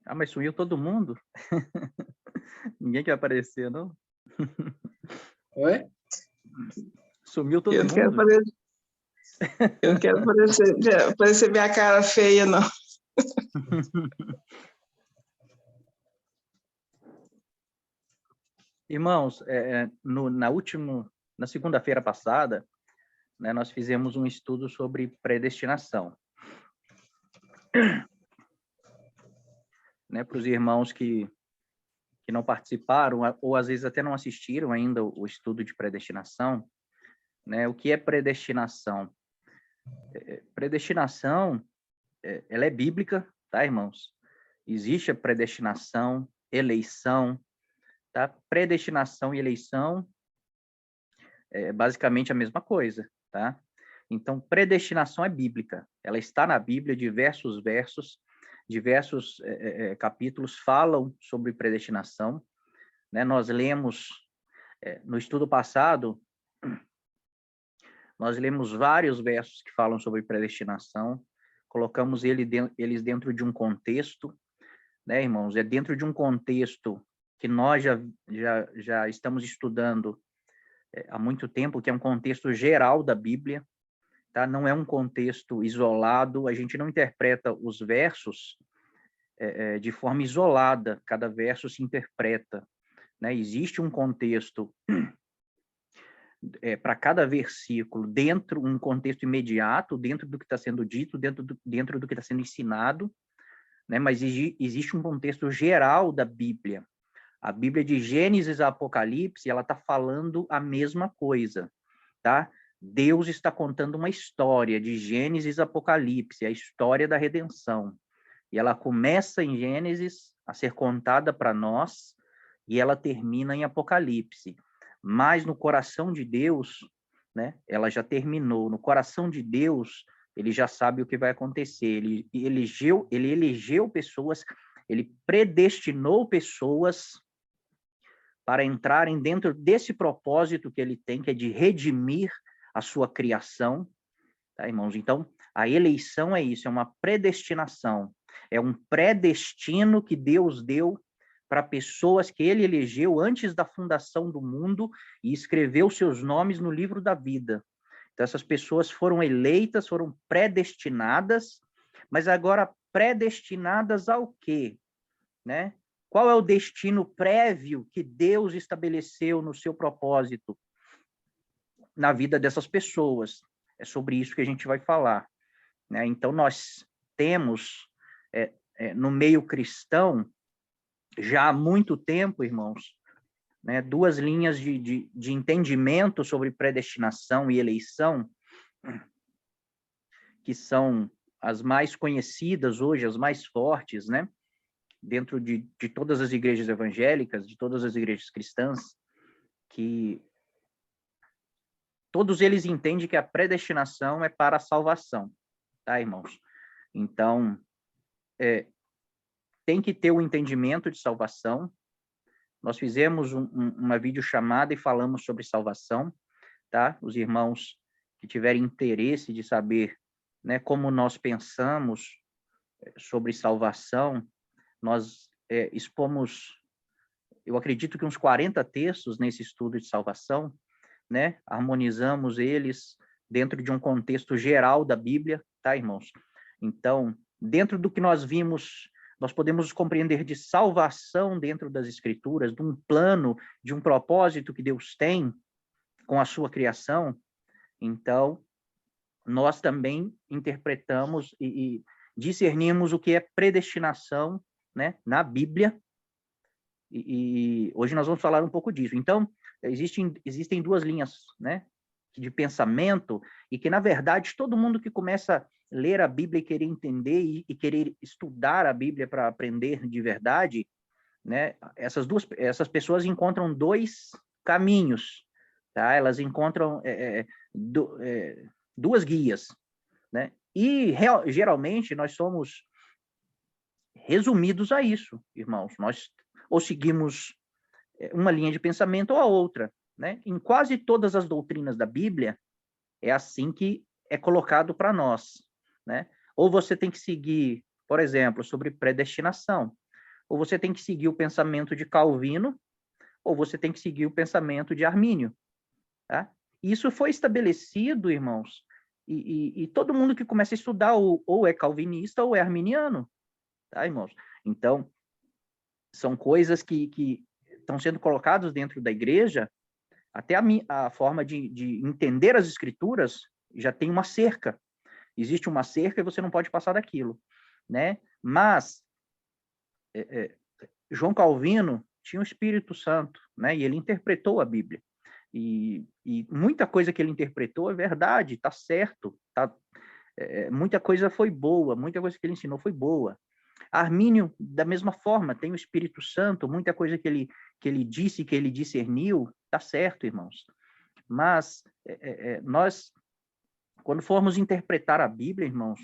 Ah, mas sumiu todo mundo? Ninguém quer aparecer, não? Oi? Sumiu todo Eu não quero mundo. aparecer, eu não quero aparecer minha cara feia, não. Irmãos, na segunda-feira passada, né, nós fizemos um estudo sobre predestinação. Né, para os irmãos que não participaram, ou às vezes até não assistiram ainda o estudo de predestinação, né, o que é predestinação? Predestinação, ela é bíblica, tá, irmãos? Existe a predestinação, eleição, tá? Predestinação e eleição é basicamente a mesma coisa, tá? Então, predestinação é bíblica. Ela está na Bíblia, diversos versos, diversos capítulos falam sobre predestinação, né? Nós lemos, no estudo passado, nós lemos vários versos que falam sobre predestinação, colocamos eles dentro de um contexto, né, irmãos? É dentro de um contexto que nós já estamos estudando há muito tempo, que é um contexto geral da Bíblia, tá? Não é um contexto isolado, a gente não interpreta os versos de forma isolada, cada verso se interpreta, né? Existe um contexto para cada versículo, um contexto imediato, dentro do que está sendo dito, dentro do que está sendo ensinado, né? Mas existe um contexto geral da Bíblia. A Bíblia de Gênesis a Apocalipse, ela está falando a mesma coisa, tá? Deus está contando uma história de Gênesis a Apocalipse, a história da redenção. E ela começa em Gênesis a ser contada para nós e ela termina em Apocalipse. Mas no coração de Deus, né, ela já terminou. No coração de Deus, ele já sabe o que vai acontecer. Ele elegeu pessoas, ele predestinou pessoas para entrarem dentro desse propósito que ele tem, que é de redimir a sua criação, tá, irmãos? Então, a eleição é isso, é uma predestinação, é um predestino que Deus deu para pessoas que ele elegeu antes da fundação do mundo e escreveu seus nomes no livro da vida. Então, essas pessoas foram eleitas, foram predestinadas, mas agora predestinadas ao quê? Né? Qual é o destino prévio que Deus estabeleceu no seu propósito na vida dessas pessoas? É sobre isso que a gente vai falar, né? Então, nós temos, no meio cristão, já há muito tempo, irmãos, né, duas linhas de entendimento sobre predestinação e eleição, que são as mais conhecidas hoje, as mais fortes, né? Dentro de todas as igrejas evangélicas, de todas as igrejas cristãs, que todos eles entendem que a predestinação é para a salvação, tá, irmãos? Então, tem que ter o entendimento de salvação. Nós fizemos uma videochamada e falamos sobre salvação, tá? Os irmãos que tiverem interesse de saber, né, como nós pensamos sobre salvação, nós expomos, eu acredito que uns 40 textos nesse estudo de salvação, né? Harmonizamos eles dentro de um contexto geral da Bíblia, tá, irmãos? Então, dentro do que nós vimos, nós podemos compreender de salvação dentro das Escrituras, de um plano, de um propósito que Deus tem com a sua criação. Então, nós também interpretamos e discernimos o que é predestinação, né, na Bíblia, e hoje nós vamos falar um pouco disso. Então, existem duas linhas, né, de pensamento, e que, na verdade, todo mundo que começa a ler a Bíblia e querer entender e querer estudar a Bíblia para aprender de verdade, né, essas pessoas encontram dois caminhos, tá? Elas encontram duas guias, né? E geralmente nós somos resumidos a isso, irmãos. Nós ou seguimos uma linha de pensamento ou a outra, né? Em quase todas as doutrinas da Bíblia, é assim que é colocado para nós, né? Ou você tem que seguir, por exemplo, sobre predestinação. ou você tem que seguir o pensamento de Calvino, ou você tem que seguir o pensamento de Armínio. Tá? Isso foi estabelecido, irmãos, e todo mundo que começa a estudar ou é calvinista ou é arminiano, tá, irmãos? Então, são coisas que estão sendo colocadas dentro da igreja, até a forma de entender as escrituras já tem uma cerca. Existe uma cerca e você não pode passar daquilo, né? Mas João Calvino tinha o Espírito Santo, né? E ele interpretou a Bíblia. E muita coisa que ele interpretou é verdade, está certo, muita coisa foi boa, muita coisa que ele ensinou foi boa. Armínio, da mesma forma, tem o Espírito Santo, muita coisa que ele disse, que ele discerniu, está certo, irmãos. Mas nós, quando formos interpretar a Bíblia, irmãos,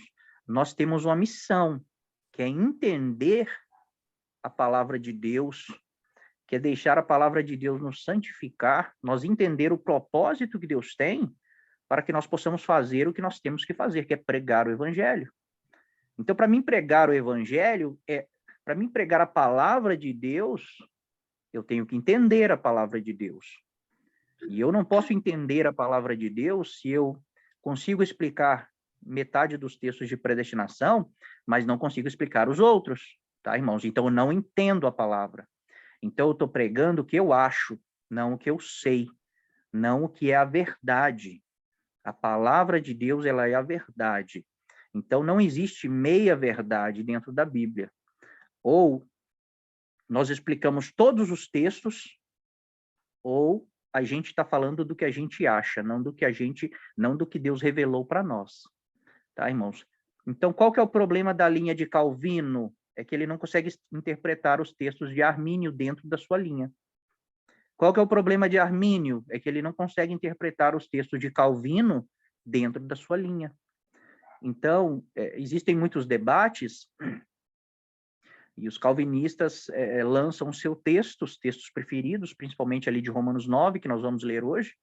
nós temos uma missão, que é entender a palavra de Deus, que é deixar a palavra de Deus nos santificar, nós entender o propósito que Deus tem, para que nós possamos fazer o que nós temos que fazer, que é pregar o Evangelho. Então, para mim pregar o Evangelho, para mim pregar a palavra de Deus, eu tenho que entender a palavra de Deus. E eu não posso entender a palavra de Deus se eu consigo explicar metade dos textos de predestinação, mas não consigo explicar os outros, tá, irmãos? Então, eu não entendo a palavra. Então, eu estou pregando o que eu acho, não o que eu sei, não o que é a verdade. A palavra de Deus, ela é a verdade. Então, não existe meia-verdade dentro da Bíblia. Ou nós explicamos todos os textos, ou a gente está falando do que a gente acha, não do que Deus revelou para nós. Tá, irmãos? Então, qual que é o problema da linha de Calvino? É que ele não consegue interpretar os textos de Armínio dentro da sua linha. Qual que é o problema de Armínio? É que ele não consegue interpretar os textos de Calvino dentro da sua linha. Então, existem muitos debates, e os calvinistas lançam os seus textos preferidos, principalmente ali de Romanos 9, que nós vamos ler hoje,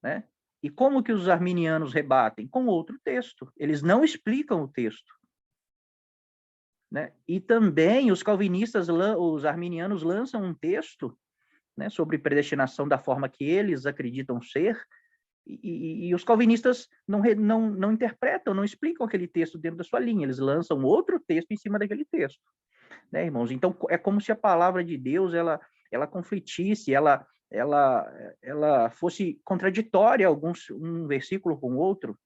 né? E como que os arminianos rebatem? Com outro texto. Eles não explicam o texto. Né? E também os calvinistas, os arminianos lançam um texto, né, sobre predestinação da forma que eles acreditam ser, e os calvinistas não interpretam, não explicam aquele texto dentro da sua linha, eles lançam outro texto em cima daquele texto. Né, irmãos? Então, é como se a palavra de Deus, ela conflitisse, ela fosse contraditória, um versículo com o outro,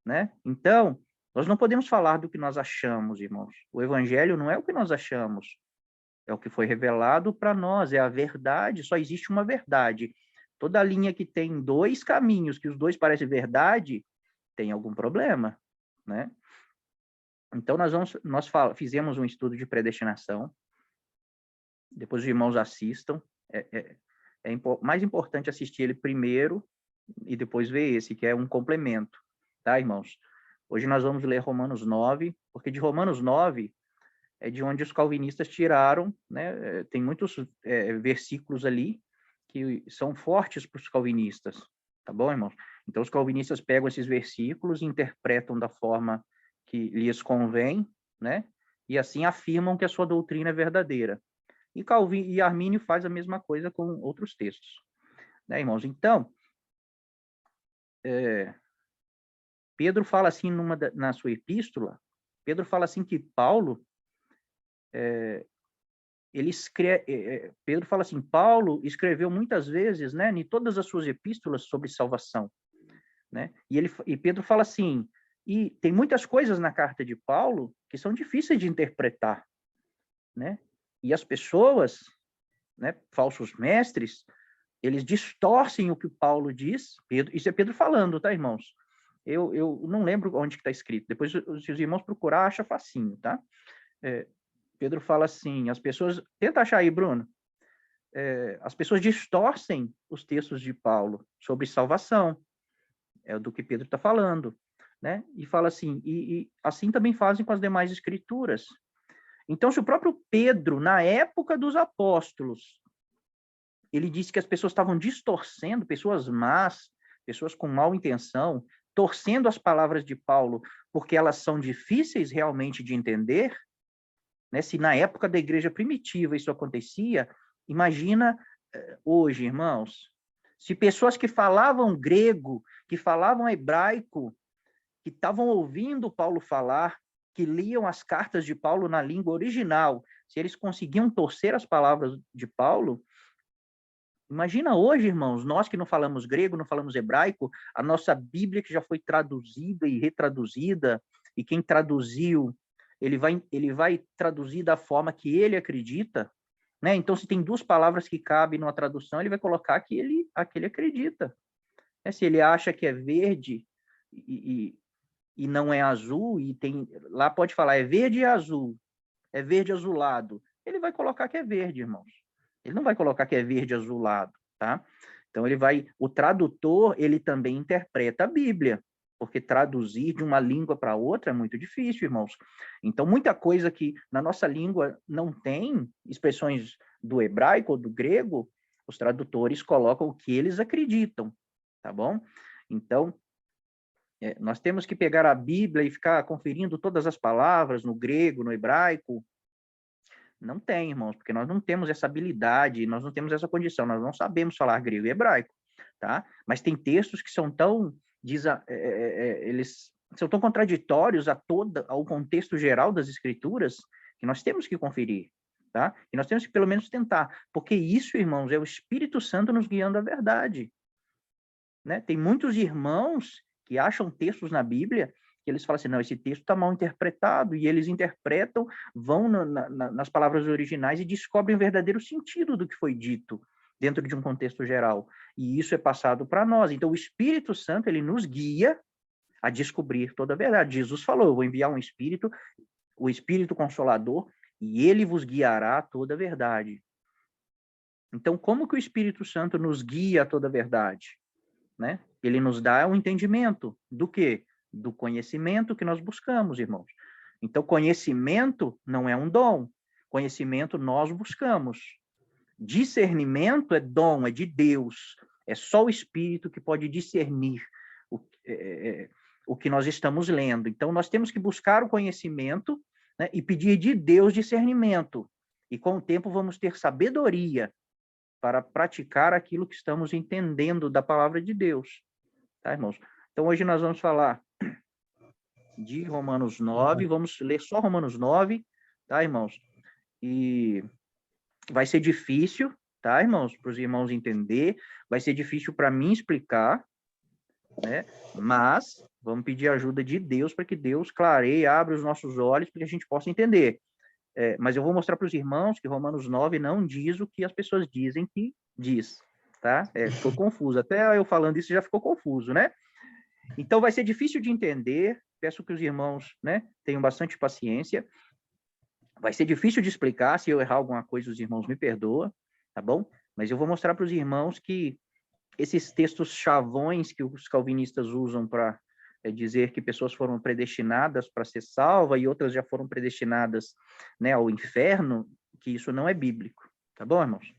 né? Então, nós não podemos falar do que nós achamos, irmãos. O evangelho não é o que nós achamos, é o que foi revelado para nós, é a verdade, só existe uma verdade. Toda linha que tem dois caminhos, que os dois parecem verdade, tem algum problema, né? Então, nós fizemos um estudo de predestinação, depois os irmãos assistam, mais importante assistir ele primeiro e depois ver esse, que é um complemento, tá, irmãos? Hoje nós vamos ler Romanos 9, porque de Romanos 9 é de onde os calvinistas tiraram, né? Tem muitos versículos ali que são fortes para os calvinistas, tá bom, irmãos? Então, os calvinistas pegam esses versículos e interpretam da forma que lhes convém, né? E assim afirmam que a sua doutrina é verdadeira. E Armínio faz a mesma coisa com outros textos, né, irmãos? Então, Pedro fala assim na sua epístola, Pedro fala assim que Paulo, Pedro fala assim, Paulo escreveu muitas vezes, né, em todas as suas epístolas sobre salvação, né? E Pedro fala assim, e tem muitas coisas na carta de Paulo que são difíceis de interpretar, né? E as pessoas, né, falsos mestres, eles distorcem o que Paulo diz. Isso é Pedro falando, tá, irmãos? Eu não lembro onde que está escrito. Depois, se os irmãos procurar, acha facinho, tá? Pedro fala assim, as pessoas... Tenta achar aí, Bruno. As pessoas distorcem os textos de Paulo sobre salvação. É do que Pedro está falando, né? E fala assim, e assim também fazem com as demais escrituras. Então, se o próprio Pedro, na época dos apóstolos, ele disse que as pessoas estavam distorcendo, pessoas más, pessoas com mal intenção, torcendo as palavras de Paulo, porque elas são difíceis realmente de entender, né? Se na época da igreja primitiva isso acontecia, imagina hoje, irmãos, se pessoas que falavam grego, que falavam hebraico, que estavam ouvindo Paulo falar, que liam as cartas de Paulo na língua original, se eles conseguiam torcer as palavras de Paulo, imagina hoje, irmãos, nós que não falamos grego, não falamos hebraico, a nossa Bíblia que já foi traduzida e retraduzida, e quem traduziu, ele vai traduzir da forma que ele acredita, né? Então, se tem duas palavras que cabem numa tradução, ele vai colocar que ele acredita. Né? Se ele acha que é verde e não é azul, e tem lá pode falar é verde e azul, é verde azulado, ele vai colocar que é verde, irmãos. Ele não vai colocar que é verde azulado, tá? Então o tradutor, ele também interpreta a Bíblia, porque traduzir de uma língua para outra é muito difícil, irmãos. Então muita coisa que na nossa língua não tem expressões do hebraico ou do grego, os tradutores colocam o que eles acreditam, tá bom? Então nós temos que pegar a Bíblia e ficar conferindo todas as palavras no grego, no hebraico. Não tem, irmãos, porque nós não temos essa habilidade, nós não temos essa condição, nós não sabemos falar grego e hebraico, tá? Mas tem textos que são tão, eles são tão contraditórios ao contexto geral das Escrituras, que nós temos que conferir, tá? E nós temos que pelo menos tentar, porque isso, irmãos, é o Espírito Santo nos guiando à verdade, né? Tem muitos irmãos que acham textos na Bíblia que eles falam assim, não, esse texto está mal interpretado, e eles interpretam, vão nas palavras originais e descobrem o verdadeiro sentido do que foi dito dentro de um contexto geral. E isso é passado para nós. Então, o Espírito Santo, ele nos guia a descobrir toda a verdade. Jesus falou, eu vou enviar um Espírito, o Espírito Consolador, e ele vos guiará a toda a verdade. Então, como que o Espírito Santo nos guia a toda a verdade? Né? Ele nos dá um entendimento do quê? Do conhecimento que nós buscamos, irmãos. Então, conhecimento não é um dom. Conhecimento nós buscamos. Discernimento é dom, é de Deus. É só o Espírito que pode discernir o que nós estamos lendo. Então, nós temos que buscar o conhecimento, né, e pedir de Deus discernimento. E com o tempo vamos ter sabedoria para praticar aquilo que estamos entendendo da palavra de Deus. Tá, irmãos? Então, hoje nós vamos falar de Romanos 9, vamos ler só Romanos 9, tá, irmãos? E vai ser difícil, tá, irmãos? Para os irmãos entender, vai ser difícil para mim explicar, né? Mas vamos pedir a ajuda de Deus para que Deus clareie, abra os nossos olhos para que a gente possa entender. Mas eu vou mostrar para os irmãos que Romanos 9 não diz o que as pessoas dizem que diz, tá? Ficou confuso. Até eu falando isso já ficou confuso, né? Então vai ser difícil de entender. Peço que os irmãos, né, tenham bastante paciência. Vai ser difícil de explicar. Se eu errar alguma coisa, os irmãos me perdoam, tá bom? Mas eu vou mostrar para os irmãos que esses textos chavões que os calvinistas usam para dizer que pessoas foram predestinadas para ser salvas e outras já foram predestinadas, né, ao inferno, que isso não é bíblico. Tá bom, irmãos?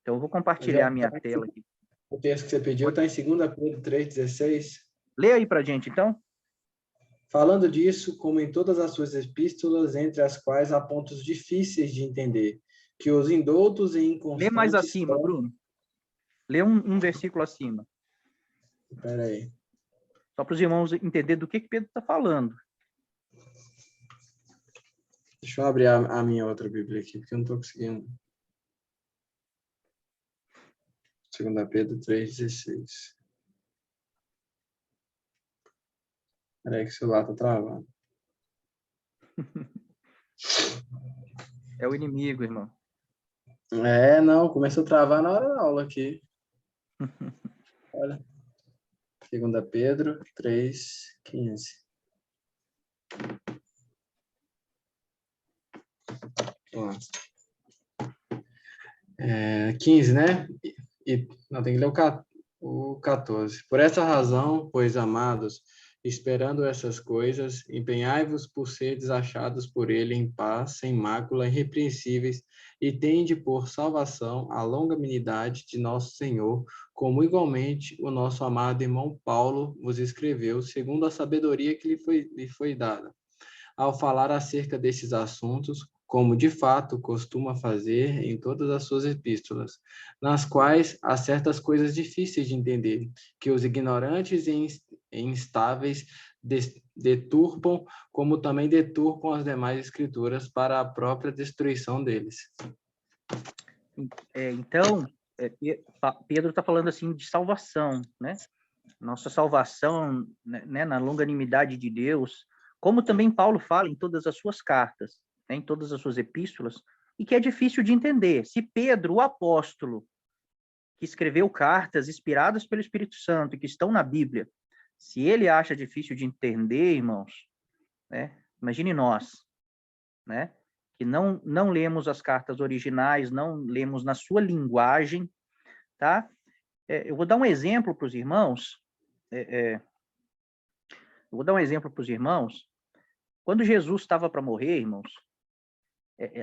Então, eu vou compartilhar a minha tela aqui. O texto que você pediu está em 2 Pedro 3,16. Lê aí para a gente, então. Falando disso, como em todas as suas epístolas, entre as quais há pontos difíceis de entender, que os indoutos e inconstantes... Lê mais acima, Bruno. Lê um versículo acima. Espera aí. Só para os irmãos entenderem do que Pedro está falando. Deixa eu abrir a minha outra Bíblia aqui, porque eu não estou conseguindo. 2 Pedro 3,16. Espera aí que o celular está travando. É o inimigo, irmão. Não, começou a travar na hora da aula aqui. Olha. 2 Pedro 3,15. Vamos lá. 15, né? Não, tem que ler o 14. Por essa razão, pois, amados, esperando essas coisas, empenhai-vos por seres achados por ele em paz, sem mácula, irrepreensíveis, e tende por salvação a longanimidade de nosso Senhor, como igualmente o nosso amado irmão Paulo vos escreveu, segundo a sabedoria que lhe foi dada. Ao falar acerca desses assuntos, como de fato costuma fazer em todas as suas epístolas, nas quais há certas coisas difíceis de entender, que os ignorantes e instáveis deturpam, como também deturpam as demais escrituras para a própria destruição deles. Então, Pedro está falando assim de salvação, né? Nossa salvação, né, na longanimidade de Deus, como também Paulo fala em todas as suas cartas, né, em todas as suas epístolas, e que é difícil de entender. Se Pedro, o apóstolo, que escreveu cartas inspiradas pelo Espírito Santo e que estão na Bíblia, se ele acha difícil de entender, irmãos, né, imagine nós, né, que não lemos as cartas originais, não lemos na sua linguagem, tá? Eu vou dar um exemplo para os irmãos. Eu vou dar um exemplo para os irmãos. Quando Jesus estava para morrer, irmãos,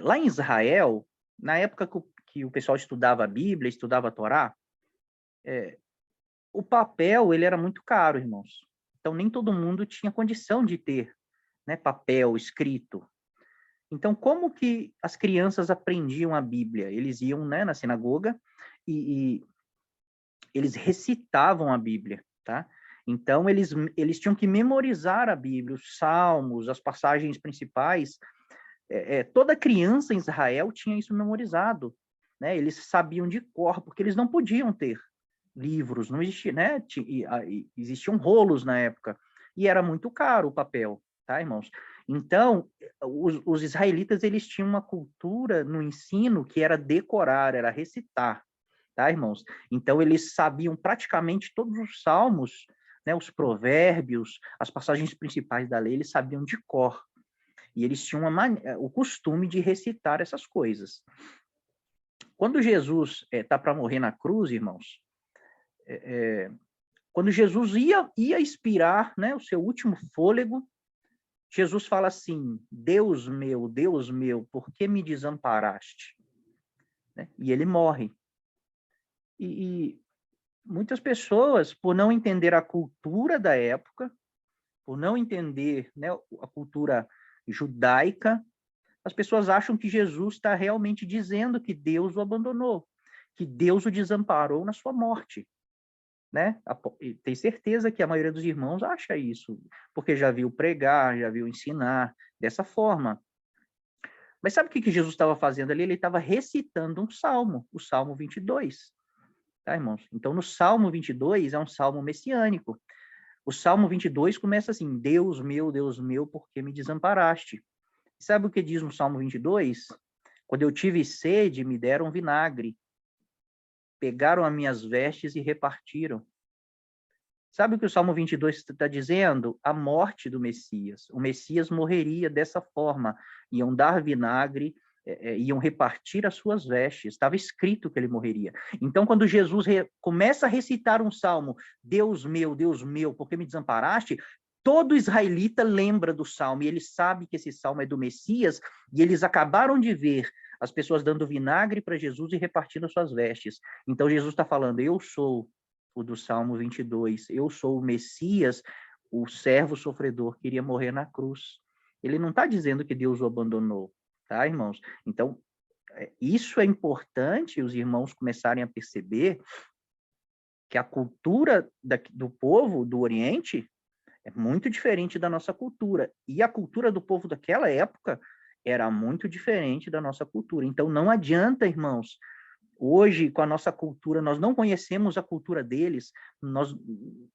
lá em Israel, na época que o pessoal estudava a Bíblia, estudava a Torá, o papel ele era muito caro, irmãos. Então, nem todo mundo tinha condição de ter, né, papel escrito. Então, como que as crianças aprendiam a Bíblia? Eles iam, né, na sinagoga e eles recitavam a Bíblia, tá? Então, eles tinham que memorizar a Bíblia, os salmos, as passagens principais. Toda criança em Israel tinha isso memorizado, né? Eles sabiam de cor, porque eles não podiam ter livros, não existia, né? Existiam rolos na época, e era muito caro o papel, tá, irmãos? Então, os israelitas, eles tinham uma cultura no ensino que era decorar, era recitar, tá, irmãos? Então, eles sabiam praticamente todos os salmos, né, os provérbios, as passagens principais da lei, eles sabiam de cor. E eles tinham o costume de recitar essas coisas. Quando Jesus está para morrer na cruz, irmãos, quando Jesus ia expirar, né, o seu último fôlego, Jesus fala assim: Deus meu, por que me desamparaste? Né? E ele morre. E muitas pessoas, por não entender a cultura da época, por não entender, né, a cultura judaica, as pessoas acham que Jesus está realmente dizendo que Deus o abandonou, que Deus o desamparou na sua morte. Né? Tem certeza que a maioria dos irmãos acha isso, porque já viu pregar, já viu ensinar dessa forma. Mas sabe o que Jesus estava fazendo ali? Ele estava recitando um salmo, o Salmo 22. Tá, irmãos? Então, no Salmo 22 é um salmo messiânico. O Salmo 22 começa assim: Deus meu, por que me desamparaste? Sabe o que diz no Salmo 22? Quando eu tive sede, me deram vinagre. Pegaram as minhas vestes e repartiram. Sabe o que o Salmo 22 está dizendo? A morte do Messias. O Messias morreria dessa forma. Iam dar vinagre, iam repartir as suas vestes. Estava escrito que ele morreria. Então, quando Jesus começa a recitar um salmo, Deus meu, por que me desamparaste? Todo israelita lembra do salmo, e ele sabe que esse salmo é do Messias, e eles acabaram de ver as pessoas dando vinagre para Jesus e repartindo as suas vestes. Então, Jesus está falando: eu sou o do Salmo 22. Eu sou o Messias, o servo sofredor que iria morrer na cruz. Ele não está dizendo que Deus o abandonou, tá, irmãos? Então, isso é importante os irmãos começarem a perceber que a cultura do povo do Oriente é muito diferente da nossa cultura. E a cultura do povo daquela época era muito diferente da nossa cultura. Então, não adianta, irmãos, hoje, com a nossa cultura, nós não conhecemos a cultura deles, nós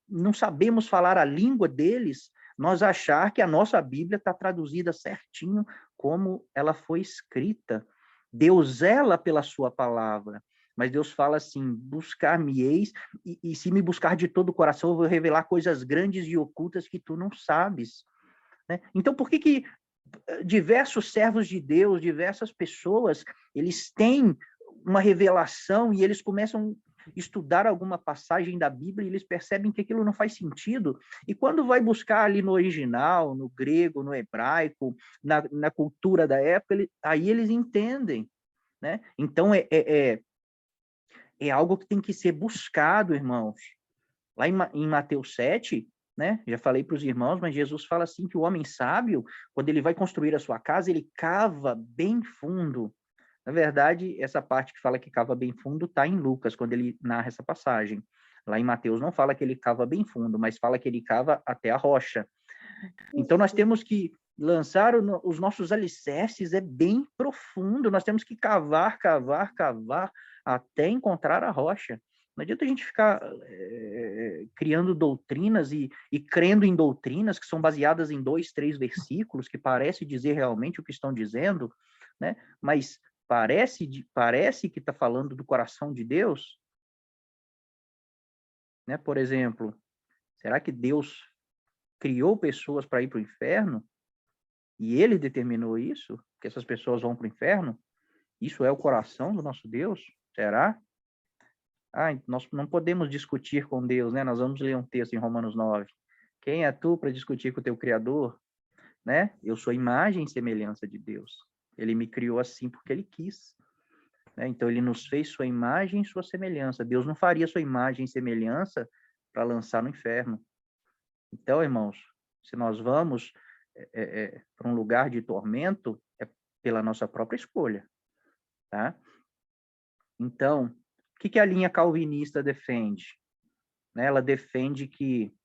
não sabemos falar a língua deles, nós achar que a nossa Bíblia está traduzida certinho como ela foi escrita. Deus zela pela sua palavra, mas Deus fala assim: buscar-me-eis, e se me buscar de todo o coração, eu vou revelar coisas grandes e ocultas que tu não sabes. Né? Então, por que diversos servos de Deus, diversas pessoas, eles têm uma revelação e eles começam a estudar alguma passagem da Bíblia e eles percebem que aquilo não faz sentido. E quando vai buscar ali no original, no grego, no hebraico, na cultura da época, aí eles entendem. Né? Então, é algo que tem que ser buscado, irmãos. Lá em Mateus 7, né? Já falei para os irmãos, mas Jesus fala assim que o homem sábio, quando ele vai construir a sua casa, ele cava bem fundo. Na verdade, essa parte que fala que cava bem fundo está em Lucas, quando ele narra essa passagem. Lá em Mateus não fala que ele cava bem fundo, mas fala que ele cava até a rocha. Então, nós temos que lançar os nossos alicerces, é bem profundo, nós temos que cavar, cavar, cavar, até encontrar a rocha. Não adianta a gente ficar criando doutrinas e crendo em doutrinas que são baseadas em 2, 3 versículos, que parece dizer realmente o que estão dizendo, né? Mas parece que está falando do coração de Deus, né? Por exemplo, será que Deus criou pessoas para ir para o inferno? E ele determinou isso? Que essas pessoas vão para o inferno? Isso é o coração do nosso Deus? Será? Nós não podemos discutir com Deus, né? Nós vamos ler um texto em Romanos 9. Quem é tu para discutir com o teu Criador? Né? Eu sou imagem e semelhança de Deus. Ele me criou assim porque ele quis. Né? Então, ele nos fez sua imagem e sua semelhança. Deus não faria sua imagem e semelhança para lançar no inferno. Então, irmãos, se nós vamos para um lugar de tormento, é pela nossa própria escolha. Tá? Então, o que a linha calvinista defende? Né? Ela defende que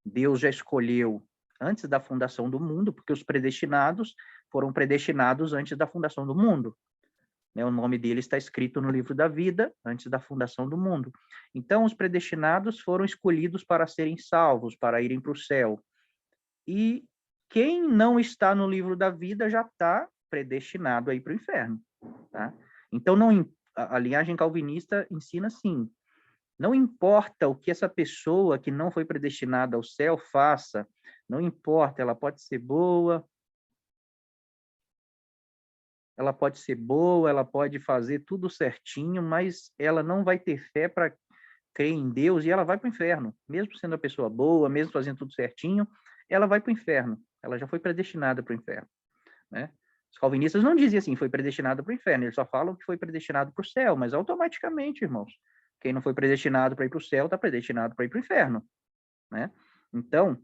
Deus já escolheu antes da fundação do mundo, porque os predestinados foram predestinados antes da fundação do mundo. Né? O nome deles está escrito no livro da vida, antes da fundação do mundo. Então, os predestinados foram escolhidos para serem salvos, para irem para o céu. E quem não está no livro da vida já está predestinado a ir para o inferno. Tá? Então, a linhagem calvinista ensina assim, não importa o que essa pessoa que não foi predestinada ao céu faça, não importa, ela pode ser boa, ela pode fazer tudo certinho, mas ela não vai ter fé para crer em Deus e ela vai para o inferno. Mesmo sendo a pessoa boa, mesmo fazendo tudo certinho, ela vai para o inferno. Ela já foi predestinada para o inferno. Né? Os calvinistas não dizem assim, foi predestinado para o inferno, eles só falam que foi predestinado para o céu, mas automaticamente, irmãos, quem não foi predestinado para ir para o céu está predestinado para ir para o inferno. Né? Então,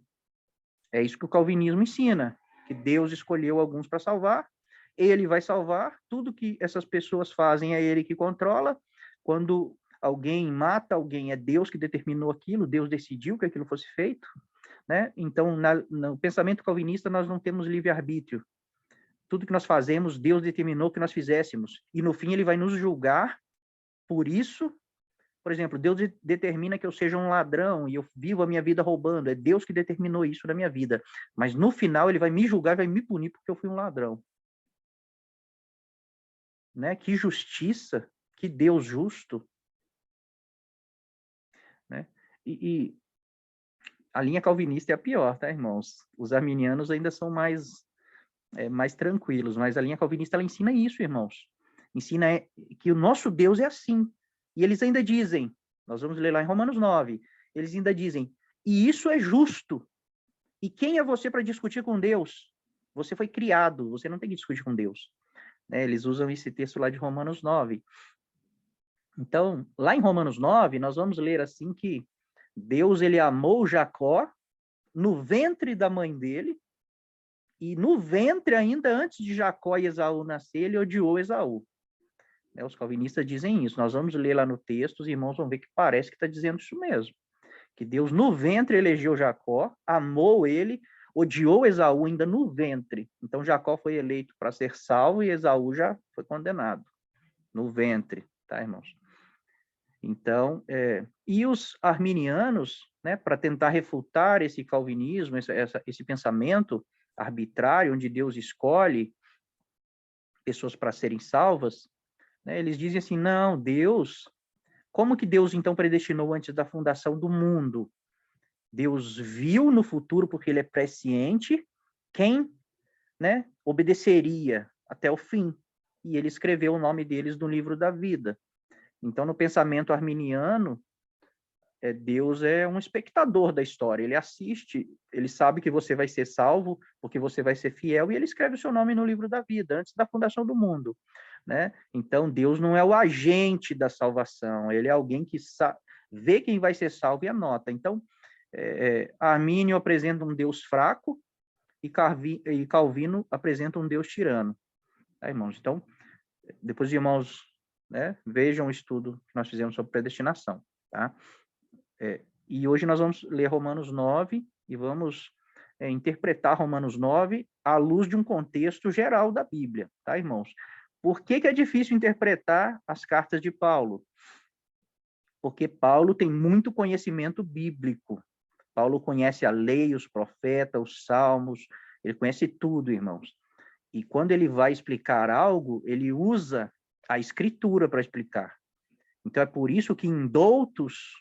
é isso que o calvinismo ensina, que Deus escolheu alguns para salvar, ele vai salvar, tudo que essas pessoas fazem é ele que controla. Quando alguém mata alguém, é Deus que determinou aquilo, Deus decidiu que aquilo fosse feito. Né? Então, no pensamento calvinista, nós não temos livre-arbítrio. Tudo que nós fazemos, Deus determinou que nós fizéssemos. E, no fim, ele vai nos julgar por isso. Por exemplo, Deus determina que eu seja um ladrão e eu vivo a minha vida roubando. É Deus que determinou isso na minha vida. Mas, no final, ele vai me julgar, vai me punir porque eu fui um ladrão. Né? Que justiça, que Deus justo. Né? E a linha calvinista é a pior, tá, irmãos? Os arminianos ainda são mais tranquilos, mas a linha calvinista ela ensina isso, irmãos. Ensina que o nosso Deus é assim. E eles ainda dizem, nós vamos ler lá em Romanos 9, eles ainda dizem, e isso é justo. E quem é você para discutir com Deus? Você foi criado, você não tem que discutir com Deus. Eles usam esse texto lá de Romanos 9. Então, lá em Romanos 9, nós vamos ler assim que Deus ele amou Jacó no ventre da mãe dele, e no ventre, ainda antes de Jacó e Esaú nascer, ele odiou Esaú. Os calvinistas dizem isso. Nós vamos ler lá no texto, os irmãos vão ver que parece que está dizendo isso mesmo. Que Deus no ventre elegeu Jacó, amou ele, odiou Esaú ainda no ventre. Então, Jacó foi eleito para ser salvo e Esaú já foi condenado. No ventre, tá, irmãos? Então, e os arminianos, né, para tentar refutar esse calvinismo, esse pensamento arbitrário, onde Deus escolhe pessoas para serem salvas, né, eles dizem assim, não, Deus, como que Deus então predestinou antes da fundação do mundo? Deus viu no futuro, porque ele é presciente, quem, né, obedeceria até o fim. E ele escreveu o nome deles no livro da vida. Então, no pensamento arminiano, Deus é um espectador da história. Ele assiste, ele sabe que você vai ser salvo, porque você vai ser fiel, e ele escreve o seu nome no livro da vida, antes da fundação do mundo. Né? Então, Deus não é o agente da salvação, ele é alguém que vê quem vai ser salvo e anota. Então, Armínio apresenta um Deus fraco e Calvino apresenta um Deus tirano. Tá, irmãos? Então, depois, irmãos, né, vejam o estudo que nós fizemos sobre predestinação. Tá? E hoje nós vamos ler Romanos 9 e vamos interpretar Romanos 9 à luz de um contexto geral da Bíblia. Tá, irmãos? Por que é difícil interpretar as cartas de Paulo? Porque Paulo tem muito conhecimento bíblico. Paulo conhece a lei, os profetas, os salmos, ele conhece tudo, irmãos. E quando ele vai explicar algo, ele usa a escritura para explicar. Então é por isso que indoutos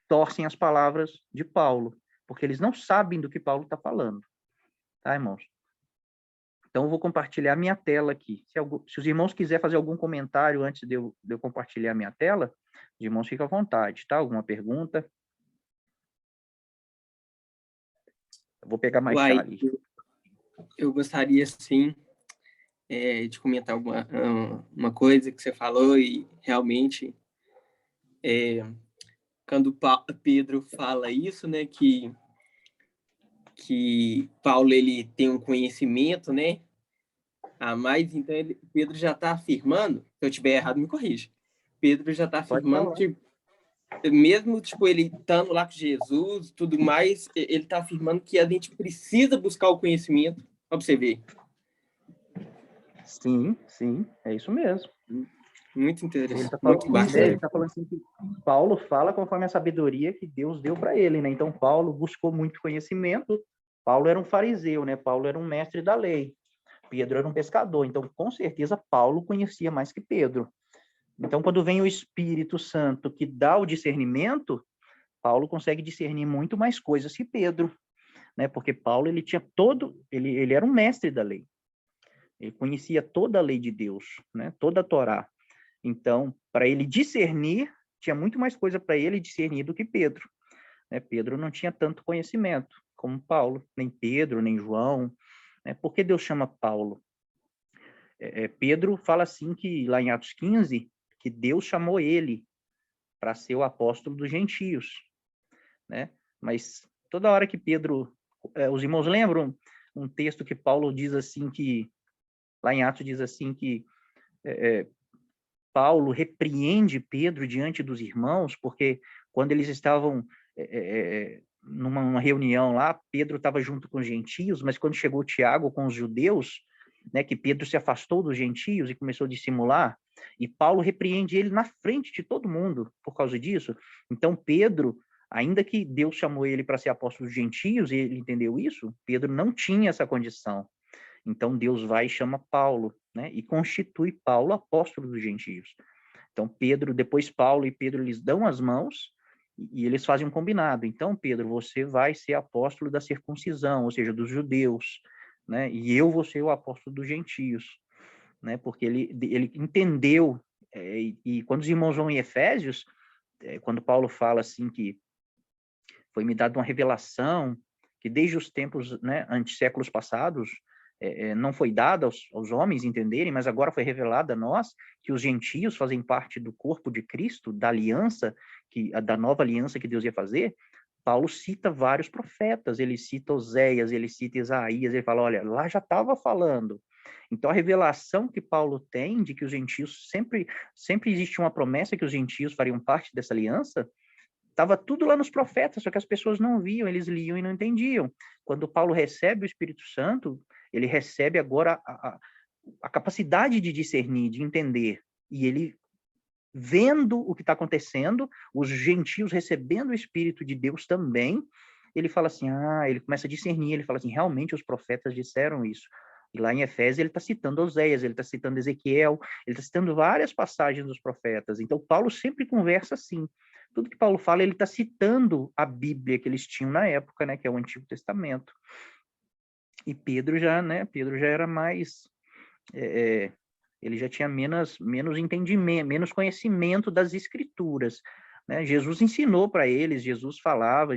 torcem as palavras de Paulo, porque eles não sabem do que Paulo está falando. Tá, irmãos? Então eu vou compartilhar minha tela aqui. Se os irmãos quiserem fazer algum comentário antes de eu compartilhar minha tela, os irmãos ficam à vontade, tá? Alguma pergunta? Eu vou pegar mais chá ali. Eu gostaria, sim, de comentar uma coisa que você falou, e realmente, quando Pedro fala isso, né, que Paulo ele tem um conhecimento, né, a mais, então Pedro já está afirmando, se eu estiver errado, me corrija. Pedro já está afirmando que, mesmo tipo, ele estando lá com Jesus, tudo mais, ele está afirmando que a gente precisa buscar o conhecimento. Para você ver. Sim, é isso mesmo. Muito interessante. Ele está falando, falando assim que Paulo fala conforme a sabedoria que Deus deu para ele, né? Então Paulo buscou muito conhecimento. Paulo era um fariseu, né? Paulo era um mestre da lei. Pedro era um pescador. Então, com certeza, Paulo conhecia mais que Pedro. Então, quando vem o Espírito Santo que dá o discernimento, Paulo consegue discernir muito mais coisas que Pedro, né? Porque Paulo ele tinha ele era um mestre da lei. Ele conhecia toda a lei de Deus, né? Toda a Torá. Então, para ele discernir, tinha muito mais coisa para ele discernir do que Pedro. Né? Pedro não tinha tanto conhecimento como Paulo, nem Pedro, nem João. Né? Por que Deus chama Paulo? Pedro fala assim que, lá em Atos 15, que Deus chamou ele para ser o apóstolo dos gentios. Né? Mas toda hora que Pedro... os irmãos lembram um texto que Paulo diz assim que... Lá em Atos diz assim que Paulo repreende Pedro diante dos irmãos, porque quando eles estavam numa reunião lá, Pedro estava junto com os gentios, mas quando chegou Tiago com os judeus, né, que Pedro se afastou dos gentios e começou a dissimular, e Paulo repreende ele na frente de todo mundo por causa disso. Então Pedro, ainda que Deus chamou ele para ser apóstolo dos gentios, e ele entendeu isso, Pedro não tinha essa condição. Então Deus vai e chama Paulo, né, e constitui Paulo apóstolo dos gentios. Então depois Paulo e Pedro lhes dão as mãos e eles fazem um combinado. Então Pedro, você vai ser apóstolo da circuncisão, ou seja, dos judeus, né, e eu vou ser o apóstolo dos gentios, né, porque ele entendeu, e quando os irmãos vão em Efésios, quando Paulo fala assim que foi me dada uma revelação que desde os tempos, né, séculos passados, não foi dada aos homens entenderem, mas agora foi revelada a nós que os gentios fazem parte do corpo de Cristo, da aliança, da nova aliança que Deus ia fazer. Paulo cita vários profetas, ele cita Oséias, ele cita Isaías, ele fala, olha, lá já estava falando. Então, a revelação que Paulo tem de que os gentios, sempre existe uma promessa que os gentios fariam parte dessa aliança, estava tudo lá nos profetas, só que as pessoas não viam, eles liam e não entendiam. Quando Paulo recebe o Espírito Santo, ele recebe agora a capacidade de discernir, de entender. E ele, vendo o que está acontecendo, os gentios recebendo o Espírito de Deus também, ele fala assim, ele começa a discernir, ele fala assim, realmente os profetas disseram isso. E lá em Efésios ele está citando Oséias, ele está citando Ezequiel, ele está citando várias passagens dos profetas. Então Paulo sempre conversa assim. Tudo que Paulo fala, ele está citando a Bíblia que eles tinham na época, né, que é o Antigo Testamento. E Pedro já era mais... ele já tinha menos entendimento, menos conhecimento das Escrituras. Né? Jesus ensinou para eles, Jesus falava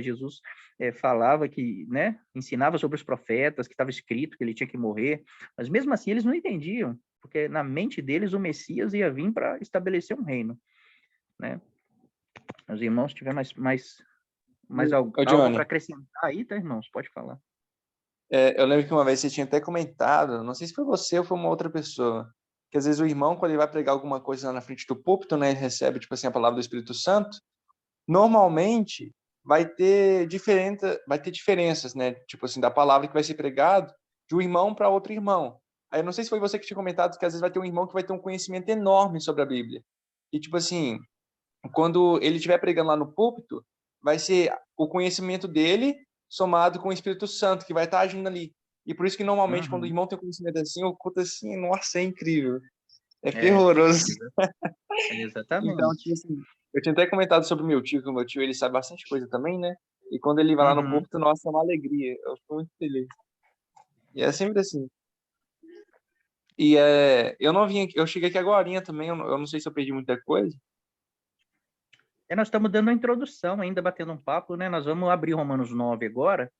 que, né, ensinava sobre os profetas, que estava escrito que ele tinha que morrer, mas mesmo assim eles não entendiam, porque na mente deles o Messias ia vir para estabelecer um reino. Né? Os irmãos tiveram mais Mas Ô, algo Johnny, para acrescentar aí, tá, irmãos? Pode falar. eu lembro que uma vez você tinha até comentado, não sei se foi você ou foi uma outra pessoa, que às vezes o irmão, quando ele vai pregar alguma coisa lá na frente do púlpito, né, ele recebe, tipo assim, a palavra do Espírito Santo, normalmente vai ter diferenças, né, tipo assim, da palavra que vai ser pregado de um irmão para outro irmão. Aí eu não sei se foi você que tinha comentado que às vezes vai ter um irmão que vai ter um conhecimento enorme sobre a Bíblia. E tipo assim, quando ele estiver pregando lá no púlpito, vai ser o conhecimento dele somado com o Espírito Santo que vai estar agindo ali. E por isso que normalmente quando o Uhum. irmão tem um conhecimento assim, o culto assim, nossa, é incrível. É É, fervoroso. Então, exatamente. tipo assim, eu tinha até comentado sobre o meu tio, que o meu tio ele sabe bastante coisa também, né? E quando ele vai lá no Uhum. púlpito, nossa, é uma alegria. Eu fico muito feliz. E é sempre assim. E eu não vim aqui, eu cheguei aqui agorinha também, eu não sei se eu perdi muita coisa. Nós estamos dando a introdução ainda, batendo um papo, né? Nós vamos abrir Romanos 9 agora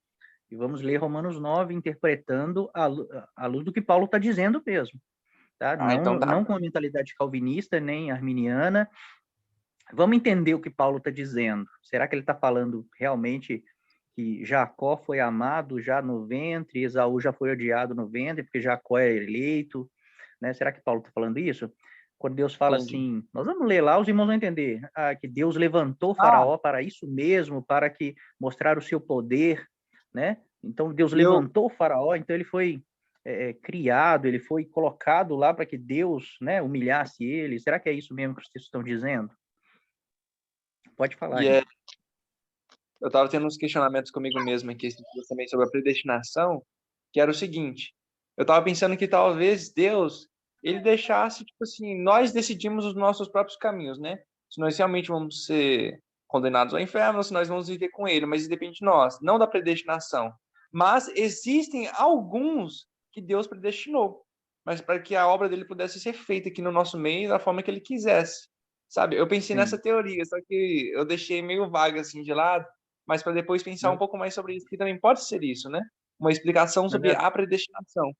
e vamos ler Romanos 9 interpretando à luz do que Paulo está dizendo mesmo, tá? Ah, então tá. Não com a mentalidade calvinista nem arminiana. Vamos entender o que Paulo está dizendo. Será que ele está falando realmente que Jacó foi amado já no ventre, Esaú já foi odiado no ventre, porque Jacó é eleito, né? Será que Paulo está falando isso? Quando Deus fala Entendi. assim, nós vamos ler lá, os irmãos vão entender, que Deus levantou Ah, Faraó para isso mesmo, para que mostrar o seu poder, né? Então Deus e eu, levantou Faraó, então ele foi criado, ele foi colocado lá para que Deus, né, humilhasse ele. Será que é isso mesmo que os textos estão dizendo? Pode falar, e irmão. eu estava tendo uns questionamentos comigo mesmo aqui esses dias também sobre a predestinação, que era o seguinte, eu estava pensando que talvez Deus, ele deixasse, tipo assim, nós decidimos os nossos próprios caminhos, né? Se nós realmente vamos ser condenados ao inferno, ou se nós vamos viver com ele, mas isso depende de nós, não da predestinação. Mas existem alguns que Deus predestinou, mas para que a obra dele pudesse ser feita aqui no nosso meio da forma que ele quisesse. Sabe? Eu pensei nessa Sim. teoria, só que eu deixei meio vaga assim de lado, mas para depois pensar um pouco mais sobre isso, que também pode ser isso, né? Uma explicação Mas sobre a predestinação.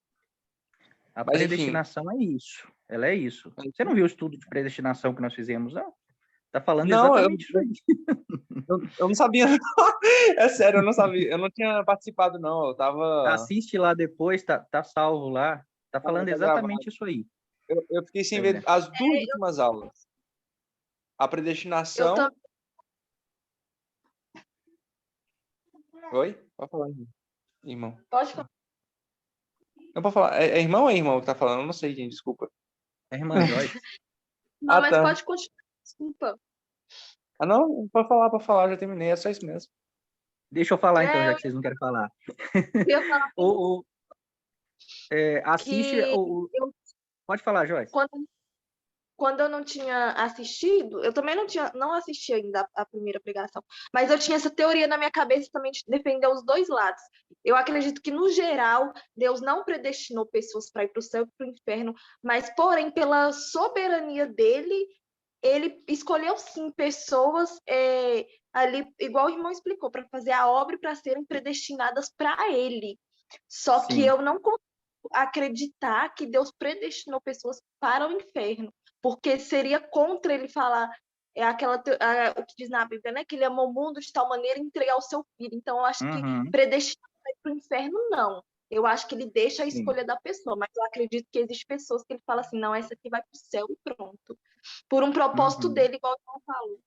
a Mas enfim, predestinação é isso. Ela é isso. Você não viu o estudo de predestinação que nós fizemos, não? Tá falando não, exatamente isso aí. eu não sabia. É sério, eu não sabia. Eu não tinha participado, não. Eu tava. Assiste lá depois, tá salvo lá. Tá Tava falando até gravado. exatamente isso aí. Eu fiquei sem ver É. as duas últimas aulas. A Eu predestinação. também. Oi? Pode falar, irmão. Pode falar. Não pode falar. É irmão ou é irmão que tá falando? Eu não sei, gente. Desculpa. É a irmã Joyce. Não, Ah, mas tá. pode continuar. Desculpa. Ah, não, pode falar, já terminei, é só isso mesmo. Deixa eu falar então, É, já eu que vocês não querem falar. ia falar Assiste que eu, Pode falar, Joyce. quando eu não tinha assistido, eu também não assisti ainda a primeira pregação, mas eu tinha essa teoria na minha cabeça também de defender os dois lados. Eu acredito que, no geral, Deus não predestinou pessoas para ir para o céu e para o inferno, mas, porém, pela soberania dele, ele escolheu, sim, pessoas ali, igual o irmão explicou, para fazer a obra e para serem predestinadas para ele. Só que Sim. eu não consigo acreditar que Deus predestinou pessoas para o inferno, porque seria contra ele falar o que diz na Bíblia, né? Que ele amou o mundo de tal maneira e entregar o seu filho. Então, eu acho que Uhum. predestinar para o inferno, não. Eu acho que ele deixa a Sim. escolha da pessoa, mas eu acredito que existem pessoas que ele fala assim, não, essa aqui vai para o céu e pronto. Por um propósito Uhum. dele, igual o João falou.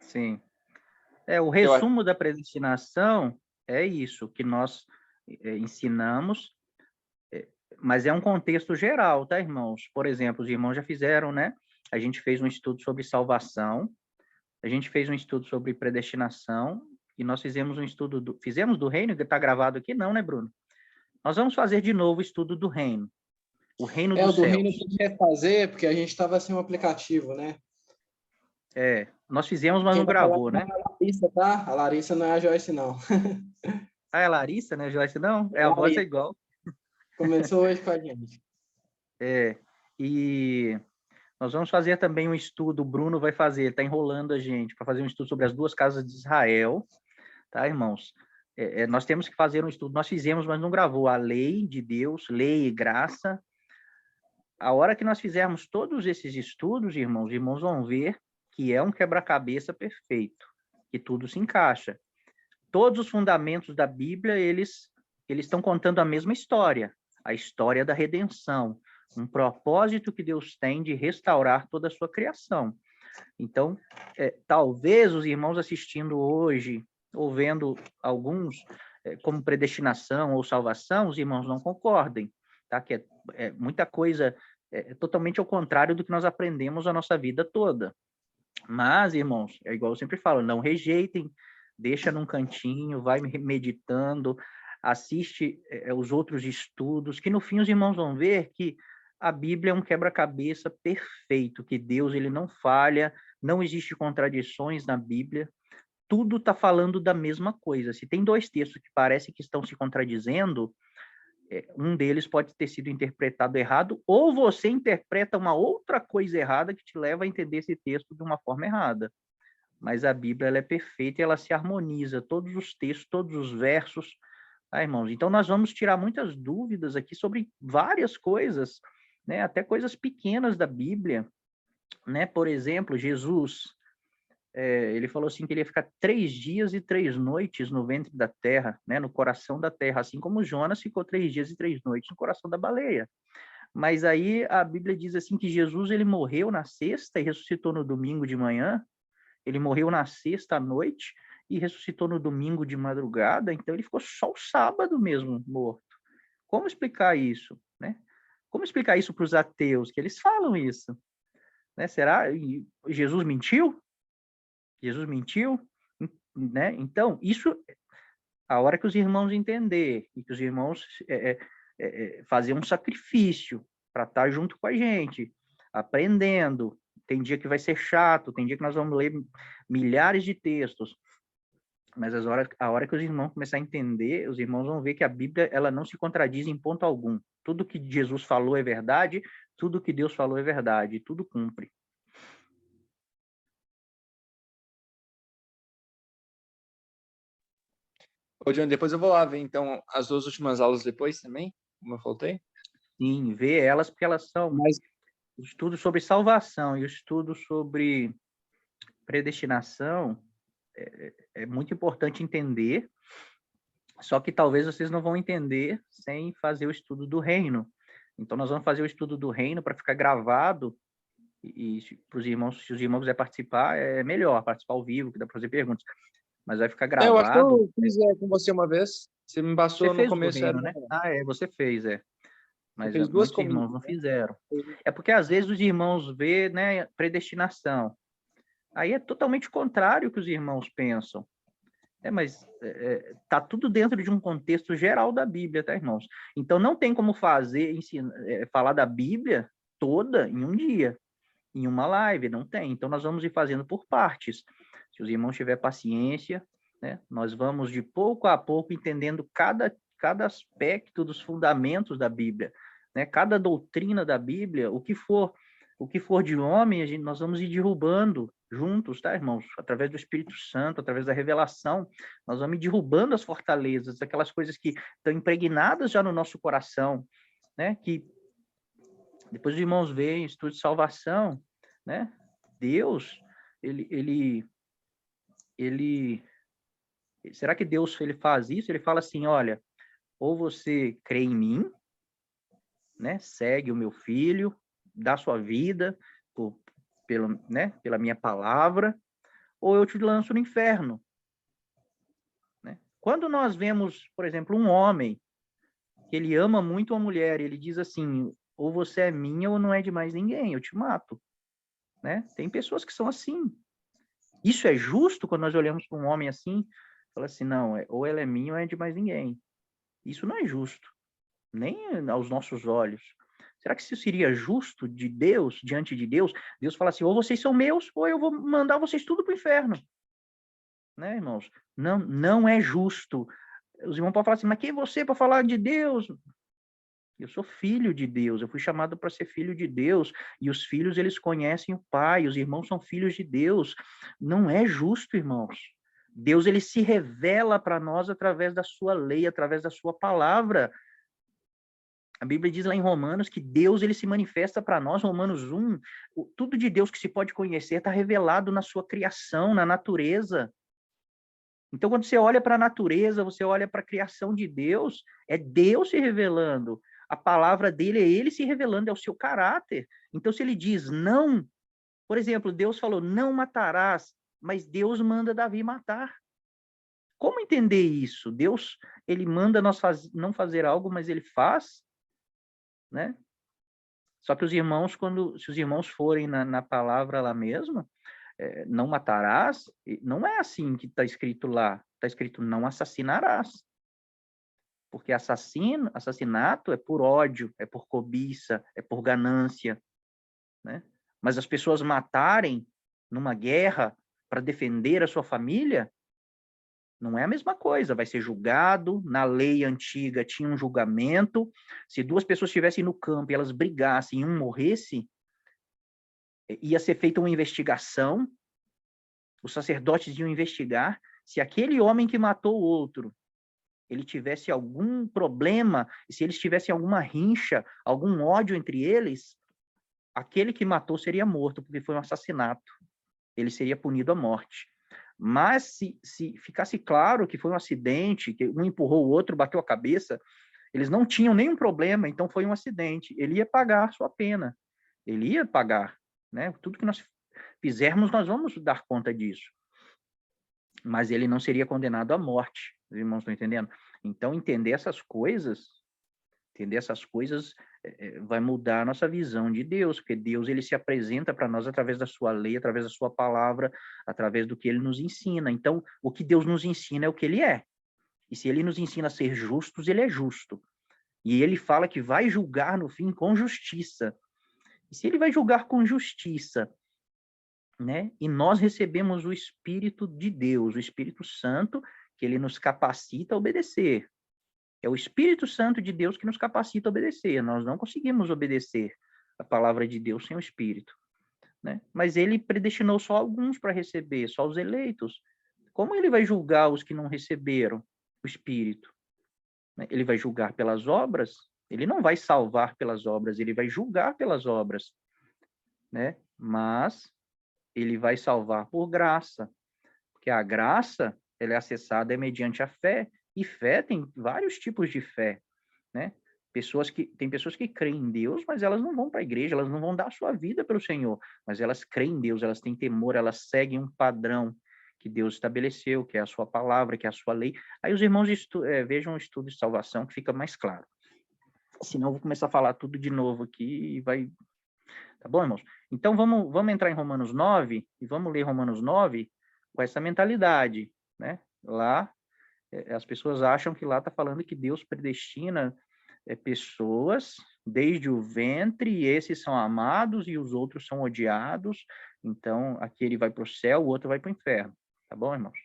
Sim. O Eu acho. resumo da predestinação é isso, que nós ensinamos, mas é um contexto geral, tá, irmãos? Por exemplo, os irmãos já fizeram, né? A gente fez um estudo sobre salvação, a gente fez um estudo sobre predestinação, e nós fizemos um estudo fizemos do reino, que está gravado aqui? Não, né, Bruno? Nós vamos fazer de novo o estudo do reino, o reino O dos do reino céus. tem que refazer, porque a gente estava sem um aplicativo, né? Nós fizemos, mas Quem não vai falar gravou, não né? é a Larissa, tá? A Larissa não é a Joyce, não. Ah, é a Larissa, né, Joyce? Não, É a a voz é Larissa. igual. Começou hoje com a gente. E nós vamos fazer também um estudo, o Bruno vai fazer, ele está enrolando a gente para fazer um estudo sobre as duas casas de Israel, tá, irmãos? Nós temos que fazer um estudo, nós fizemos, mas não gravou, a lei de Deus, lei e graça. A hora que nós fizermos todos esses estudos, irmãos, vão ver que é um quebra-cabeça perfeito, que tudo se encaixa. Todos os fundamentos da Bíblia, eles estão contando a mesma história, a história da redenção, um propósito que Deus tem de restaurar toda a sua criação. Então, talvez os irmãos assistindo hoje, ou vendo alguns como predestinação ou salvação, os irmãos não concordem, tá? Que muita coisa totalmente ao contrário do que nós aprendemos a nossa vida toda. Mas, irmãos, é igual eu sempre falo, não rejeitem, deixa num cantinho, vai meditando, assiste os outros estudos, que no fim os irmãos vão ver que a Bíblia é um quebra-cabeça perfeito, que Deus ele não falha, não existe contradições na Bíblia, tudo está falando da mesma coisa. Se tem dois textos que parecem que estão se contradizendo, um deles pode ter sido interpretado errado, ou você interpreta uma outra coisa errada que te leva a entender esse texto de uma forma errada. Mas a Bíblia ela é perfeita e ela se harmoniza, todos os textos, todos os versos, tá, irmãos? Então, nós vamos tirar muitas dúvidas aqui sobre várias coisas, né? Até coisas pequenas da Bíblia, né? Por exemplo, Jesus, ele falou assim que ele ia ficar 3 dias e 3 noites no ventre da terra, né? No coração da terra, assim como Jonas ficou 3 dias e 3 noites no coração da baleia. Mas aí a Bíblia diz assim que Jesus ele morreu na sexta e ressuscitou no domingo de manhã. Ele morreu na sexta à noite e ressuscitou no domingo de madrugada, então ele ficou só o sábado mesmo morto. Como explicar isso, né? Como explicar isso para os ateus, que eles falam isso? Né? Será que Jesus mentiu? Jesus mentiu? Né? Então, isso, a hora que os irmãos entender e que os irmãos fazer um sacrifício para estar junto com a gente, aprendendo. Tem dia que vai ser chato, tem dia que nós vamos ler milhares de textos, mas a hora que os irmãos começarem a entender, os irmãos vão ver que a Bíblia ela não se contradiz em ponto algum. Tudo que Jesus falou é verdade, tudo que Deus falou é verdade, tudo cumpre. Ô, John, depois eu vou lá ver, então, as 2 últimas aulas depois também, como eu faltei. Sim, vê elas, porque elas são o estudo sobre salvação e o estudo sobre predestinação. É muito importante entender, só que talvez vocês não vão entender sem fazer o estudo do reino. Então, nós vamos fazer o estudo do reino para ficar gravado, e para os irmãos, se os irmãos quiserem participar, é melhor participar ao vivo, que dá para fazer perguntas. Mas vai ficar gravado. Eu acho que eu fiz com você uma vez. Você me passou no começo. Reino, né? Você fez, Mas muitos irmãos não fizeram. É porque, às vezes, os irmãos vê, né, predestinação. Aí é totalmente contrário o que os irmãos pensam. Mas tá tudo dentro de um contexto geral da Bíblia, tá, irmãos? Então, não tem como falar da Bíblia toda em um dia, em uma live, não tem. Então, nós vamos ir fazendo por partes. Se os irmãos tiverem paciência, né, nós vamos de pouco a pouco entendendo cada aspecto dos fundamentos da Bíblia, né? Cada doutrina da Bíblia, o que for de homem, nós vamos ir derrubando juntos, tá, irmãos? Através do Espírito Santo, através da revelação, nós vamos ir derrubando as fortalezas, aquelas coisas que estão impregnadas já no nosso coração, né? Que depois os irmãos veem estudo de salvação, né? Deus, será que Deus ele faz isso? Ele fala assim, olha, ou você crê em mim, né? Segue o meu filho, dá sua vida pela minha palavra, ou eu te lanço no inferno. Né? Quando nós vemos, por exemplo, um homem que ele ama muito uma mulher, ele diz assim, ou você é minha ou não é de mais ninguém, eu te mato. Né? Tem pessoas que são assim. Isso é justo quando nós olhamos para um homem assim, fala assim, não, ou ela é minha ou é de mais ninguém. Isso não é justo, nem aos nossos olhos. Será que isso seria justo de Deus, diante de Deus? Deus fala assim, ou vocês são meus, ou eu vou mandar vocês tudo para o inferno. Né, irmãos? Não é justo. Os irmãos podem falar assim, mas quem é você para falar de Deus? Eu sou filho de Deus, eu fui chamado para ser filho de Deus, e os filhos, eles conhecem o Pai, os irmãos são filhos de Deus. Não é justo, irmãos. Deus, ele se revela para nós através da sua lei, através da sua palavra. A Bíblia diz lá em Romanos que Deus ele se manifesta para nós, Romanos 1, tudo de Deus que se pode conhecer está revelado na sua criação, na natureza. Então, quando você olha para a natureza, você olha para a criação de Deus, é Deus se revelando. A palavra dele é ele se revelando, é o seu caráter. Então, se ele diz não, por exemplo, Deus falou, não matarás, mas Deus manda Davi matar. Como entender isso? Deus, ele manda nós não fazer algo, mas ele faz, né? Só que os irmãos, se os irmãos forem na palavra lá mesmo, não matarás, não é assim que está escrito lá. Está escrito não assassinarás. Porque assassinato é por ódio, é por cobiça, é por ganância, né? Mas as pessoas matarem numa guerra para defender a sua família, não é a mesma coisa. Vai ser julgado, na lei antiga tinha um julgamento. Se duas pessoas estivessem no campo e elas brigassem e um morresse, ia ser feita uma investigação, os sacerdotes iam investigar. Se aquele homem que matou o outro, ele tivesse algum problema, e se eles tivessem alguma rincha, algum ódio entre eles, aquele que matou seria morto, porque foi um assassinato. Ele seria punido à morte. Mas se ficasse claro que foi um acidente, que um empurrou o outro, bateu a cabeça, eles não tinham nenhum problema, então foi um acidente. Ele ia pagar sua pena. Ele ia pagar, né? Tudo que nós fizermos, nós vamos dar conta disso. Mas ele não seria condenado à morte. Os irmãos estão entendendo? Então, entender essas coisas vai mudar a nossa visão de Deus, porque Deus, ele se apresenta para nós através da sua lei, através da sua palavra, através do que ele nos ensina. Então, o que Deus nos ensina é o que ele é. E se ele nos ensina a ser justos, ele é justo. E ele fala que vai julgar no fim com justiça. E se ele vai julgar com justiça, né? E nós recebemos o Espírito de Deus, o Espírito Santo, que ele nos capacita a obedecer. É o Espírito Santo de Deus que nos capacita a obedecer. Nós não conseguimos obedecer a palavra de Deus sem o Espírito, né? Mas ele predestinou só alguns para receber, só os eleitos. Como ele vai julgar os que não receberam o Espírito? Ele vai julgar pelas obras? Ele não vai salvar pelas obras, ele vai julgar pelas obras, né? Mas ele vai salvar por graça, porque a graça, ela é acessada mediante a fé, e fé tem vários tipos de fé, né? Tem pessoas que creem em Deus, mas elas não vão para a igreja, elas não vão dar a sua vida pelo Senhor, mas elas creem em Deus, elas têm temor, elas seguem um padrão que Deus estabeleceu, que é a sua palavra, que é a sua lei. Aí os irmãos vejam o estudo de salvação, que fica mais claro. Senão eu vou começar a falar tudo de novo aqui e vai... Tá bom, irmãos? Então, vamos entrar em Romanos 9 e vamos ler Romanos 9 com essa mentalidade, né? Lá, as pessoas acham que lá está falando que Deus predestina pessoas desde o ventre, e esses são amados e os outros são odiados. Então, aqui ele vai para o céu, o outro vai para o inferno. Tá bom, irmãos?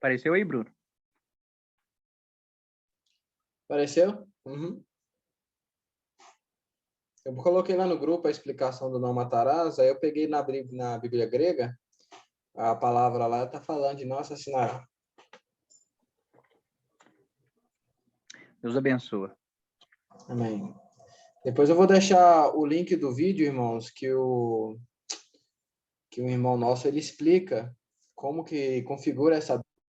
Apareceu aí, Bruno? Apareceu? Uhum. Eu coloquei lá no grupo a explicação do não matarás, aí eu peguei na Bíblia grega, a palavra lá está falando de não assassinar. Deus abençoa. Amém. Depois eu vou deixar o link do vídeo, irmãos, que o irmão nosso ele explica como que configura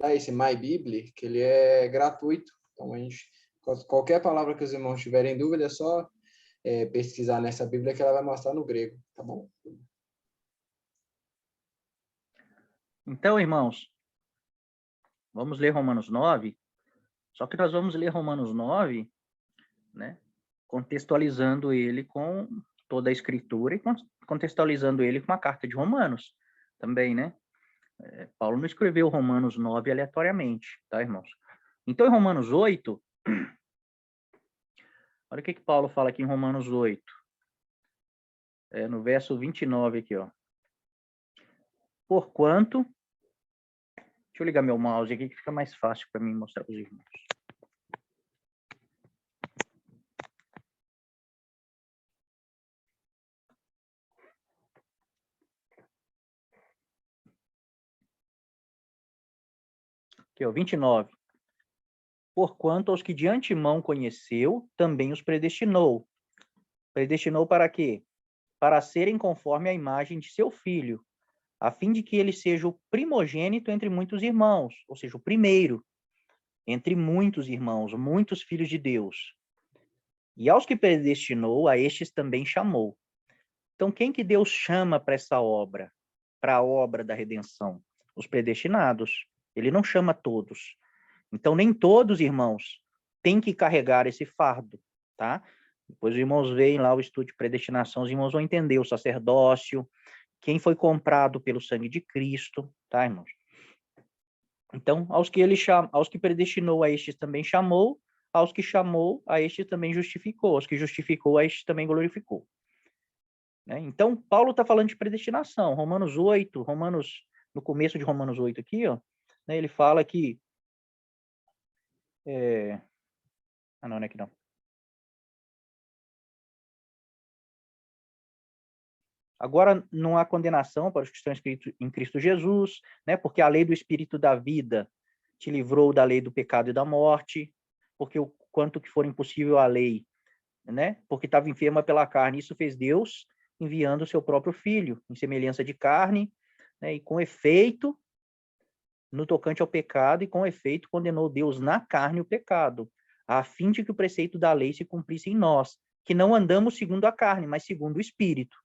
esse MyBibli, que ele é gratuito. Então, qualquer palavra que os irmãos tiverem dúvida, é só pesquisar nessa Bíblia que ela vai mostrar no grego, tá bom? Então, irmãos, vamos ler Romanos 9, só que nós vamos ler Romanos 9, né, contextualizando ele com toda a Escritura e contextualizando ele com a carta de Romanos também, né? Paulo não escreveu Romanos 9 aleatoriamente, tá, irmãos? Então, em Romanos 8, olha o que Paulo fala aqui em Romanos 8, no verso 29 aqui, ó. Porquanto Deixa eu ligar meu mouse aqui que fica mais fácil para mim mostrar para os irmãos. Aqui, ó, 29. Porquanto aos que de antemão conheceu, também os predestinou. Predestinou para quê? Para serem conforme a imagem de seu filho, a fim de que ele seja o primogênito entre muitos irmãos, ou seja, o primeiro entre muitos irmãos, muitos filhos de Deus. E aos que predestinou, a estes também chamou. Então, quem que Deus chama para essa obra? Para a obra da redenção? Os predestinados. Ele não chama todos. Então, nem todos, irmãos, têm que carregar esse fardo, tá? Depois os irmãos veem lá o estudo de predestinação, os irmãos vão entender o sacerdócio, quem foi comprado pelo sangue de Cristo, tá, irmãos? Então, aos que predestinou, a estes também chamou, aos que chamou, a estes também justificou, aos que justificou, a estes também glorificou. Né? Então, Paulo está falando de predestinação. Romanos 8, no começo de Romanos 8 aqui, ó, né, ele fala que... não é aqui não. Agora não há condenação para os que estão inscritos em Cristo Jesus, né? Porque a lei do Espírito da vida te livrou da lei do pecado e da morte, porque o quanto que for impossível a lei, né? Porque estava enferma pela carne, isso fez Deus enviando o seu próprio filho, em semelhança de carne, né? E com efeito, no tocante ao pecado, e com efeito condenou Deus na carne o pecado, a fim de que o preceito da lei se cumprisse em nós, que não andamos segundo a carne, mas segundo o Espírito.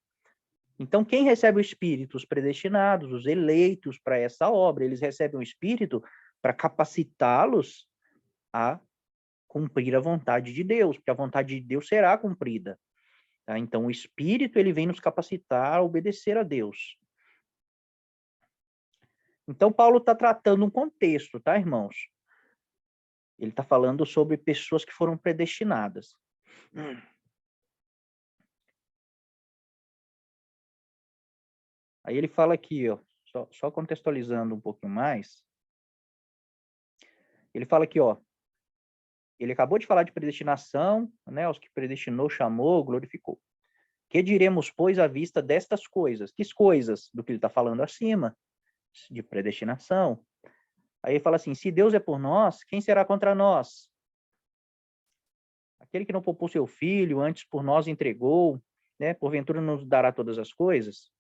Então, quem recebe o Espírito? Os predestinados, os eleitos para essa obra. Eles recebem o Espírito para capacitá-los a cumprir a vontade de Deus, porque a vontade de Deus será cumprida. Tá? Então, o Espírito ele vem nos capacitar a obedecer a Deus. Então, Paulo está tratando um contexto, tá, irmãos? Ele está falando sobre pessoas que foram predestinadas. Aí ele fala aqui, ó, só contextualizando um pouquinho mais. Ele fala aqui, ó, ele acabou de falar de predestinação, né, os que predestinou, chamou, glorificou. Que diremos, pois, à vista destas coisas? Que coisas? Do que ele está falando acima, de predestinação. Aí ele fala assim, se Deus é por nós, quem será contra nós? Aquele que não poupou seu filho, antes por nós entregou, né, porventura nos dará todas as coisas?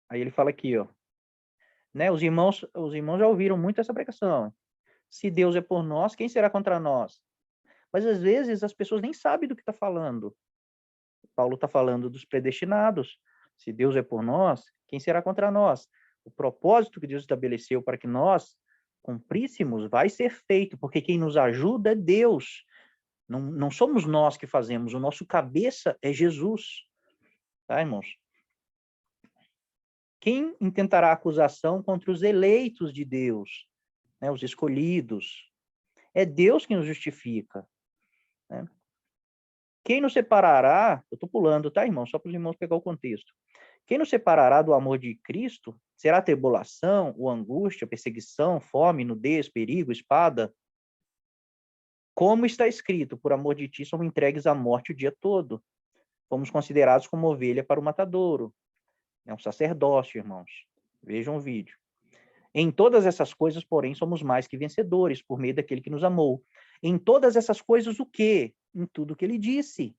Aí ele fala aqui, ó, né, os irmãos já ouviram muito essa pregação. Se Deus é por nós, quem será contra nós? Mas às vezes as pessoas nem sabem do que está falando. Paulo está falando dos predestinados. Se Deus é por nós, quem será contra nós? O propósito que Deus estabeleceu para que nós cumpríssemos vai ser feito, porque quem nos ajuda é Deus. Não somos nós que fazemos, o nosso cabeça é Jesus. Tá, irmãos? Quem intentará acusação contra os eleitos de Deus, né, os escolhidos? É Deus quem os justifica. Né? Quem nos separará, eu estou pulando, tá, irmão? Só para os irmãos pegar o contexto. Quem nos separará do amor de Cristo? Será a tribulação, ou angústia, perseguição, fome, nudez, perigo, espada? Como está escrito, por amor de ti somos entregues à morte o dia todo. Fomos considerados como ovelha para o matadouro. É um sacerdócio, irmãos. Vejam o vídeo. Em todas essas coisas, porém, somos mais que vencedores, por meio daquele que nos amou. Em todas essas coisas, o quê? Em tudo que ele disse.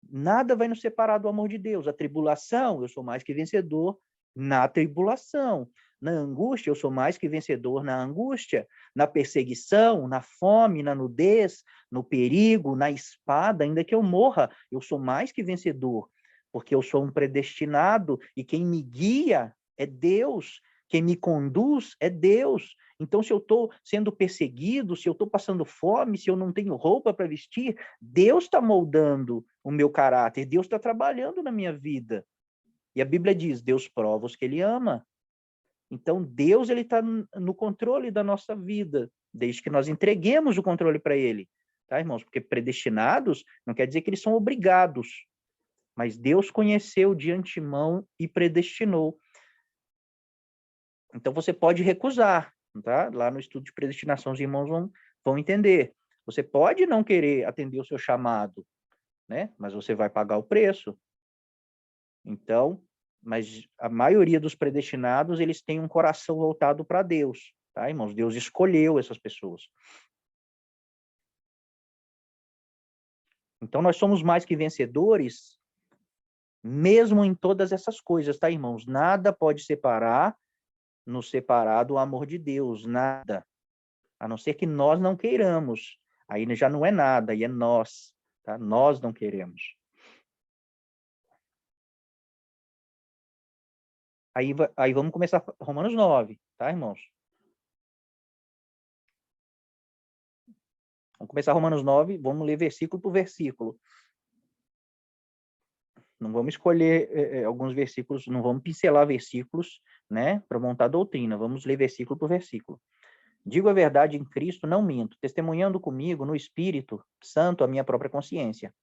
Nada vai nos separar do amor de Deus. A tribulação, eu sou mais que vencedor na tribulação. Na angústia, eu sou mais que vencedor na angústia. Na perseguição, na fome, na nudez, no perigo, na espada, ainda que eu morra, eu sou mais que vencedor. Porque eu sou um predestinado e quem me guia é Deus. Quem me conduz é Deus. Então, se eu estou sendo perseguido, se eu estou passando fome, se eu não tenho roupa para vestir, Deus está moldando o meu caráter, Deus está trabalhando na minha vida. E a Bíblia diz, Deus prova os que Ele ama. Então, Deus está no controle da nossa vida, desde que nós entreguemos o controle para Ele. Tá, irmãos? Porque predestinados não quer dizer que eles são obrigados. Mas Deus conheceu de antemão e predestinou. Então, você pode recusar, tá? Lá no estudo de predestinação, os irmãos vão entender. Você pode não querer atender o seu chamado, né? Mas você vai pagar o preço. Então, mas a maioria dos predestinados, eles têm um coração voltado para Deus, tá, irmãos? Deus escolheu essas pessoas. Então, nós somos mais que vencedores, mesmo em todas essas coisas, tá, irmãos? Nada pode nos separar do amor de Deus, nada. A não ser que nós não queiramos. Aí já não é nada, aí é nós, tá? Nós não queremos. Aí vamos começar Romanos 9, tá, irmãos? Vamos começar Romanos 9, vamos ler versículo por versículo. Não vamos escolher alguns versículos, não vamos pincelar versículos, né, para montar doutrina. Vamos ler versículo por versículo. Digo a verdade em Cristo, não minto, testemunhando comigo no Espírito Santo a minha própria consciência.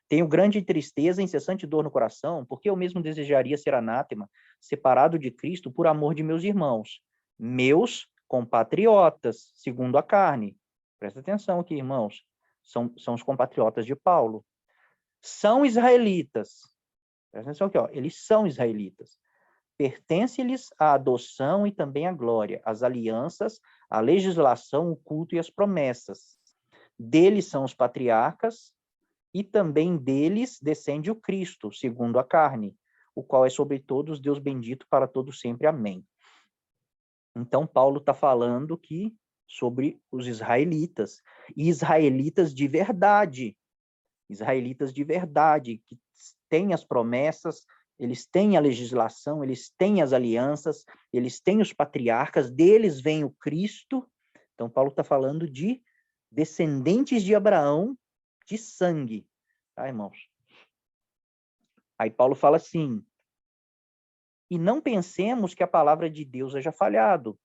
Tenho grande tristeza e incessante dor no coração, porque eu mesmo desejaria ser anátema, separado de Cristo por amor de meus irmãos, meus compatriotas, segundo a carne. Presta atenção aqui, irmãos. São os compatriotas de Paulo. São israelitas. Presta atenção aqui, ó. Eles são israelitas. Pertence-lhes a adoção e também a glória, as alianças, a legislação, o culto e as promessas. Deles são os patriarcas, e também deles descende o Cristo, segundo a carne, o qual é sobre todos Deus bendito para todos sempre. Amém. Então, Paulo está falando que sobre os israelitas, e israelitas de verdade, que têm as promessas, eles têm a legislação, eles têm as alianças, eles têm os patriarcas, deles vem o Cristo. Então, Paulo está falando de descendentes de Abraão, de sangue, tá, irmãos? Aí Paulo fala assim, e não pensemos que a palavra de Deus haja falhado,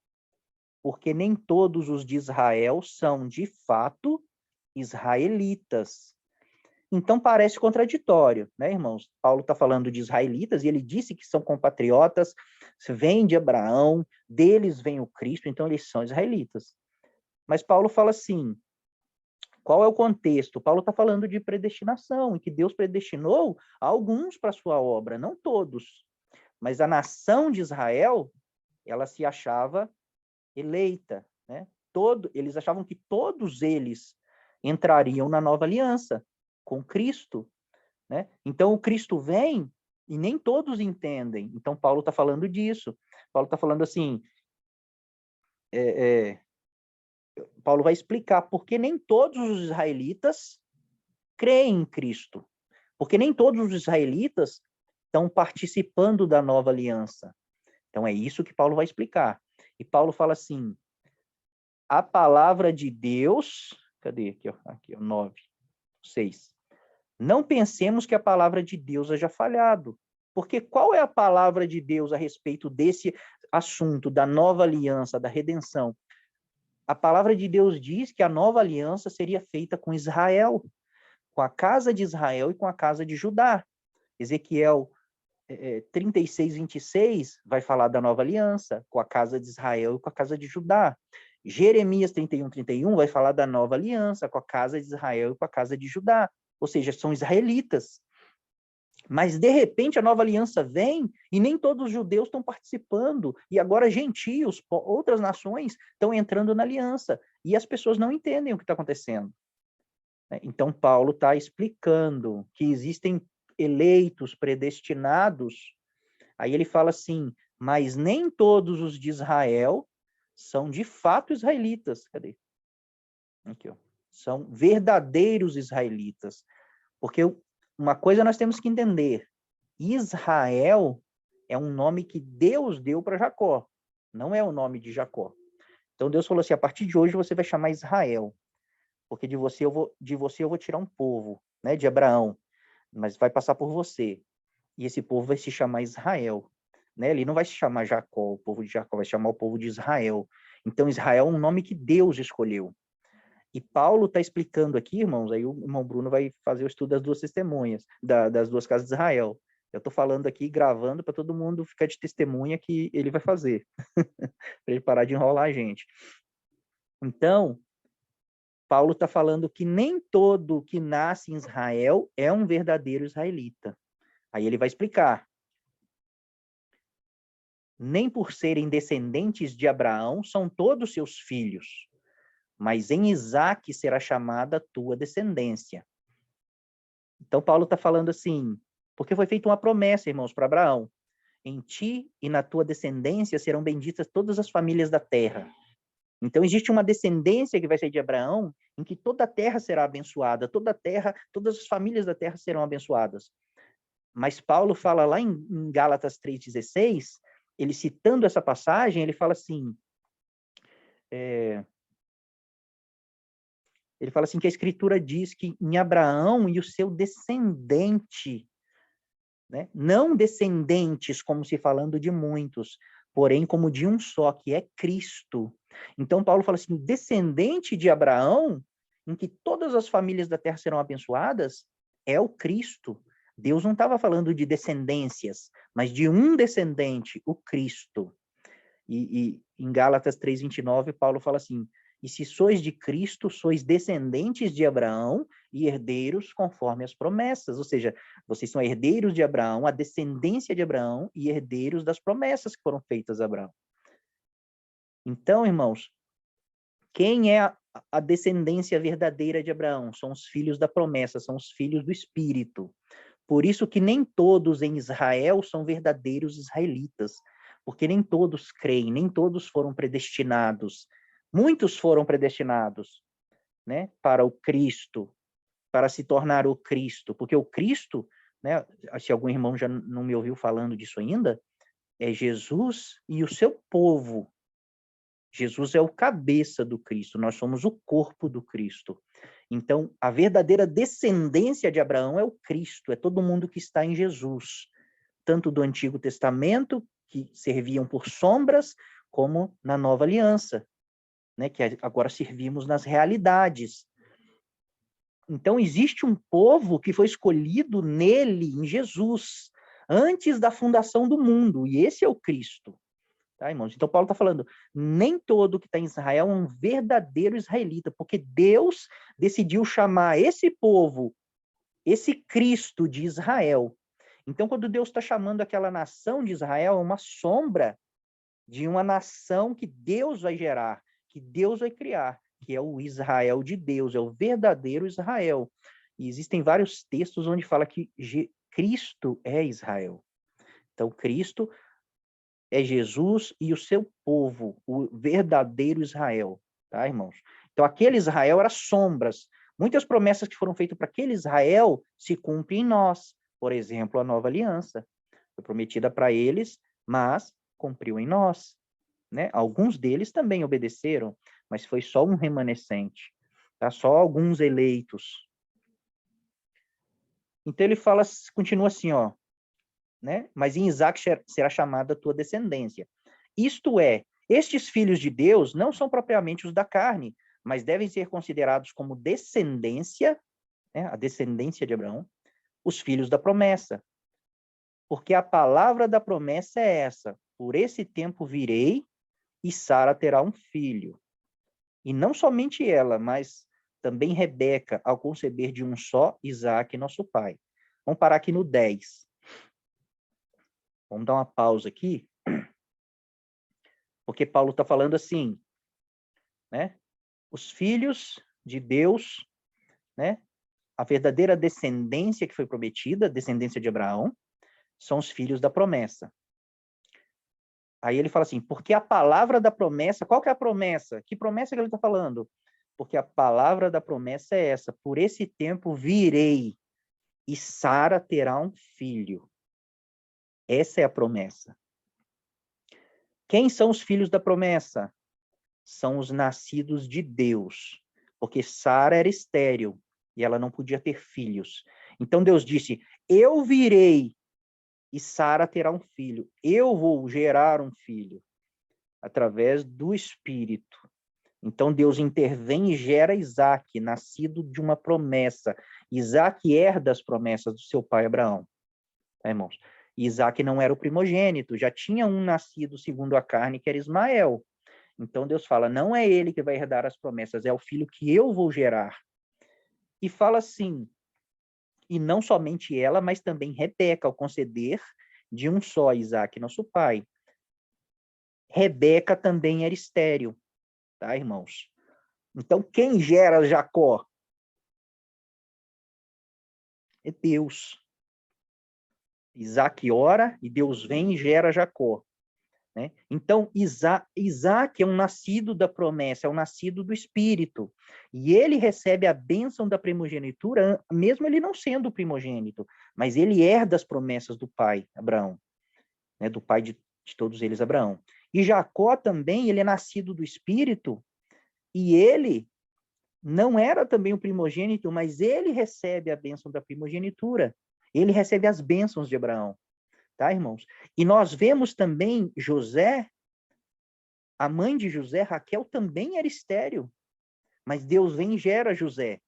porque nem todos os de Israel são, de fato, israelitas. Então parece contraditório, né, irmãos? Paulo está falando de israelitas, e ele disse que são compatriotas, vêm de Abraão, deles vem o Cristo, então eles são israelitas. Mas Paulo fala assim, qual é o contexto? Paulo está falando de predestinação, em que Deus predestinou alguns para a sua obra, não todos. Mas a nação de Israel, ela se achava eleita, né? Eles achavam que todos eles entrariam na nova aliança com Cristo, né? Então o Cristo vem e nem todos entendem. Então Paulo está falando disso. Paulo está falando assim, Paulo vai explicar por que nem todos os israelitas creem em Cristo. Porque nem todos os israelitas estão participando da nova aliança. Então é isso que Paulo vai explicar. E Paulo fala assim, a palavra de Deus, cadê? Aqui, ó, 9, 6. Não pensemos que a palavra de Deus haja falhado. Porque qual é a palavra de Deus a respeito desse assunto da nova aliança, da redenção? A palavra de Deus diz que a nova aliança seria feita com Israel, com a casa de Israel e com a casa de Judá. Ezequiel 36, 26 vai falar da nova aliança com a casa de Israel e com a casa de Judá. Jeremias 31, 31 vai falar da nova aliança com a casa de Israel e com a casa de Judá. Ou seja, são israelitas. Mas, de repente, a nova aliança vem e nem todos os judeus estão participando. E agora gentios, outras nações, estão entrando na aliança. E as pessoas não entendem o que está acontecendo. Então, Paulo está explicando que existem eleitos, predestinados. Aí ele fala assim, mas nem todos os de Israel são de fato israelitas. Cadê? Aqui, ó. São verdadeiros israelitas. Porque uma coisa nós temos que entender, Israel é um nome que Deus deu para Jacó, não é o nome de Jacó. Então Deus falou assim, a partir de hoje você vai chamar Israel, porque de você eu vou tirar um povo, né, de Abraão, mas vai passar por você, e esse povo vai se chamar Israel, né? Ele não vai se chamar Jacó, o povo de Jacó, vai chamar o povo de Israel. Então Israel é um nome que Deus escolheu. E Paulo está explicando aqui, irmãos, aí o irmão Bruno vai fazer o estudo das duas testemunhas, das duas casas de Israel. Eu estou falando aqui, gravando, para todo mundo ficar de testemunha que ele vai fazer, para ele parar de enrolar a gente. Então, Paulo está falando que nem todo que nasce em Israel é um verdadeiro israelita. Aí ele vai explicar. Nem por serem descendentes de Abraão são todos seus filhos, mas em Isaque será chamada a tua descendência. Então, Paulo está falando assim, porque foi feita uma promessa, irmãos, para Abraão. Em ti e na tua descendência serão benditas todas as famílias da terra. Então, existe uma descendência que vai ser de Abraão, em que toda a terra será abençoada, toda a terra, todas as famílias da terra serão abençoadas. Mas Paulo fala lá em Gálatas 3,16, ele citando essa passagem, ele fala assim, que a Escritura diz que em Abraão e o seu descendente, né? Não descendentes, como se falando de muitos, porém como de um só, que é Cristo. Então, Paulo fala assim, descendente de Abraão, em que todas as famílias da terra serão abençoadas, é o Cristo. Deus não estava falando de descendências, mas de um descendente, o Cristo. E em Gálatas 3,29, Paulo fala assim, e se sois de Cristo, sois descendentes de Abraão e herdeiros conforme as promessas. Ou seja, vocês são herdeiros de Abraão, a descendência de Abraão e herdeiros das promessas que foram feitas a Abraão. Então, irmãos, quem é a descendência verdadeira de Abraão? São os filhos da promessa, são os filhos do Espírito. Por isso que nem todos em Israel são verdadeiros israelitas, porque nem todos creem, nem todos foram predestinados. Muitos foram predestinados, né, para o Cristo, para se tornar o Cristo, porque o Cristo, né, se algum irmão já não me ouviu falando disso ainda, é Jesus e o seu povo. Jesus é o cabeça do Cristo, nós somos o corpo do Cristo. Então, a verdadeira descendência de Abraão é o Cristo, é todo mundo que está em Jesus, tanto do Antigo Testamento, que serviam por sombras, como na Nova Aliança, né, que agora servimos nas realidades. Então, existe um povo que foi escolhido nele, em Jesus, antes da fundação do mundo, e esse é o Cristo. Tá, irmãos? Então, Paulo está falando, nem todo que está em Israel é um verdadeiro israelita, porque Deus decidiu chamar esse povo, esse Cristo de Israel. Então, quando Deus está chamando aquela nação de Israel, é uma sombra de uma nação que Deus vai gerar, que Deus vai criar, que é o Israel de Deus, é o verdadeiro Israel. E existem vários textos onde fala que Cristo é Israel. Então, Cristo é Jesus e o seu povo, o verdadeiro Israel, tá, irmãos? Então, aquele Israel era sombras. Muitas promessas que foram feitas para aquele Israel se cumprem em nós. Por exemplo, a nova aliança foi prometida para eles, mas cumpriu em nós, né? Alguns deles também obedeceram, mas foi só um remanescente, tá? Só alguns eleitos. Então, ele fala, continua assim, ó, né? Mas em Isaque será chamada a tua descendência. Isto é, estes filhos de Deus não são propriamente os da carne, mas devem ser considerados como descendência, né? A descendência de Abraão, os filhos da promessa. Porque a palavra da promessa é essa, por esse tempo virei e Sara terá um filho. E não somente ela, mas também Rebeca, ao conceber de um só, Isaque, nosso pai. Vamos parar aqui no 10. Vamos dar uma pausa aqui, porque Paulo está falando assim, né? Os filhos de Deus, né? A verdadeira descendência que foi prometida, descendência de Abraão, são os filhos da promessa. Aí ele fala assim, porque a palavra da promessa, qual que é a promessa? Que promessa que ele está falando? Porque a palavra da promessa é essa, por esse tempo virei e Sara terá um filho. Essa é a promessa. Quem são os filhos da promessa? São os nascidos de Deus, porque Sara era estéril e ela não podia ter filhos. Então Deus disse, eu virei e Sara terá um filho. Eu vou gerar um filho através do Espírito. Então Deus intervém e gera Isaque, nascido de uma promessa. Isaque herda as promessas do seu pai Abraão. tá, irmãos? Isaac não era o primogênito, já tinha um nascido segundo a carne, que era Ismael. Então Deus fala, não é ele que vai herdar as promessas, é o filho que eu vou gerar. E fala assim, e não somente ela, mas também Rebeca, ao conceder de um só Isaac, nosso pai. Rebeca também era estéril, tá, irmãos? Então, quem gera Jacó? É Deus. Isaac ora e Deus vem e gera Jacó. Né? Então, Isaac é um nascido da promessa, é um nascido do Espírito. E ele recebe a bênção da primogenitura, mesmo ele não sendo o primogênito, mas ele herda as promessas do pai, Abraão, né? Do pai de todos eles, Abraão. E Jacó também, ele é nascido do Espírito, e ele não era também o primogênito, mas ele recebe a bênção da primogenitura. Ele recebe as bênçãos de Abraão. Tá, irmãos? E nós vemos também José, a mãe de José, Raquel, também era estéril. Mas Deus vem e gera José.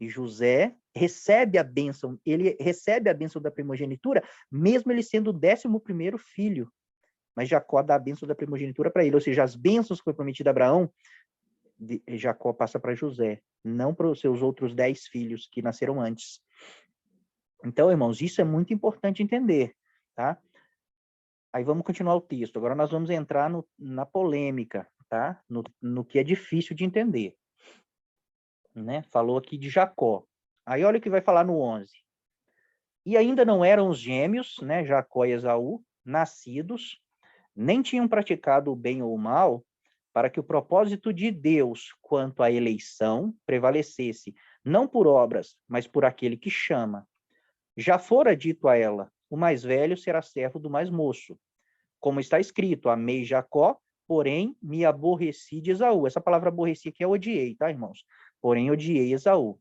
E José recebe a bênção, ele recebe a bênção da primogenitura, mesmo ele sendo o 11º filho. Mas Jacó dá a bênção da primogenitura para ele. Ou seja, as bênçãos que foi prometida a Abraão, Jacó passa para José, não para os seus outros 10 filhos que nasceram antes. Então, irmãos, isso é muito importante entender. Tá? Aí vamos continuar o texto. Agora nós vamos entrar na polêmica, tá? No que é difícil de entender. Né? Falou aqui de Jacó. Aí olha o que vai falar no 11. E ainda não eram os gêmeos, né, Jacó e Esaú, nascidos, nem tinham praticado o bem ou o mal, para que o propósito de Deus quanto à eleição prevalecesse, não por obras, mas por aquele que chama. Já fora dito a ela, o mais velho será servo do mais moço. Como está escrito, amei Jacó, porém me aborreci de Esaú. Essa palavra aborreci aqui é odiei, tá, irmãos? Porém odiei Esaú.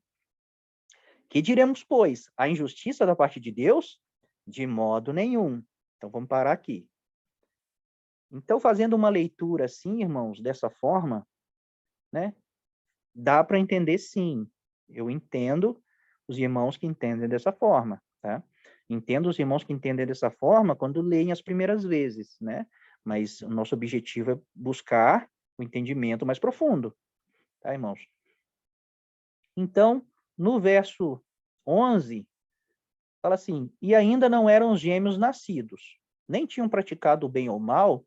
Que diremos, pois? A injustiça da parte de Deus? De modo nenhum. Então vamos parar aqui. Então, fazendo uma leitura assim, irmãos, dessa forma, né? Dá para entender sim. Eu entendo os irmãos que entendem dessa forma, tá? Entendo os irmãos que entendem dessa forma quando leem as primeiras vezes, né? Mas o nosso objetivo é buscar o entendimento mais profundo, tá, irmãos? Então, no verso 11, fala assim, e ainda não eram os gêmeos nascidos, nem tinham praticado o bem ou mal,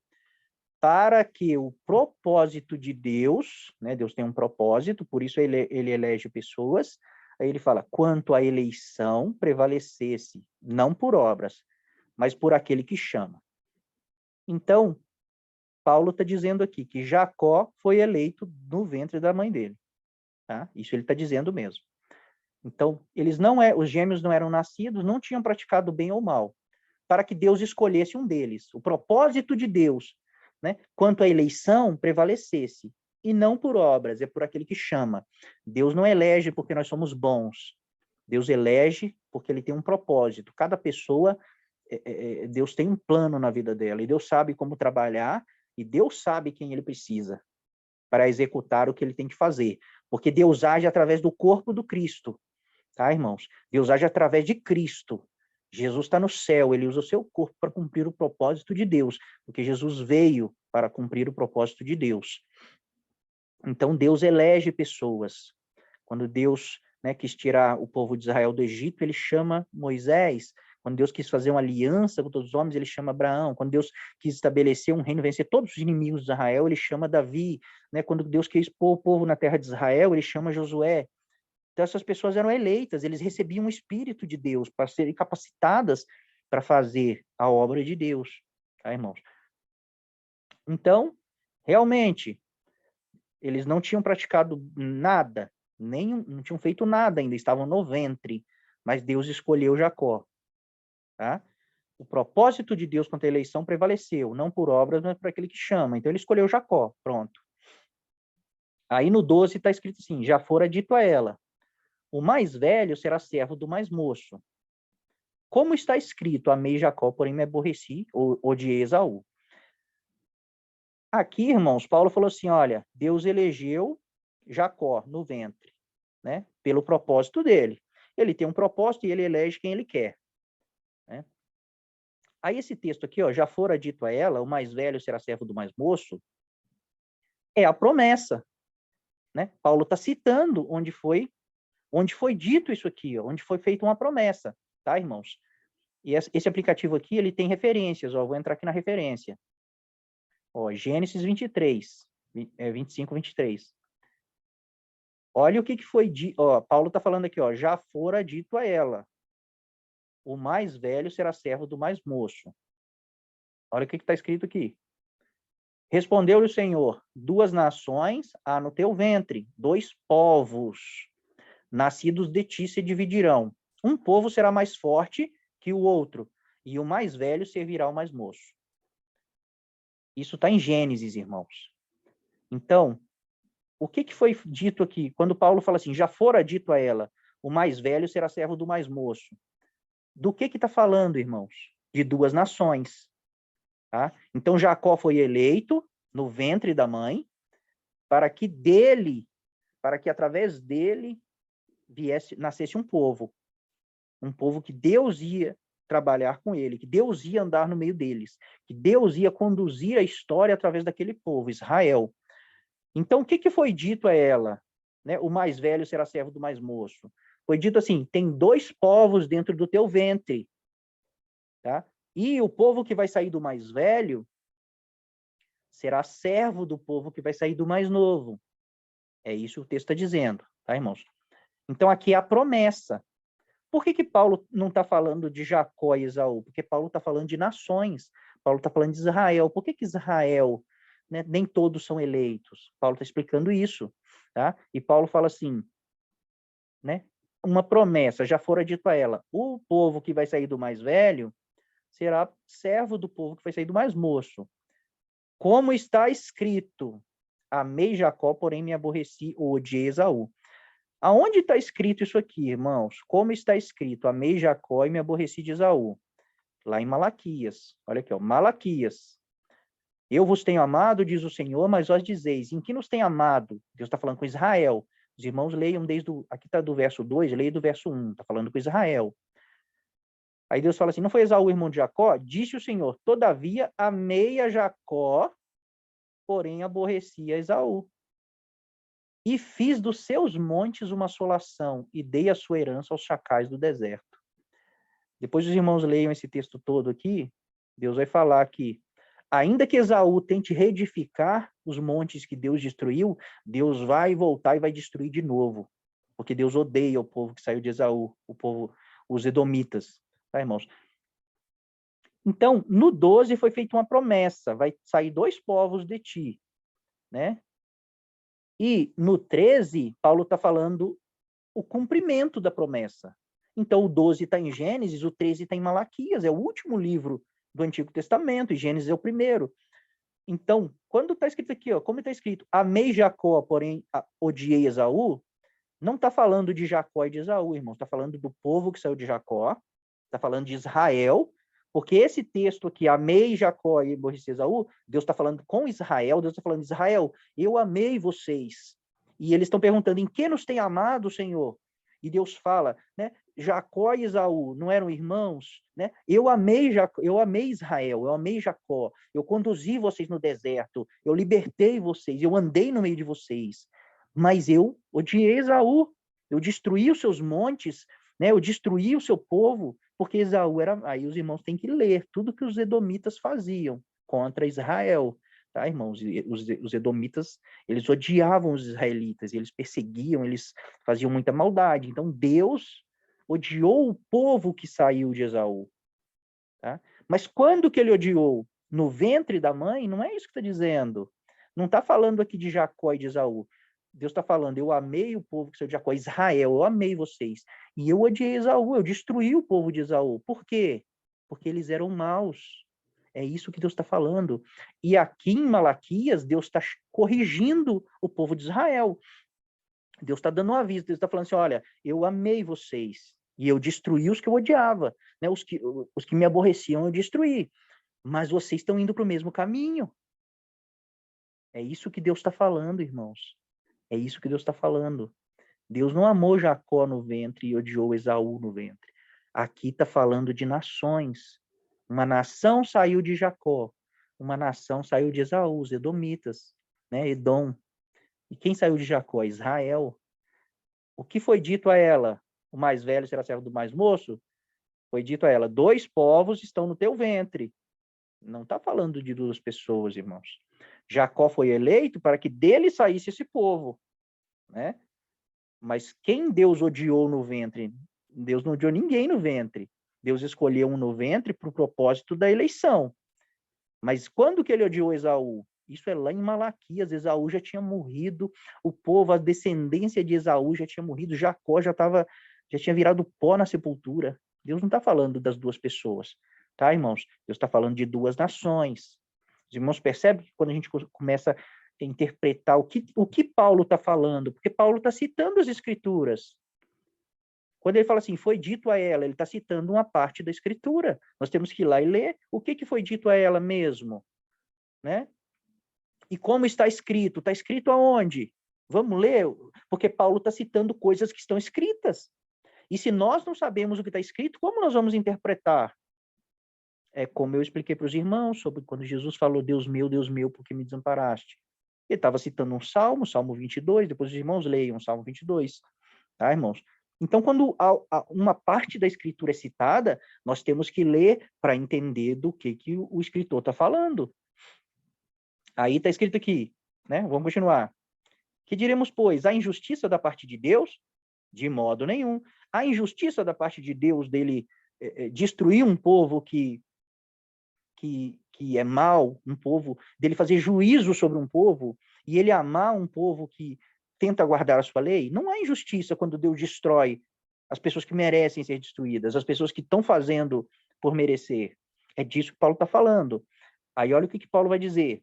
para que o propósito de Deus, né? Deus tem um propósito, por isso ele elege pessoas. Aí ele fala, quanto à eleição prevalecesse, não por obras, mas por aquele que chama. Então, Paulo está dizendo aqui que Jacó foi eleito no ventre da mãe dele. Tá? Isso ele está dizendo mesmo. Então, os gêmeos não eram nascidos, não tinham praticado bem ou mal, para que Deus escolhesse um deles. O propósito de Deus, né, quanto à eleição, prevalecesse. E não por obras, é por aquele que chama. Deus não elege porque nós somos bons. Deus elege porque ele tem um propósito. Cada pessoa, Deus tem um plano na vida dela. E Deus sabe como trabalhar, e Deus sabe quem ele precisa para executar o que ele tem que fazer. Porque Deus age através do corpo do Cristo. Tá, irmãos? Deus age através de Cristo. Jesus está no céu, ele usa o seu corpo para cumprir o propósito de Deus, porque Jesus veio para cumprir o propósito de Deus. Então, Deus elege pessoas. Quando Deus, né, quis tirar o povo de Israel do Egito, ele chama Moisés. Quando Deus quis fazer uma aliança com todos os homens, ele chama Abraão. Quando Deus quis estabelecer um reino, vencer todos os inimigos de Israel, ele chama Davi. Né? Quando Deus quis pôr o povo na terra de Israel, ele chama Josué. Então, essas pessoas eram eleitas, eles recebiam o Espírito de Deus para serem capacitadas para fazer a obra de Deus. Tá, irmãos? Então, realmente, eles não tinham praticado nada, não tinham feito nada ainda, estavam no ventre, mas Deus escolheu Jacó. Tá? O propósito de Deus quanto à eleição prevaleceu, não por obras, mas por aquele que chama. Então, ele escolheu Jacó, pronto. Aí no 12 está escrito assim, já fora dito a ela, o mais velho será servo do mais moço. Como está escrito, amei Jacó, porém me aborreci, odiei Esaú. Aqui, irmãos, Paulo falou assim, olha, Deus elegeu Jacó no ventre, né? Pelo propósito dele. Ele tem um propósito e ele elege quem ele quer. Né? Aí esse texto aqui, ó, já fora dito a ela, o mais velho será servo do mais moço, é a promessa, né? Paulo está citando onde foi dito isso aqui, ó, onde foi feita uma promessa, tá, irmãos? E esse aplicativo aqui, ele tem referências, ó, vou entrar aqui na referência. Ó, Gênesis 23, 25, 23. Olha o que foi dito, ó, Paulo está falando aqui, ó, já fora dito a ela, o mais velho será servo do mais moço. Olha o que está escrito aqui. Respondeu-lhe o Senhor, 2 nações há no teu ventre, 2 povos, nascidos de ti se dividirão. Um povo será mais forte que o outro, e o mais velho servirá ao mais moço. Isso está em Gênesis, irmãos. Então, o que foi dito aqui? Quando Paulo fala assim, já fora dito a ela, o mais velho será servo do mais moço. Do que está falando, irmãos? De 2 nações. Tá? Então, Jacó foi eleito no ventre da mãe para que através dele nascesse um povo que Deus ia trabalhar com ele, que Deus ia andar no meio deles, que Deus ia conduzir a história através daquele povo, Israel. Então, o que foi dito a ela? Né? O mais velho será servo do mais moço. Foi dito assim, tem 2 povos dentro do teu ventre. Tá? E o povo que vai sair do mais velho será servo do povo que vai sair do mais novo. É isso que o texto está dizendo, tá, irmãos? Então, aqui é a promessa. Por que Paulo não está falando de Jacó e Esaú? Porque Paulo está falando de nações. Paulo está falando de Israel. Por que Israel, né, nem todos são eleitos? Paulo está explicando isso. Tá? E Paulo fala assim, né, uma promessa, já fora dito a ela, o povo que vai sair do mais velho será servo do povo que vai sair do mais moço. Como está escrito, amei Jacó, porém me aborreci ou odiei Esaú. Aonde está escrito isso aqui, irmãos? Como está escrito, amei Jacó e me aborreci de Esaú? Lá em Malaquias. Olha aqui, ó, Malaquias. Eu vos tenho amado, diz o Senhor, mas vós dizeis, em que nos tem amado? Deus está falando com Israel. Os irmãos leiam aqui está do verso 2, leia do verso 1, está falando com Israel. Aí Deus fala assim, não foi Esaú irmão de Jacó? Disse o Senhor, todavia amei a Jacó, porém aborreci a Esaú. E fiz dos seus montes uma assolação, e dei a sua herança aos chacais do deserto. Depois os irmãos leiam esse texto todo aqui, Deus vai falar que, ainda que Esaú tente reedificar os montes que Deus destruiu, Deus vai voltar e vai destruir de novo. Porque Deus odeia o povo que saiu de Esaú, os edomitas. Tá, irmãos? Então, no 12 foi feita uma promessa, vai sair 2 povos de ti, né? E no 13, Paulo está falando o cumprimento da promessa. Então, o 12 está em Gênesis, o 13 está em Malaquias, é o último livro do Antigo Testamento, e Gênesis é o primeiro. Então, quando está escrito aqui, ó, como está escrito, amei Jacó, porém odiei Esaú, não está falando de Jacó e de Esaú, irmão, está falando do povo que saiu de Jacó, está falando de Israel, porque esse texto aqui, amei Jacó e aborreci Esaú, Deus está falando com Israel, Deus está falando, Israel, eu amei vocês. E eles estão perguntando, em que nos tem amado o Senhor? E Deus fala, né, Jacó e Esaú não eram irmãos? Né? Eu amei Israel, eu amei Jacó, eu conduzi vocês no deserto, eu libertei vocês, eu andei no meio de vocês, mas eu odiei Esaú, eu destruí os seus montes, né, eu destruí o seu povo, porque Esaú era... Aí os irmãos têm que ler tudo que os edomitas faziam contra Israel, tá, irmãos? Os edomitas, eles odiavam os israelitas, eles perseguiam, eles faziam muita maldade. Então, Deus odiou o povo que saiu de Esaú. Tá? Mas quando que ele odiou? No ventre da mãe? Não é isso que está dizendo. Não está falando aqui de Jacó e de Esaú. Deus está falando, eu amei o povo que saiu de Jacó, Israel, eu amei vocês. E eu odiei Esaú, eu destruí o povo de Esaú. Por quê? Porque eles eram maus. É isso que Deus está falando. E aqui em Malaquias, Deus está corrigindo o povo de Israel. Deus está dando um aviso, Deus está falando assim, olha, eu amei vocês, e eu destruí os que eu odiava, né? Os que me aborreciam eu destruí, mas vocês estão indo para o mesmo caminho. É isso que Deus está falando, irmãos. É isso que Deus está falando. Deus não amou Jacó no ventre e odiou Esaú no ventre. Aqui está falando de nações. Uma nação saiu de Jacó, uma nação saiu de Esaú, os edomitas, né? Edom. E quem saiu de Jacó? Israel. O que foi dito a ela? O mais velho será servo do mais moço? Foi dito a ela, 2 povos estão no teu ventre. Não está falando de 2 pessoas, irmãos. Jacó foi eleito para que dele saísse esse povo, né? Mas quem Deus odiou no ventre? Deus não odiou ninguém no ventre. Deus escolheu um no ventre para o propósito da eleição. Mas quando que ele odiou Esaú? Isso é lá em Malaquias. Esaú já tinha morrido, o povo, a descendência de Esaú já tinha morrido, Jacó já tinha virado pó na sepultura. Deus não está falando das 2 pessoas, tá, irmãos? Deus está falando de 2 nações. Os irmãos percebem que quando a gente começa a interpretar o que Paulo está falando, porque Paulo está citando as Escrituras. Quando ele fala assim, foi dito a ela, ele está citando uma parte da Escritura. Nós temos que ir lá e ler o que foi dito a ela mesmo, né? E como está escrito? Está escrito aonde? Vamos ler, porque Paulo está citando coisas que estão escritas. E se nós não sabemos o que está escrito, como nós vamos interpretar? É como eu expliquei para os irmãos sobre quando Jesus falou, Deus meu, por que me desamparaste? Ele estava citando um salmo, Salmo 22, depois os irmãos leiam Salmo 22, tá, irmãos? Então, quando uma parte da escritura é citada, nós temos que ler para entender do que o escritor está falando. Aí está escrito aqui, né? Vamos continuar. Que diremos, pois, a injustiça da parte de Deus? De modo nenhum. A injustiça da parte de Deus dele destruir um povo que é mau, um povo, dele fazer juízo sobre um povo, e ele amar um povo que tenta guardar a sua lei, não há injustiça quando Deus destrói as pessoas que merecem ser destruídas, as pessoas que estão fazendo por merecer. É disso que Paulo está falando. Aí olha o que Paulo vai dizer.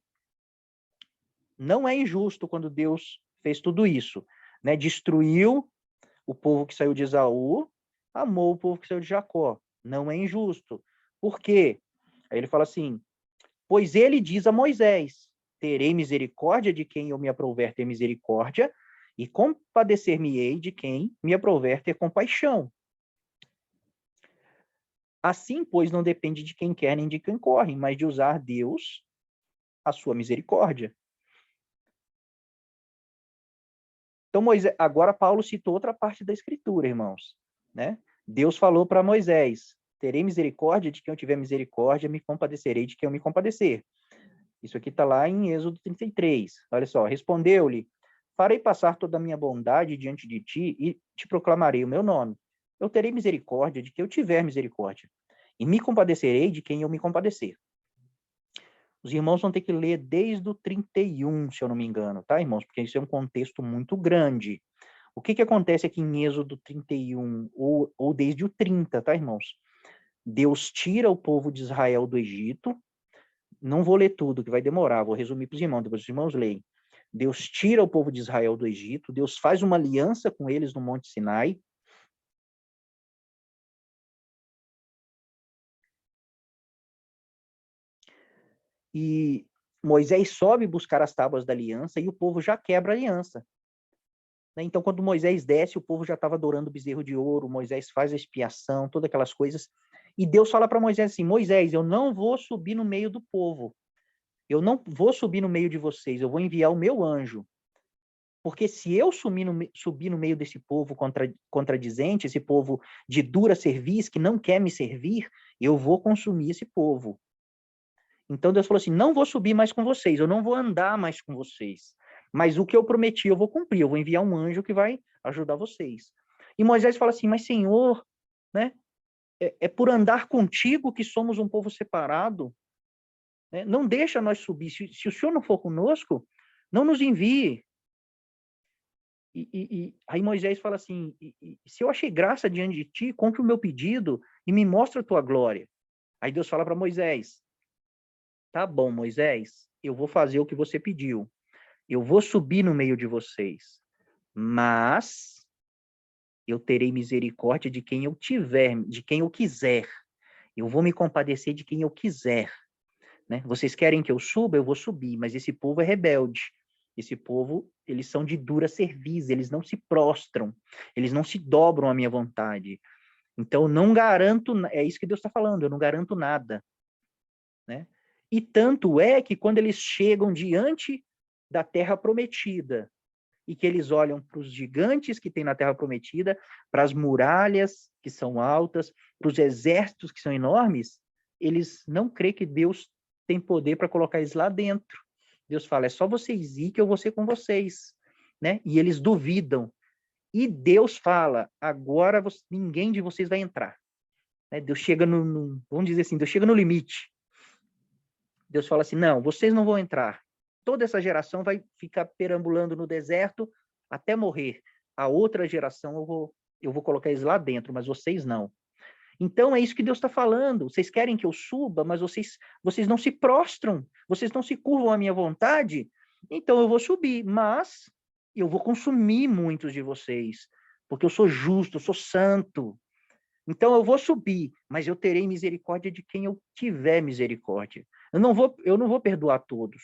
Não é injusto quando Deus fez tudo isso, né? Destruiu o povo que saiu de Esaú, amou o povo que saiu de Jacó. Não é injusto. Por quê? Aí ele fala assim, pois ele diz a Moisés, terei misericórdia de quem eu me aprouver ter misericórdia, e compadecer-me-ei de quem me aprouver ter compaixão. Assim, pois, não depende de quem quer nem de quem corre, mas de usar Deus a sua misericórdia. Então, Moisés, agora Paulo citou outra parte da Escritura, irmãos, né? Deus falou para Moisés, terei misericórdia de quem eu tiver misericórdia, me compadecerei de quem eu me compadecer. Isso aqui está lá em Êxodo 33. Olha só, respondeu-lhe, farei passar toda a minha bondade diante de ti e te proclamarei o meu nome. Eu terei misericórdia de quem eu tiver misericórdia, e me compadecerei de quem eu me compadecer. Os irmãos vão ter que ler desde o 31, se eu não me engano, tá, irmãos? Porque isso é um contexto muito grande. O que acontece aqui em Êxodo 31, ou desde o 30, tá, irmãos? Deus tira o povo de Israel do Egito. Não vou ler tudo, que vai demorar, vou resumir para os irmãos, depois os irmãos leem. Deus tira o povo de Israel do Egito, Deus faz uma aliança com eles no Monte Sinai. E Moisés sobe buscar as tábuas da aliança e o povo já quebra a aliança. Então, quando Moisés desce, o povo já estava adorando o bezerro de ouro, Moisés faz a expiação, todas aquelas coisas. E Deus fala para Moisés assim, Moisés, eu não vou subir no meio do povo. Eu não vou subir no meio de vocês, eu vou enviar o meu anjo. Porque se eu subir no meio desse povo contradizente, esse povo de dura cerviz, que não quer me servir, eu vou consumir esse povo. Então Deus falou assim, não vou subir mais com vocês, eu não vou andar mais com vocês. Mas o que eu prometi eu vou cumprir, eu vou enviar um anjo que vai ajudar vocês. E Moisés fala assim, mas Senhor, né, é por andar contigo que somos um povo separado. Né? Não deixa nós subir. Se o Senhor não for conosco, não nos envie. Aí Moisés fala assim, se eu achei graça diante de ti, cumpre o meu pedido e me mostra a tua glória. Aí Deus fala para Moisés, tá bom, Moisés, eu vou fazer o que você pediu. Eu vou subir no meio de vocês, mas eu terei misericórdia de quem eu tiver, de quem eu quiser. Eu vou me compadecer de quem eu quiser. Né? Vocês querem que eu suba? Eu vou subir, mas esse povo é rebelde. Esse povo, eles são de dura cerviz, eles não se prostram, eles não se dobram à minha vontade. Então, não garanto, é isso que Deus está falando, eu não garanto nada, né? E tanto é que quando eles chegam diante da terra prometida, e que eles olham para os gigantes que tem na terra prometida, para as muralhas que são altas, para os exércitos que são enormes, eles não creem que Deus tem poder para colocar eles lá dentro. Deus fala, é só vocês ir que eu vou ser com vocês, né? E eles duvidam. E Deus fala, agora ninguém de vocês vai entrar. Né? Deus chega vamos dizer assim, Deus chega no limite. Deus fala assim, não, vocês não vão entrar. Toda essa geração vai ficar perambulando no deserto até morrer. A outra geração eu vou colocar eles lá dentro, mas vocês não. Então é isso que Deus está falando. Vocês querem que eu suba, mas vocês não se prostram, vocês não se curvam à minha vontade. Então eu vou subir, mas eu vou consumir muitos de vocês, porque eu sou justo, eu sou santo. Então eu vou subir, mas eu terei misericórdia de quem eu tiver misericórdia. Eu não vou perdoar todos,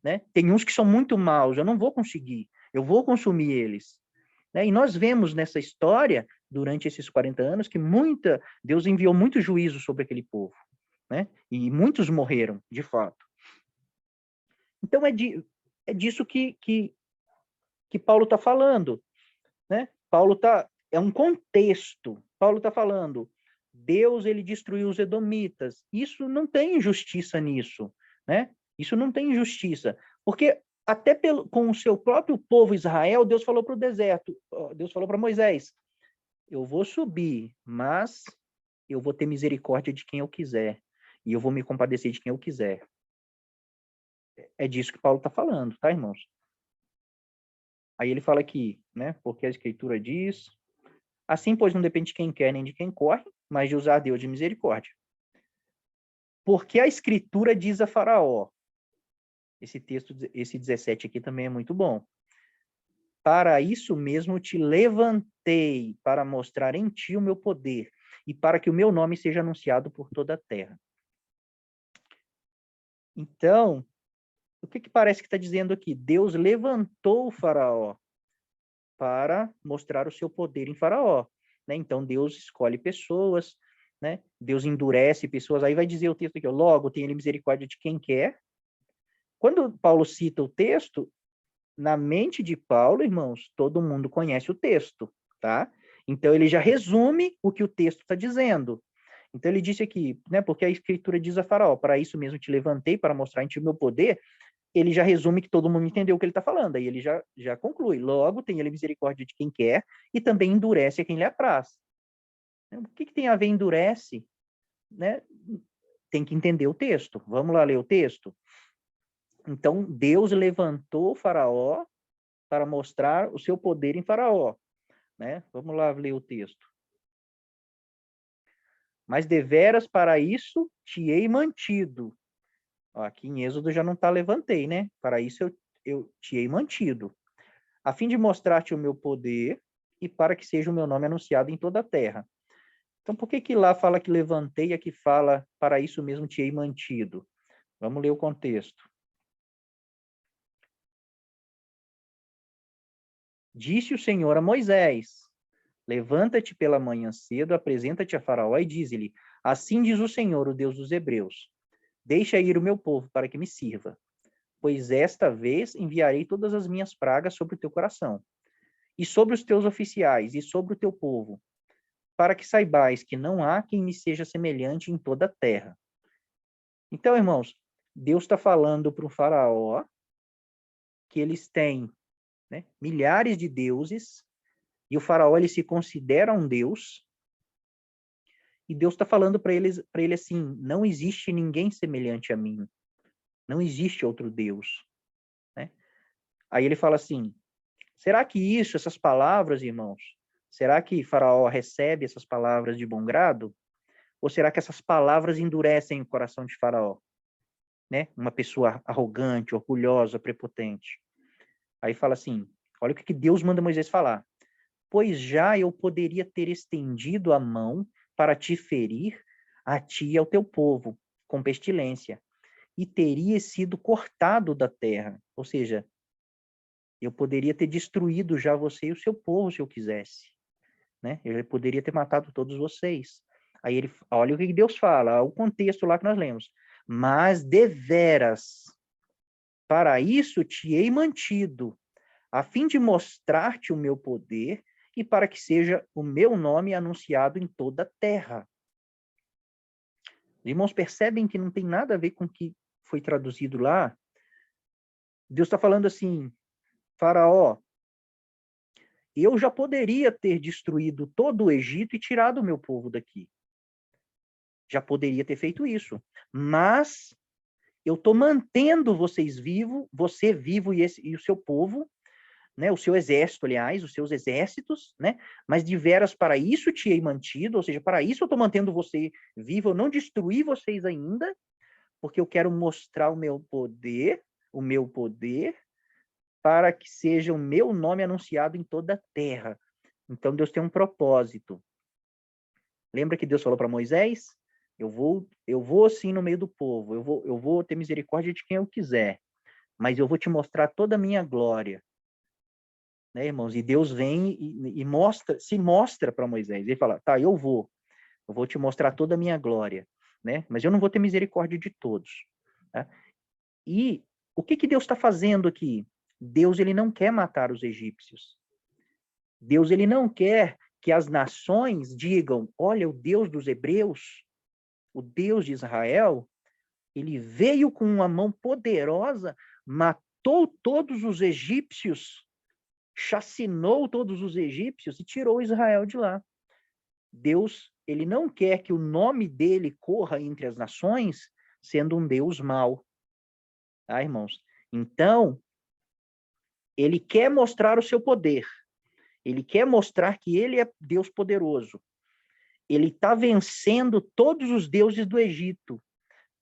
né? Tem uns que são muito maus, eu não vou conseguir. Eu vou consumir eles. Né? E nós vemos nessa história, durante esses 40 anos, que Deus enviou muito juízo sobre aquele povo. Né? E muitos morreram, de fato. Então é disso que Paulo está falando. Né? É um contexto. Paulo está falando, Deus ele destruiu os edomitas. Isso não tem injustiça nisso. Né? Isso não tem injustiça. Porque até com o seu próprio povo Israel, Deus falou para o deserto, Deus falou para Moisés, eu vou subir, mas eu vou ter misericórdia de quem eu quiser, e eu vou me compadecer de quem eu quiser. É disso que Paulo está falando, tá, irmãos? Aí ele fala aqui, né, porque a Escritura diz, assim, pois, não depende de quem quer nem de quem corre, mas de usar Deus de misericórdia. Porque a Escritura diz a Faraó, esse texto, esse 17 aqui também é muito bom. Para isso mesmo te levantei, para mostrar em ti o meu poder, e para que o meu nome seja anunciado por toda a terra. Então, o que parece que está dizendo aqui? Deus levantou o Faraó para mostrar o seu poder em Faraó. Né? Então, Deus escolhe pessoas, né? Deus endurece pessoas. Aí vai dizer o texto aqui, ó, logo tem ele misericórdia de quem quer. Quando Paulo cita o texto, na mente de Paulo, irmãos, todo mundo conhece o texto, tá? Então, ele já resume o que o texto está dizendo. Então, ele disse aqui, né, porque a Escritura diz a Faraó, para isso mesmo te levantei, para mostrar em ti o meu poder, ele já resume que todo mundo entendeu o que ele está falando, aí ele já conclui, logo tem ele misericórdia de quem quer, e também endurece a quem lhe apraz. O que tem a ver endurece? Né? Tem que entender o texto. Vamos lá ler o texto? Então, Deus levantou o Faraó para mostrar o seu poder em Faraó. Né? Vamos lá ler o texto. Mas deveras para isso te hei mantido. Ó, aqui em Êxodo já não está levantei, né? Para isso eu te hei mantido. A fim de mostrar-te o meu poder e para que seja o meu nome anunciado em toda a terra. Então, por que lá fala que levantei e aqui fala para isso mesmo te hei mantido? Vamos ler o contexto. Disse o Senhor a Moisés, levanta-te pela manhã cedo, apresenta-te a Faraó e diz-lhe, assim diz o Senhor, o Deus dos Hebreus, deixa ir o meu povo para que me sirva, pois esta vez enviarei todas as minhas pragas sobre o teu coração, e sobre os teus oficiais, e sobre o teu povo, para que saibais que não há quem me seja semelhante em toda a terra. Então, irmãos, Deus está falando para o Faraó que eles têm, né, milhares de deuses, e o Faraó ele se considera um deus, e Deus está falando para ele assim, não existe ninguém semelhante a mim, não existe outro Deus. Né? Aí ele fala assim, será que essas palavras, irmãos, será que Faraó recebe essas palavras de bom grado? Ou será que essas palavras endurecem o coração de Faraó? Né? Uma pessoa arrogante, orgulhosa, prepotente. Aí fala assim, olha o que Deus manda Moisés falar. Pois já eu poderia ter estendido a mão para te ferir, a ti e ao teu povo, com pestilência, e teria sido cortado da terra. Ou seja, eu poderia ter destruído já você e o seu povo, se eu quisesse. né? Ele poderia ter matado todos vocês. Aí ele, olha o que Deus fala, o contexto lá que nós lemos. Mas deveras, para isso te hei mantido, a fim de mostrar-te o meu poder e para que seja o meu nome anunciado em toda a terra. Os irmãos percebem que não tem nada a ver com o que foi traduzido lá? Deus está falando assim, Faraó, eu já poderia ter destruído todo o Egito e tirado o meu povo daqui. Já poderia ter feito isso. Mas eu estou mantendo vocês vivos, você vivo e o seu povo, né, o seu exército, aliás, os seus exércitos, né, mas deveras para isso te hei mantido, ou seja, para isso eu estou mantendo você vivo, eu não destruí vocês ainda, porque eu quero mostrar o meu poder, para que seja o meu nome anunciado em toda a terra. Então Deus tem um propósito. Lembra que Deus falou para Moisés? Eu vou assim no meio do povo, eu vou ter misericórdia de quem eu quiser, mas eu vou te mostrar toda a minha glória. Né, irmãos? E Deus vem e se mostra para Moisés. Ele fala, tá, eu vou te mostrar toda a minha glória, né? Mas eu não vou ter misericórdia de todos. Tá? E o que Deus está fazendo aqui? Deus, ele não quer matar os egípcios. Deus, ele não quer que as nações digam, olha, o Deus dos hebreus, o Deus de Israel, ele veio com uma mão poderosa, matou todos os egípcios, chacinou todos os egípcios e tirou Israel de lá. Deus, ele não quer que o nome dele corra entre as nações, sendo um Deus mau. Tá, irmãos? Então, ele quer mostrar o seu poder. Ele quer mostrar que ele é Deus poderoso. Ele está vencendo todos os deuses do Egito.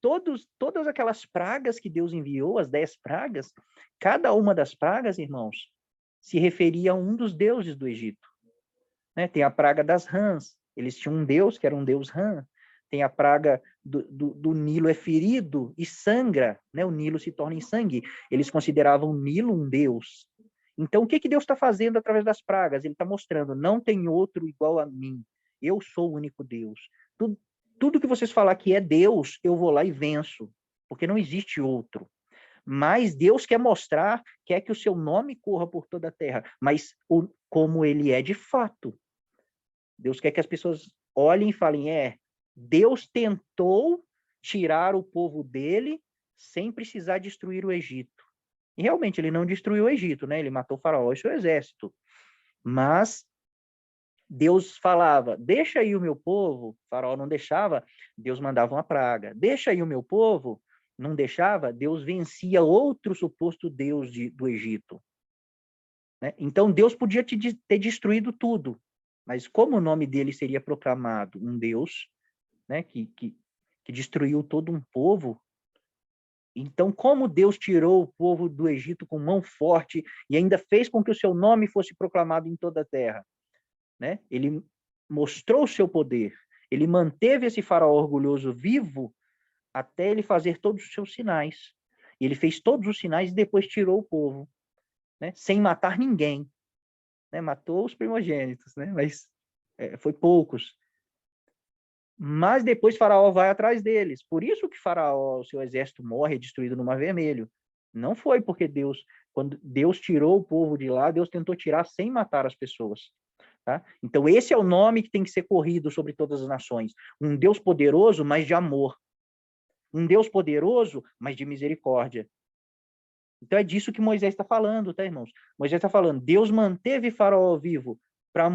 Todas aquelas pragas que Deus enviou, as 10 pragas, cada uma das pragas, irmãos, se referia a um dos deuses do Egito. Né? Tem a praga das rãs. Eles tinham um deus que era um deus rã. Tem a praga do Nilo é ferido e sangra. Né? O Nilo se torna em sangue. Eles consideravam o Nilo um deus. Então, o que Deus está fazendo através das pragas? Ele está mostrando, não tem outro igual a mim. Eu sou o único Deus. Tudo que vocês falar que é Deus, eu vou lá e venço. Porque não existe outro. Mas Deus quer mostrar, quer que o seu nome corra por toda a terra. Mas como ele é de fato. Deus quer que as pessoas olhem e falem, Deus tentou tirar o povo dele sem precisar destruir o Egito. E realmente ele não destruiu o Egito, né? Ele matou o faraó e seu exército. Mas Deus falava, deixa aí o meu povo, o faraó não deixava, Deus mandava uma praga. Deixa aí o meu povo, não deixava, Deus vencia outro suposto Deus do Egito. Né? Então Deus podia ter destruído tudo, mas como o nome dele seria proclamado um Deus, né, que destruiu todo um povo, então como Deus tirou o povo do Egito com mão forte e ainda fez com que o seu nome fosse proclamado em toda a terra, né? Ele mostrou o seu poder, ele manteve esse faraó orgulhoso vivo até ele fazer todos os seus sinais. E ele fez todos os sinais e depois tirou o povo, né? Sem matar ninguém. Né? Matou os primogênitos, né? Mas foi poucos. Mas depois Faraó vai atrás deles. Por isso que Faraó, o seu exército, morre destruído no Mar Vermelho. Não foi porque quando Deus tirou o povo de lá, Deus tentou tirar sem matar as pessoas. Tá? Então esse é o nome que tem que ser corrido sobre todas as nações. Um Deus poderoso, mas de amor. Um Deus poderoso, mas de misericórdia. Então é disso que Moisés está falando, tá, irmãos? Moisés está falando, Deus manteve Faraó vivo para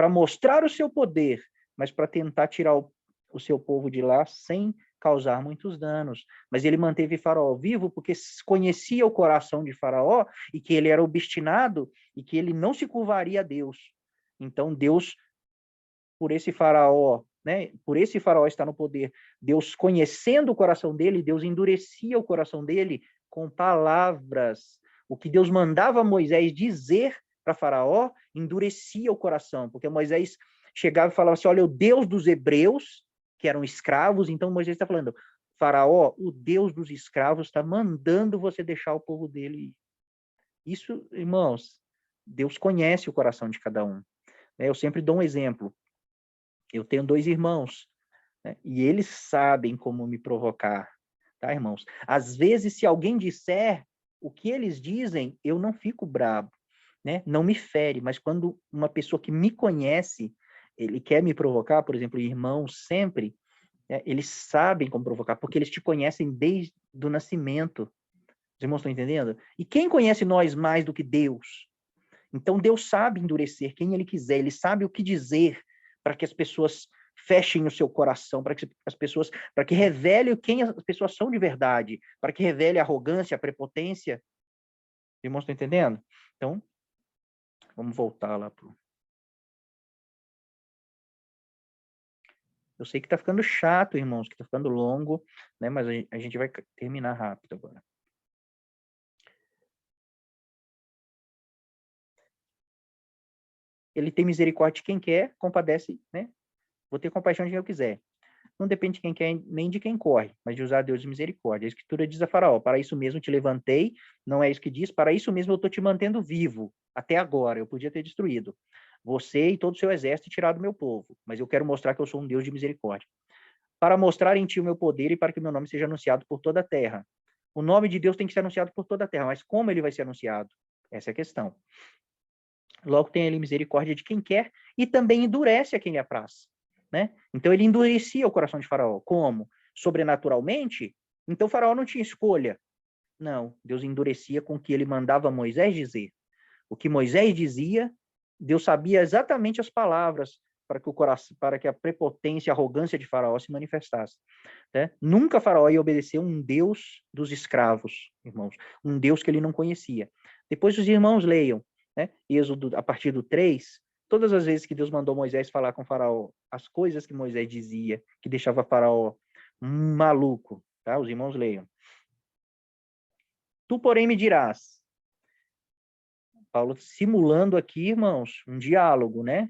mostrar o seu poder, mas para tentar tirar o seu povo de lá sem causar muitos danos. Mas ele manteve Faraó vivo porque conhecia o coração de Faraó e que ele era obstinado e que ele não se curvaria a Deus. Então Deus, por esse Faraó, né, por esse Faraó estar no poder, Deus conhecendo o coração dele, Deus endurecia o coração dele com palavras. O que Deus mandava Moisés dizer para Faraó endurecia o coração, porque Moisés chegava e falava assim, olha, o Deus dos hebreus, que eram escravos, então Moisés está falando, Faraó, o Deus dos escravos está mandando você deixar o povo dele. Isso, irmãos, Deus conhece o coração de cada um. Eu sempre dou um exemplo. Eu tenho 2 irmãos, né? E eles sabem como me provocar, tá, irmãos? Às vezes, se alguém disser o que eles dizem, eu não fico bravo, né? Não me fere, mas quando uma pessoa que me conhece, ele quer me provocar, por exemplo, irmãos sempre, né? Eles sabem como provocar, porque eles te conhecem desde o nascimento. Os irmãos estão entendendo? E quem conhece nós mais do que Deus? Então, Deus sabe endurecer quem Ele quiser, Ele sabe o que dizer para que as pessoas fechem o seu coração, para que revele quem as pessoas são de verdade, para que revele a arrogância, a prepotência. Os irmãos estão entendendo? Então, vamos voltar lá pro... Eu sei que está ficando chato, irmãos, que está ficando longo, né? Mas a gente vai terminar rápido agora. Ele tem misericórdia de quem quer, compadece, né? Vou ter compaixão de quem eu quiser. Não depende de quem quer, nem de quem corre, mas de usar Deus de misericórdia. A Escritura diz a Faraó, para isso mesmo te levantei, não é isso que diz, para isso mesmo eu estou te mantendo vivo, até agora, eu podia ter destruído você e todo o seu exército e tirado o meu povo, mas eu quero mostrar que eu sou um Deus de misericórdia. Para mostrar em ti o meu poder e para que o meu nome seja anunciado por toda a terra. O nome de Deus tem que ser anunciado por toda a terra, mas como ele vai ser anunciado? Essa é a questão. Logo tem ele misericórdia de quem quer e também endurece a quem lhe apraz, né? Então ele endurecia o coração de Faraó. Como? Sobrenaturalmente? Então Faraó não tinha escolha. Não, Deus endurecia com o que ele mandava Moisés dizer. O que Moisés dizia, Deus sabia exatamente as palavras para que a prepotência e a arrogância de Faraó se manifestasse. Né? Nunca Faraó ia obedecer um Deus dos escravos, irmãos, um Deus que ele não conhecia. Depois os irmãos leiam, né? Êxodo, a partir do 3, todas as vezes que Deus mandou Moisés falar com Faraó, as coisas que Moisés dizia, que deixava Faraó maluco, tá? Os irmãos leiam. Tu, porém, me dirás, Paulo simulando aqui, irmãos, um diálogo, né?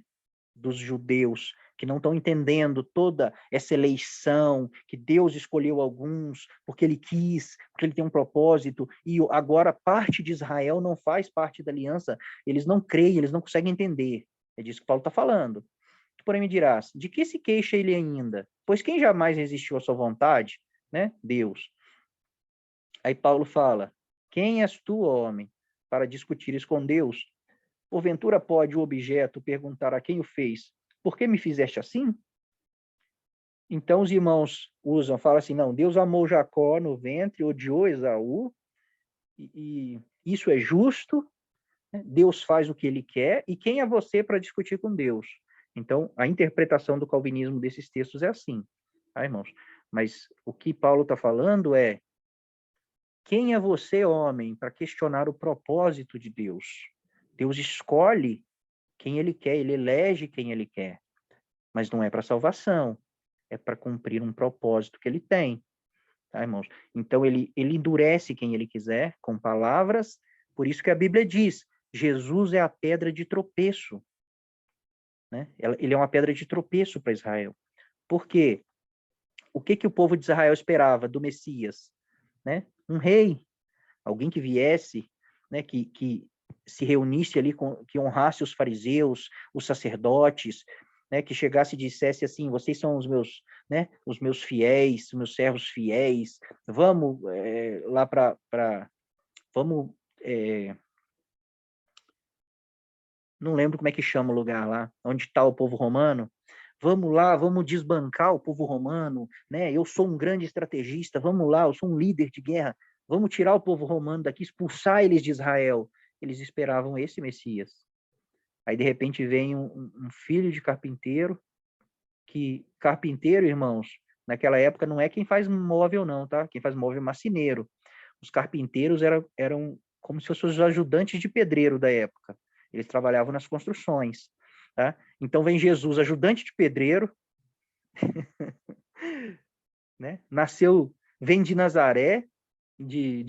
Dos judeus que não estão entendendo toda essa eleição, que Deus escolheu alguns porque ele quis, porque ele tem um propósito, e agora parte de Israel não faz parte da aliança, eles não creem, eles não conseguem entender. É disso que Paulo está falando. Tu, porém, me dirás, de que se queixa ele ainda? Pois quem jamais resistiu à sua vontade? Né? Deus. Aí Paulo fala, quem és tu, homem, para discutires com Deus? Porventura pode o objeto perguntar a quem o fez, por que me fizeste assim? Então os irmãos falam assim, não, Deus amou Jacó no ventre, odiou Esaú, e isso é justo, né? Deus faz o que ele quer, e quem é você para discutir com Deus? Então, a interpretação do calvinismo desses textos é assim, tá, irmãos? Mas o que Paulo está falando é, quem é você, homem, para questionar o propósito de Deus? Deus escolhe quem ele quer, ele elege quem ele quer. Mas não é para salvação, é para cumprir um propósito que ele tem. Tá, irmãos? Então, ele endurece quem ele quiser, com palavras, por isso que a Bíblia diz, Jesus é a pedra de tropeço. Né? Ele é uma pedra de tropeço para Israel. Por quê? O que o povo de Israel esperava do Messias? Né? Um rei, alguém que viesse, né, que se reunisse ali, que honrasse os fariseus, os sacerdotes, né, que chegasse e dissesse assim, vocês são os meus, né, os meus fiéis, os meus servos fiéis, vamos lá vamos, não lembro como é que chama o lugar lá, onde está o povo romano, vamos lá, vamos desbancar o povo romano, né, eu sou um grande estrategista, vamos lá, eu sou um líder de guerra, vamos tirar o povo romano daqui, expulsar eles de Israel. Eles esperavam esse Messias. Aí, de repente, vem um filho de carpinteiro, que carpinteiro, irmãos, naquela época não é quem faz móvel, não, tá? Quem faz móvel é marceneiro. Os carpinteiros eram como se fossem os ajudantes de pedreiro da época. Eles trabalhavam nas construções, tá? Então, vem Jesus, ajudante de pedreiro, né? Vem de Nazaré, de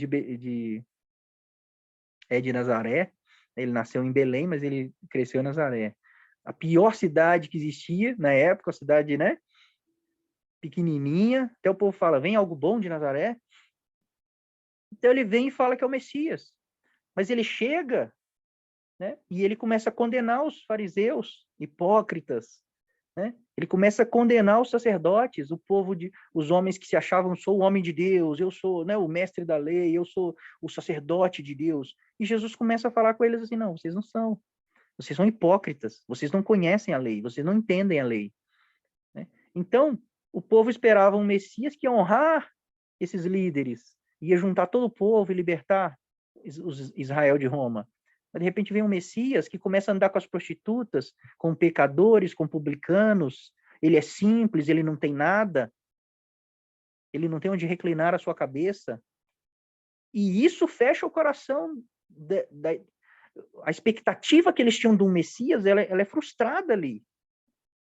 Nazaré. Ele nasceu em Belém, mas ele cresceu em Nazaré. A pior cidade que existia na época, a cidade, né, pequenininha. Até o povo fala, vem algo bom de Nazaré? Então ele vem e fala que é o Messias. Mas ele chega, né, e ele começa a condenar os fariseus hipócritas, né? Ele começa a condenar os sacerdotes, o povo os homens que se achavam, sou o homem de Deus, eu sou, né, o mestre da lei, eu sou o sacerdote de Deus. E Jesus começa a falar com eles assim, não, vocês não são. Vocês são hipócritas, vocês não conhecem a lei, vocês não entendem a lei, né? Então, o povo esperava um Messias que ia honrar esses líderes, ia juntar todo o povo e libertar Israel de Roma. Mas, de repente, vem um Messias que começa a andar com as prostitutas, com pecadores, com publicanos. Ele é simples, ele não tem nada. Ele não tem onde reclinar a sua cabeça. E isso fecha o coração. A expectativa que eles tinham de um Messias, ela é frustrada ali,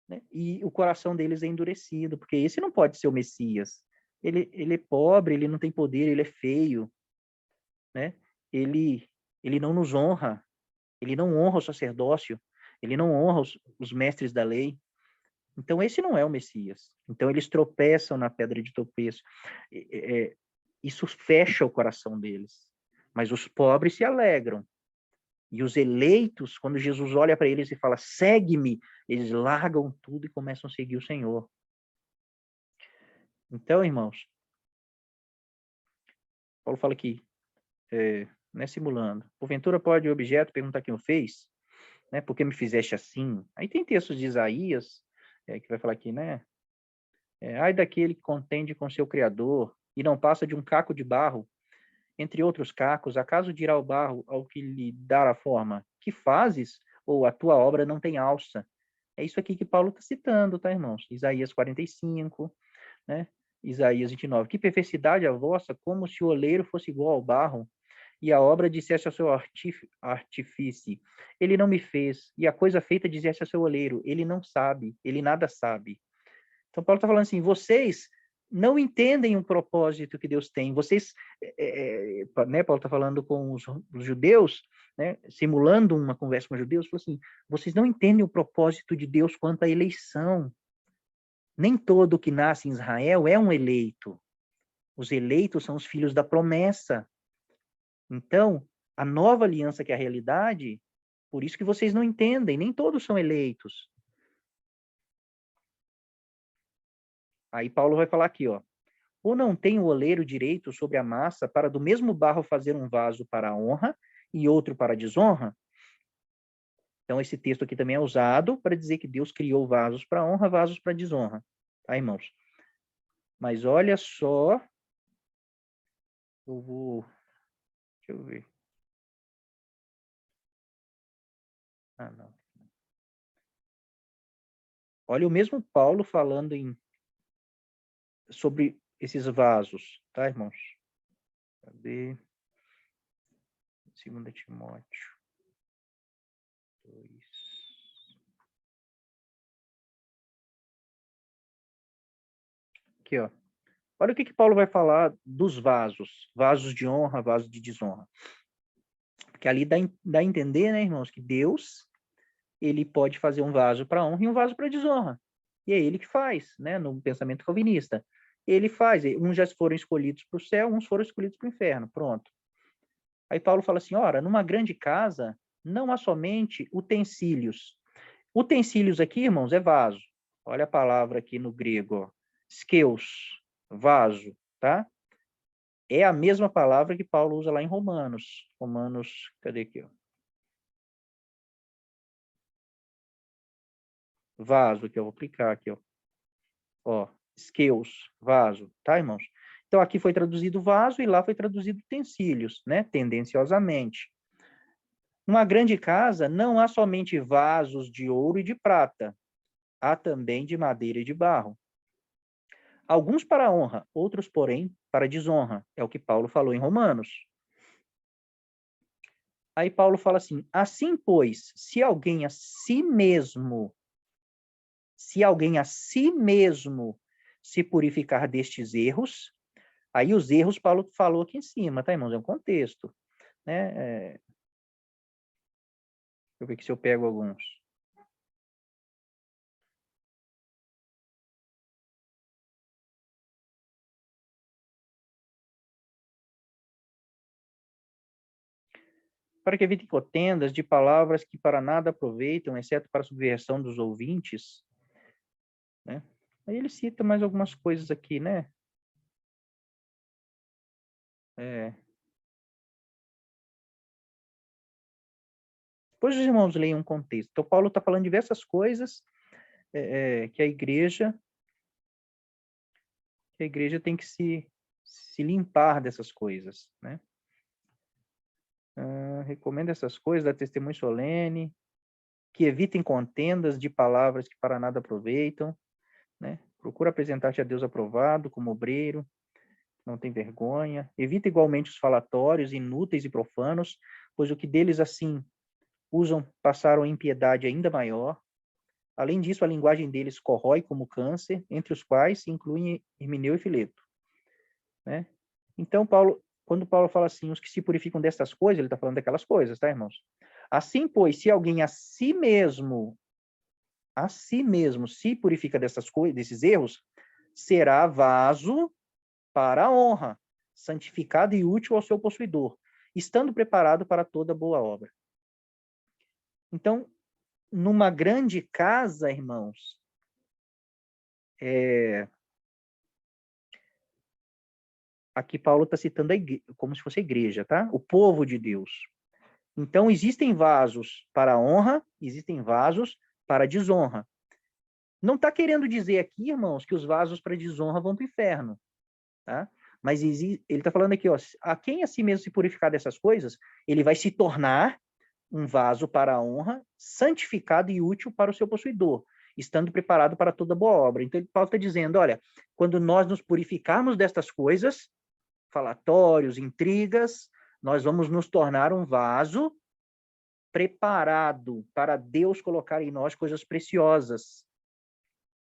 né? E o coração deles é endurecido, porque esse não pode ser o Messias. Ele é pobre, ele não tem poder, ele é feio, né? Ele não nos honra, ele não honra o sacerdócio, ele não honra os mestres da lei. Então, esse não é o Messias. Então, eles tropeçam na pedra de tropeço. Isso fecha o coração deles. Mas os pobres se alegram. E os eleitos, quando Jesus olha para eles e fala, segue-me, eles largam tudo e começam a seguir o Senhor. Então, irmãos, Paulo fala aqui, né, simulando. Porventura pode o objeto perguntar quem o fez? Né, por que me fizeste assim? Aí tem textos de Isaías, que vai falar aqui, né? Ai daquele que contende com seu Criador e não passa de um caco de barro, entre outros cacos, acaso dirá o barro ao que lhe dar a forma? Que fazes? Ou a tua obra não tem alça? É isso aqui que Paulo está citando, tá, irmãos? Isaías 45, né? Isaías 29. Que perversidade a vossa, como se o oleiro fosse igual ao barro, e a obra dissesse ao seu artífice, ele não me fez, e a coisa feita dissesse ao seu oleiro, ele não sabe, ele nada sabe. Então, Paulo está falando assim, vocês não entendem o propósito que Deus tem. Vocês, né, Paulo está falando com os judeus, né, simulando uma conversa com os judeus, falou assim, vocês não entendem o propósito de Deus quanto à eleição. Nem todo que nasce em Israel é um eleito. Os eleitos são os filhos da promessa. Então, a nova aliança que é a realidade, por isso que vocês não entendem, nem todos são eleitos. Aí Paulo vai falar aqui, ó. Ou não tem o oleiro direito sobre a massa para do mesmo barro fazer um vaso para a honra e outro para a desonra? Então, esse texto aqui também é usado para dizer que Deus criou vasos para honra, vasos para desonra. Tá, irmãos? Mas olha só. Deixa eu ver. Ah, não. Olha o mesmo Paulo falando sobre esses vasos, tá, irmãos? Cadê? 2 Timóteo 2. Aqui, ó. Olha o que Paulo vai falar dos vasos. Vasos de honra, vasos de desonra. Porque ali dá a entender, né, irmãos, que Deus, ele pode fazer um vaso para honra e um vaso para desonra. E é ele que faz, né, no pensamento calvinista. Ele faz. Uns já foram escolhidos para o céu, uns foram escolhidos para o inferno. Pronto. Aí Paulo fala assim, ora, numa grande casa não há somente utensílios. Utensílios aqui, irmãos, é vaso. Olha a palavra aqui no grego, ó. Skeus, vaso, tá? É a mesma palavra que Paulo usa lá em Romanos. Romanos, cadê aqui, ó? Vaso, que eu vou aplicar aqui, ó. Ó, skeus, vaso, tá, irmãos? Então, aqui foi traduzido vaso e lá foi traduzido utensílios, né? Tendenciosamente. Numa grande casa, não há somente vasos de ouro e de prata, há também de madeira e de barro. Alguns para honra, outros, porém, para desonra. É o que Paulo falou em Romanos. Aí Paulo fala assim, assim, pois, se alguém a si mesmo se purificar destes erros, aí os erros Paulo falou aqui em cima, tá, irmãos? É um contexto, né? Deixa eu ver aqui se eu pego alguns. para que evitem contendas de palavras que para nada aproveitam, exceto para a subversão dos ouvintes, né? Aí ele cita mais algumas coisas aqui, né? Depois os irmãos leiam um contexto. Então, Paulo está falando diversas coisas que a igreja tem que se limpar dessas coisas, né? Recomenda essas coisas, dá testemunho solene, que evitem contendas de palavras que para nada aproveitam, né? Procura apresentar-te a Deus aprovado, como obreiro, não tem vergonha. Evita igualmente os falatórios inúteis e profanos, pois o que deles assim usam passaram a impiedade ainda maior. Além disso, a linguagem deles corrói como câncer, entre os quais se incluem Himeneu e Fileto, né? Então, quando Paulo fala assim, os que se purificam destas coisas, ele está falando daquelas coisas, tá, irmãos? Assim, pois, se alguém a si mesmo se purifica dessas coisas, desses erros, será vaso para a honra, santificado e útil ao seu possuidor, estando preparado para toda boa obra. Então, numa grande casa, irmãos, aqui Paulo está citando a igreja, como se fosse a igreja, tá? O povo de Deus. Então, existem vasos para a honra, existem vasos para a desonra. Não está querendo dizer aqui, irmãos, que os vasos para desonra vão para o inferno, tá? Mas ele está falando aqui, ó, a quem a si mesmo se purificar dessas coisas, ele vai se tornar um vaso para a honra, santificado e útil para o seu possuidor, estando preparado para toda boa obra. Então, Paulo está dizendo, olha, quando nós nos purificarmos destas coisas, falatórios, intrigas, nós vamos nos tornar um vaso preparado para Deus colocar em nós coisas preciosas,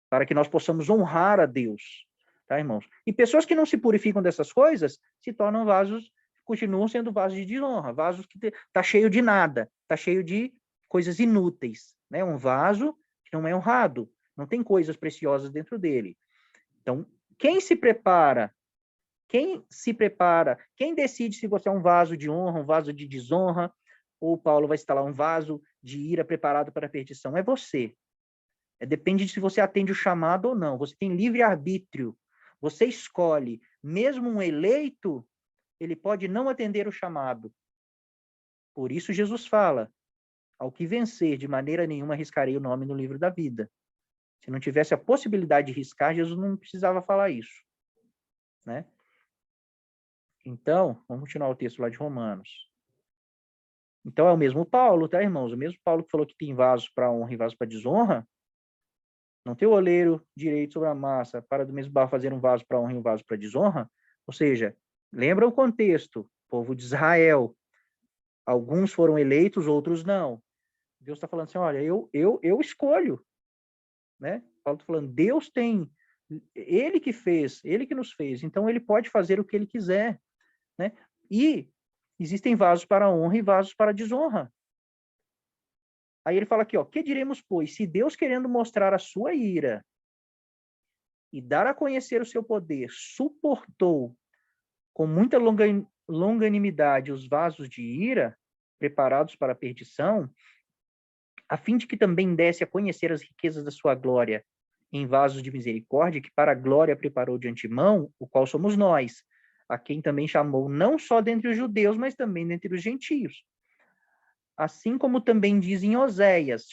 para que nós possamos honrar a Deus, tá, irmãos? E pessoas que não se purificam dessas coisas se tornam vasos, continuam sendo vasos de desonra, vasos que tá cheio de nada, tá cheio de coisas inúteis, né? Um vaso que não é honrado, não tem coisas preciosas dentro dele. Então, quem se prepara, quem decide se você é um vaso de honra, um vaso de desonra, ou Paulo vai instalar um vaso de ira preparado para a perdição? É você. Depende de se você atende o chamado ou não. Você tem livre-arbítrio. Você escolhe. Mesmo um eleito, ele pode não atender o chamado. Por isso Jesus fala, ao que vencer, de maneira nenhuma riscarei o nome no livro da vida. Se não tivesse a possibilidade de riscar, Jesus não precisava falar isso, né? Então, vamos continuar o texto lá de Romanos. Então, é o mesmo Paulo, tá, irmãos? O mesmo Paulo que falou que tem vasos para honra e vasos para desonra. Não tem o oleiro direito sobre a massa para do mesmo barro fazer um vaso para honra e um vaso para desonra? Ou seja, lembra o contexto, povo de Israel. Alguns foram eleitos, outros não. Deus está falando assim, olha, eu escolho, né? Paulo está falando, Deus tem, ele que fez, ele que nos fez, então ele pode fazer o que ele quiser, né? E existem vasos para honra e vasos para desonra. Aí ele fala aqui, ó, que diremos, pois, se Deus, querendo mostrar a sua ira e dar a conhecer o seu poder, suportou com muita longanimidade os vasos de ira, preparados para a perdição, a fim de que também desse a conhecer as riquezas da sua glória em vasos de misericórdia, que para a glória preparou de antemão, o qual somos nós, a quem também chamou não só dentre os judeus, mas também dentre os gentios. Assim como também diz em Oséias,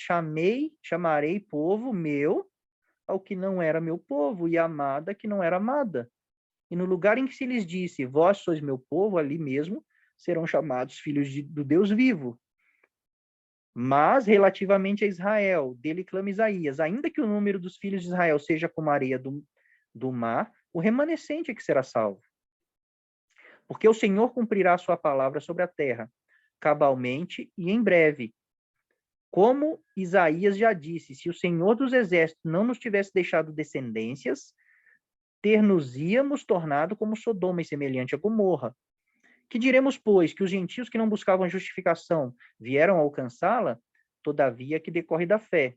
chamarei povo meu ao que não era meu povo, e amada que não era amada. E no lugar em que se lhes disse, vós sois meu povo, ali mesmo serão chamados filhos do Deus vivo. Mas, relativamente a Israel, dele clama Isaías, ainda que o número dos filhos de Israel seja como a areia do mar, o remanescente é que será salvo. Porque o Senhor cumprirá a sua palavra sobre a terra, cabalmente e em breve. Como Isaías já disse, se o Senhor dos Exércitos não nos tivesse deixado descendências, ter-nos-íamos tornado como Sodoma e semelhante a Gomorra. Que diremos, pois, que os gentios que não buscavam justificação vieram alcançá-la, todavia que decorre da fé.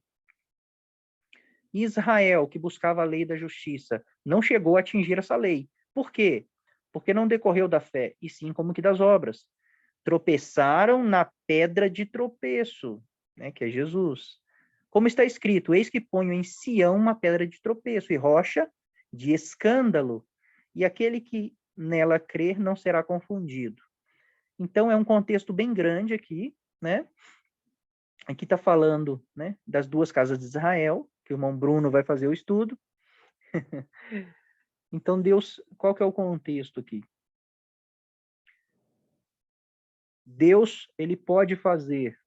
Israel, que buscava a lei da justiça, não chegou a atingir essa lei. Por quê? Porque não decorreu da fé, e sim como que das obras. tropeçaram na pedra de tropeço, né, que é Jesus. Como está escrito, eis que ponho em Sião uma pedra de tropeço e rocha de escândalo, e aquele que nela crer não será confundido. Então, é um contexto bem grande aqui, né? Aqui está falando, né, das duas casas de Israel, que o irmão Bruno vai fazer o estudo. Então, Deus, qual que é o contexto aqui? Deus, ele pode fazer,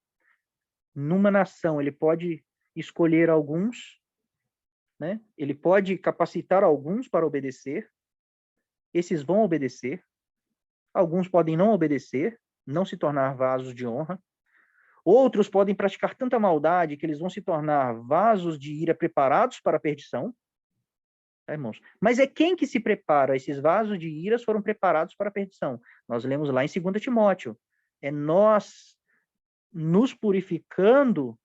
numa nação, ele pode escolher alguns, né? Ele pode capacitar alguns para obedecer, esses vão obedecer, alguns podem não obedecer, não se tornar vasos de honra, outros podem praticar tanta maldade que eles vão se tornar vasos de ira preparados para a perdição, tá, irmãos? Mas é quem que se prepara? Esses vasos de iras foram preparados para a perdição. Nós lemos lá em 2 Timóteo. É nós nos purificando,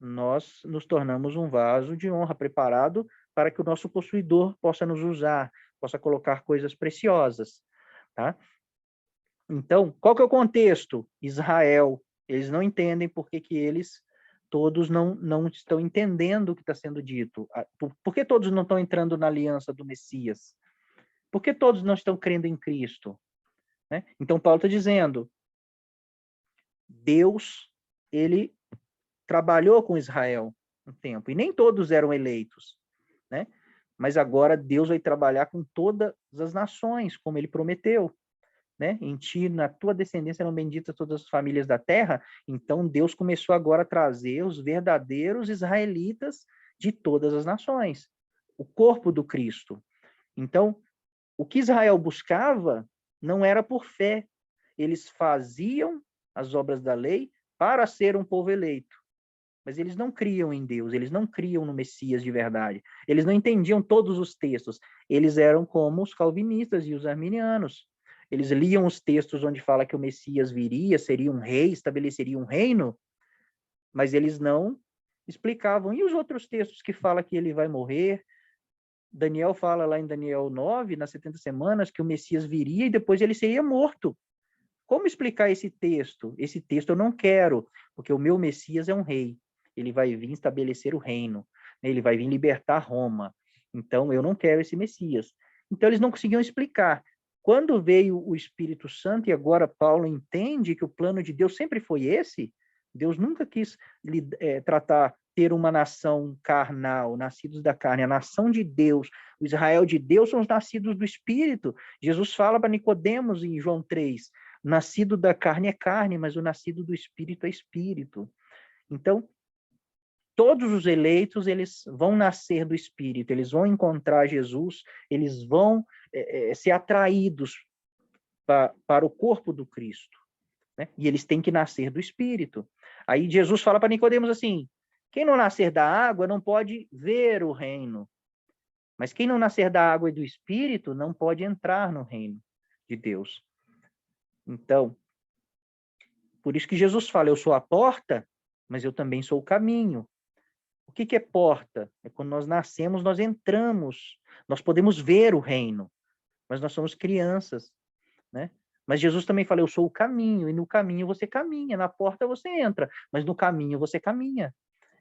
nós nos tornamos um vaso de honra preparado para que o nosso possuidor possa nos usar, possa colocar coisas preciosas, tá? Então, qual que é o contexto? Israel, eles não entendem por que eles todos não estão entendendo o que está sendo dito. Por que todos não estão entrando na aliança do Messias? Por que todos não estão crendo em Cristo? Né? Então, Paulo está dizendo, Deus, ele trabalhou com Israel um tempo, e nem todos eram eleitos, né? Mas agora Deus vai trabalhar com todas as nações, como ele prometeu, né? Em ti, na tua descendência, serão benditas todas as famílias da terra. Então, Deus começou agora a trazer os verdadeiros israelitas de todas as nações, o corpo do Cristo. Então, o que Israel buscava não era por fé, eles faziam as obras da lei para ser um povo eleito. Mas eles não criam em Deus, eles não criam no Messias de verdade. Eles não entendiam todos os textos. Eles eram como os calvinistas e os arminianos. Eles liam os textos onde fala que o Messias viria, seria um rei, estabeleceria um reino, mas eles não explicavam. E os outros textos que fala que ele vai morrer? Daniel fala lá em Daniel 9, nas 70 semanas, que o Messias viria e depois ele seria morto. Como explicar esse texto? Esse texto eu não quero, porque o meu Messias é um rei. Ele vai vir estabelecer o reino, né? Ele vai vir libertar Roma. Então, eu não quero esse Messias. Então, eles não conseguiam explicar. Quando veio o Espírito Santo, e agora Paulo entende que o plano de Deus sempre foi esse, Deus nunca quis ter uma nação carnal, nascidos da carne. A nação de Deus, o Israel de Deus são os nascidos do Espírito. Jesus fala para Nicodemos em João 3, nascido da carne é carne, mas o nascido do Espírito é Espírito. Então, todos os eleitos, eles vão nascer do Espírito, eles vão encontrar Jesus, eles vão ser atraídos para o corpo do Cristo, né? E eles têm que nascer do Espírito. Aí Jesus fala para Nicodemos assim, quem não nascer da água não pode ver o reino, mas quem não nascer da água e do Espírito não pode entrar no reino de Deus. Então, por isso que Jesus fala, eu sou a porta, mas eu também sou o caminho. O que é porta? É quando nós nascemos, nós entramos, nós podemos ver o reino, mas nós somos crianças, né? Mas Jesus também fala, eu sou o caminho, e no caminho você caminha, na porta você entra, mas no caminho você caminha.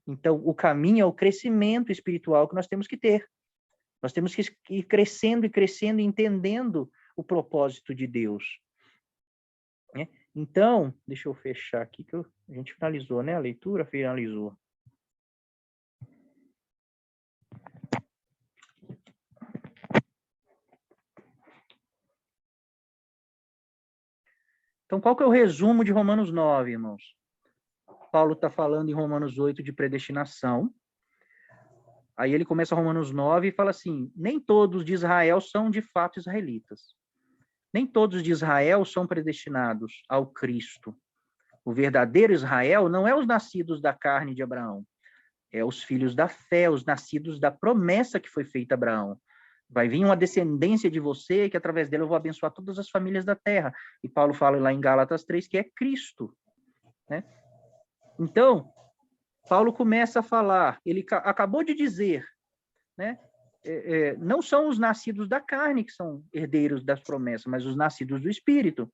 Então, o caminho é o crescimento espiritual que nós temos que ter. Nós temos que ir crescendo e crescendo, entendendo o propósito de Deus, né? Então, deixa eu fechar aqui, que a gente finalizou, né? A leitura finalizou. Então, qual que é o resumo de Romanos 9, irmãos? Paulo está falando em Romanos 8 de predestinação. Aí ele começa Romanos 9 e fala assim, nem todos de Israel são de fato israelitas. Nem todos de Israel são predestinados ao Cristo. O verdadeiro Israel não é os nascidos da carne de Abraão, é os filhos da fé, os nascidos da promessa que foi feita a Abraão. Vai vir uma descendência de você, que através dela eu vou abençoar todas as famílias da terra. E Paulo fala lá em Gálatas 3 que é Cristo, né? Então, Paulo começa a falar, ele acabou de dizer, né? Não são os nascidos da carne que são herdeiros das promessas, mas os nascidos do Espírito.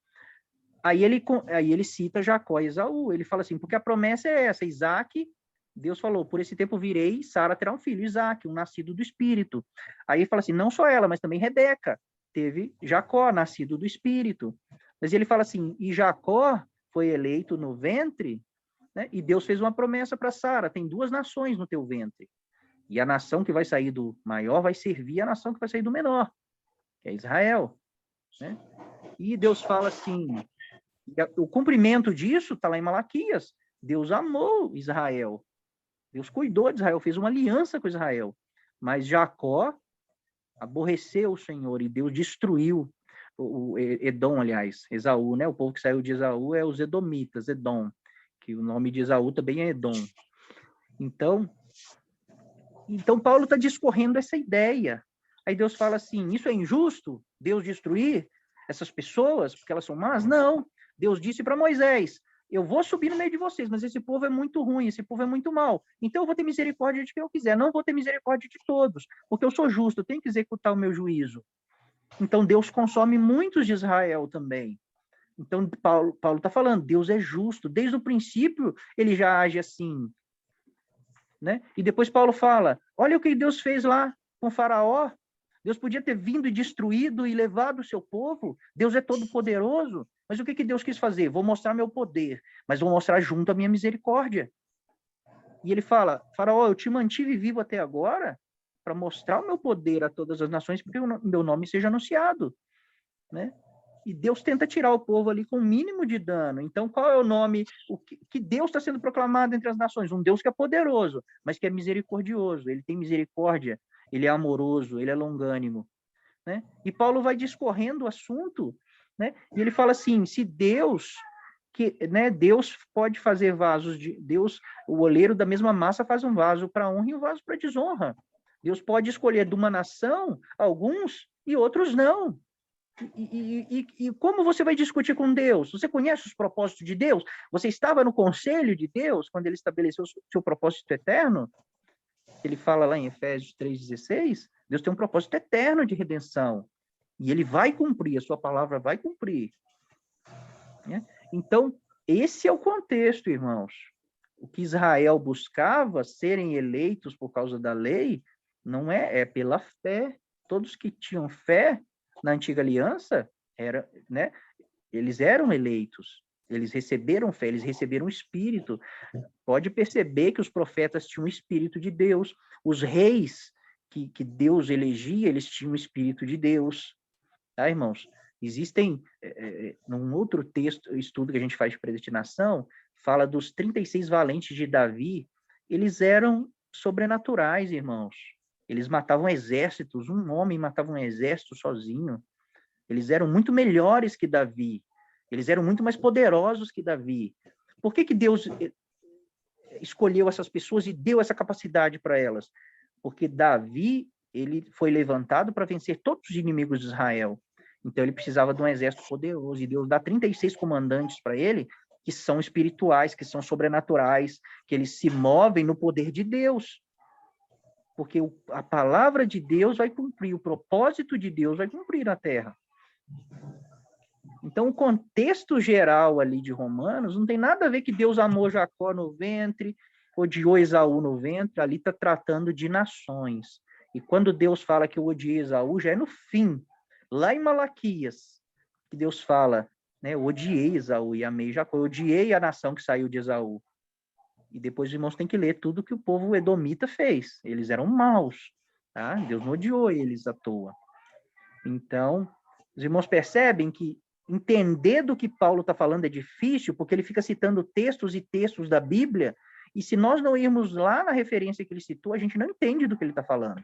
Aí ele cita Jacó e Esaú. Ele fala assim, porque a promessa é essa, Isaac, Deus falou, por esse tempo virei, Sara terá um filho, Isaac, um nascido do Espírito. Aí ele fala assim, não só ela, mas também Rebeca, teve Jacó, nascido do Espírito. Mas ele fala assim, e Jacó foi eleito no ventre, né? E Deus fez uma promessa para Sara, tem 2 nações no teu ventre. E a nação que vai sair do maior vai servir a nação que vai sair do menor, que é Israel, né? E Deus fala assim, o cumprimento disso está lá em Malaquias. Deus amou Israel. Deus cuidou de Israel, fez uma aliança com Israel. Mas Jacó aborreceu o Senhor e Deus destruiu o Edom, aliás, Esaú, né? O povo que saiu de Esaú é os edomitas, Edom, que o nome de Esaú também é Edom. Então Paulo está discorrendo essa ideia. Aí Deus fala assim, isso é injusto? Deus destruir essas pessoas porque elas são más? Não. Deus disse para Moisés, eu vou subir no meio de vocês, mas esse povo é muito ruim, esse povo é muito mau. Então eu vou ter misericórdia de quem eu quiser, não vou ter misericórdia de todos, porque eu sou justo, eu tenho que executar o meu juízo. Então Deus consome muitos de Israel também. Então Paulo está falando, Deus é justo, desde o princípio ele já age assim, né? E depois Paulo fala, olha o que Deus fez lá com Faraó. Deus podia ter vindo e destruído e levado o seu povo. Deus é todo poderoso. Mas o que Deus quis fazer? Vou mostrar meu poder, mas vou mostrar junto a minha misericórdia. E ele fala, Faraó, eu te mantive vivo até agora para mostrar o meu poder a todas as nações, porque o meu nome seja anunciado, né? E Deus tenta tirar o povo ali com o mínimo de dano. Então, qual é o nome? Que Deus está sendo proclamado entre as nações? Um Deus que é poderoso, mas que é misericordioso. Ele tem misericórdia, ele é amoroso, ele é longânimo, né? E Paulo vai discorrendo o assunto, né? E ele fala assim, se Deus, né, Deus pode fazer vasos de Deus, o oleiro da mesma massa faz um vaso para honra e um vaso para desonra. Deus pode escolher de uma nação alguns e outros não. E como você vai discutir com Deus? Você conhece os propósitos de Deus? Você estava no conselho de Deus quando ele estabeleceu o seu propósito eterno? Ele fala lá em Efésios 3,16, Deus tem um propósito eterno de redenção. E ele vai cumprir, a sua palavra vai cumprir. Né? Então, esse é o contexto, irmãos. O que Israel buscava, serem eleitos por causa da lei, não é pela fé. Todos que tinham fé na antiga aliança, né, eles eram eleitos, eles receberam fé, eles receberam o Espírito. Pode perceber que os profetas tinham o Espírito de Deus, os reis que Deus elegia, eles tinham o Espírito de Deus. Tá, irmãos? Existem, num outro estudo que a gente faz de predestinação, fala dos 36 valentes de Davi, eles eram sobrenaturais, irmãos. Eles matavam exércitos, um homem matava um exército sozinho. Eles eram muito melhores que Davi. Eles eram muito mais poderosos que Davi. Por que Deus escolheu essas pessoas e deu essa capacidade para elas? Porque Davi, ele foi levantado para vencer todos os inimigos de Israel. Então ele precisava de um exército poderoso. E Deus dá 36 comandantes para ele, que são espirituais, que são sobrenaturais, que eles se movem no poder de Deus. Porque a palavra de Deus vai cumprir, o propósito de Deus vai cumprir na terra. Então, o contexto geral ali de Romanos não tem nada a ver que Deus amou Jacó no ventre, odiou Esaú no ventre, ali está tratando de nações. E quando Deus fala que eu odiei Esaú, já é no fim. Lá em Malaquias, que Deus fala, né, eu odiei Esaú e amei Jacó, eu odiei a nação que saiu de Esaú. E depois os irmãos têm que ler tudo que o povo edomita fez. Eles eram maus, tá? Deus não odiou eles à toa. Então, os irmãos percebem que entender do que Paulo está falando é difícil, porque ele fica citando textos e textos da Bíblia, e se nós não irmos lá na referência que ele citou, a gente não entende do que ele está falando.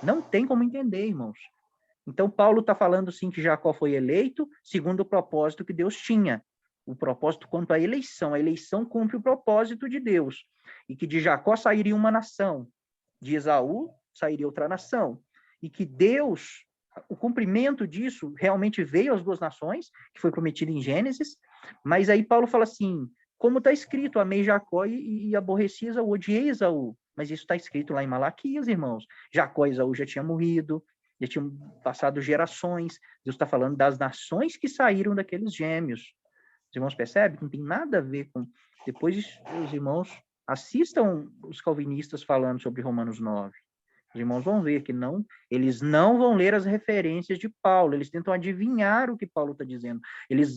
Não tem como entender, irmãos. Então, Paulo está falando, sim, que Jacó foi eleito segundo o propósito que Deus tinha. O propósito quanto à eleição. A eleição cumpre o propósito de Deus. E que de Jacó sairia uma nação. De Esaú sairia outra nação. E que Deus, o cumprimento disso, realmente veio às 2 nações, que foi prometido em Gênesis. Mas aí Paulo fala assim, como está escrito, amei Jacó e aborreci Esaú, odiei Esaú. Mas isso está escrito lá em Malaquias, irmãos. Jacó e Esaú já tinham morrido. já tinham passado gerações. Deus está falando das nações que saíram daqueles gêmeos. Os irmãos percebem que não tem nada a ver com... Depois os irmãos assistam os calvinistas falando sobre Romanos 9. Os irmãos vão ver que eles não vão ler as referências de Paulo, eles tentam adivinhar o que Paulo está dizendo. Eles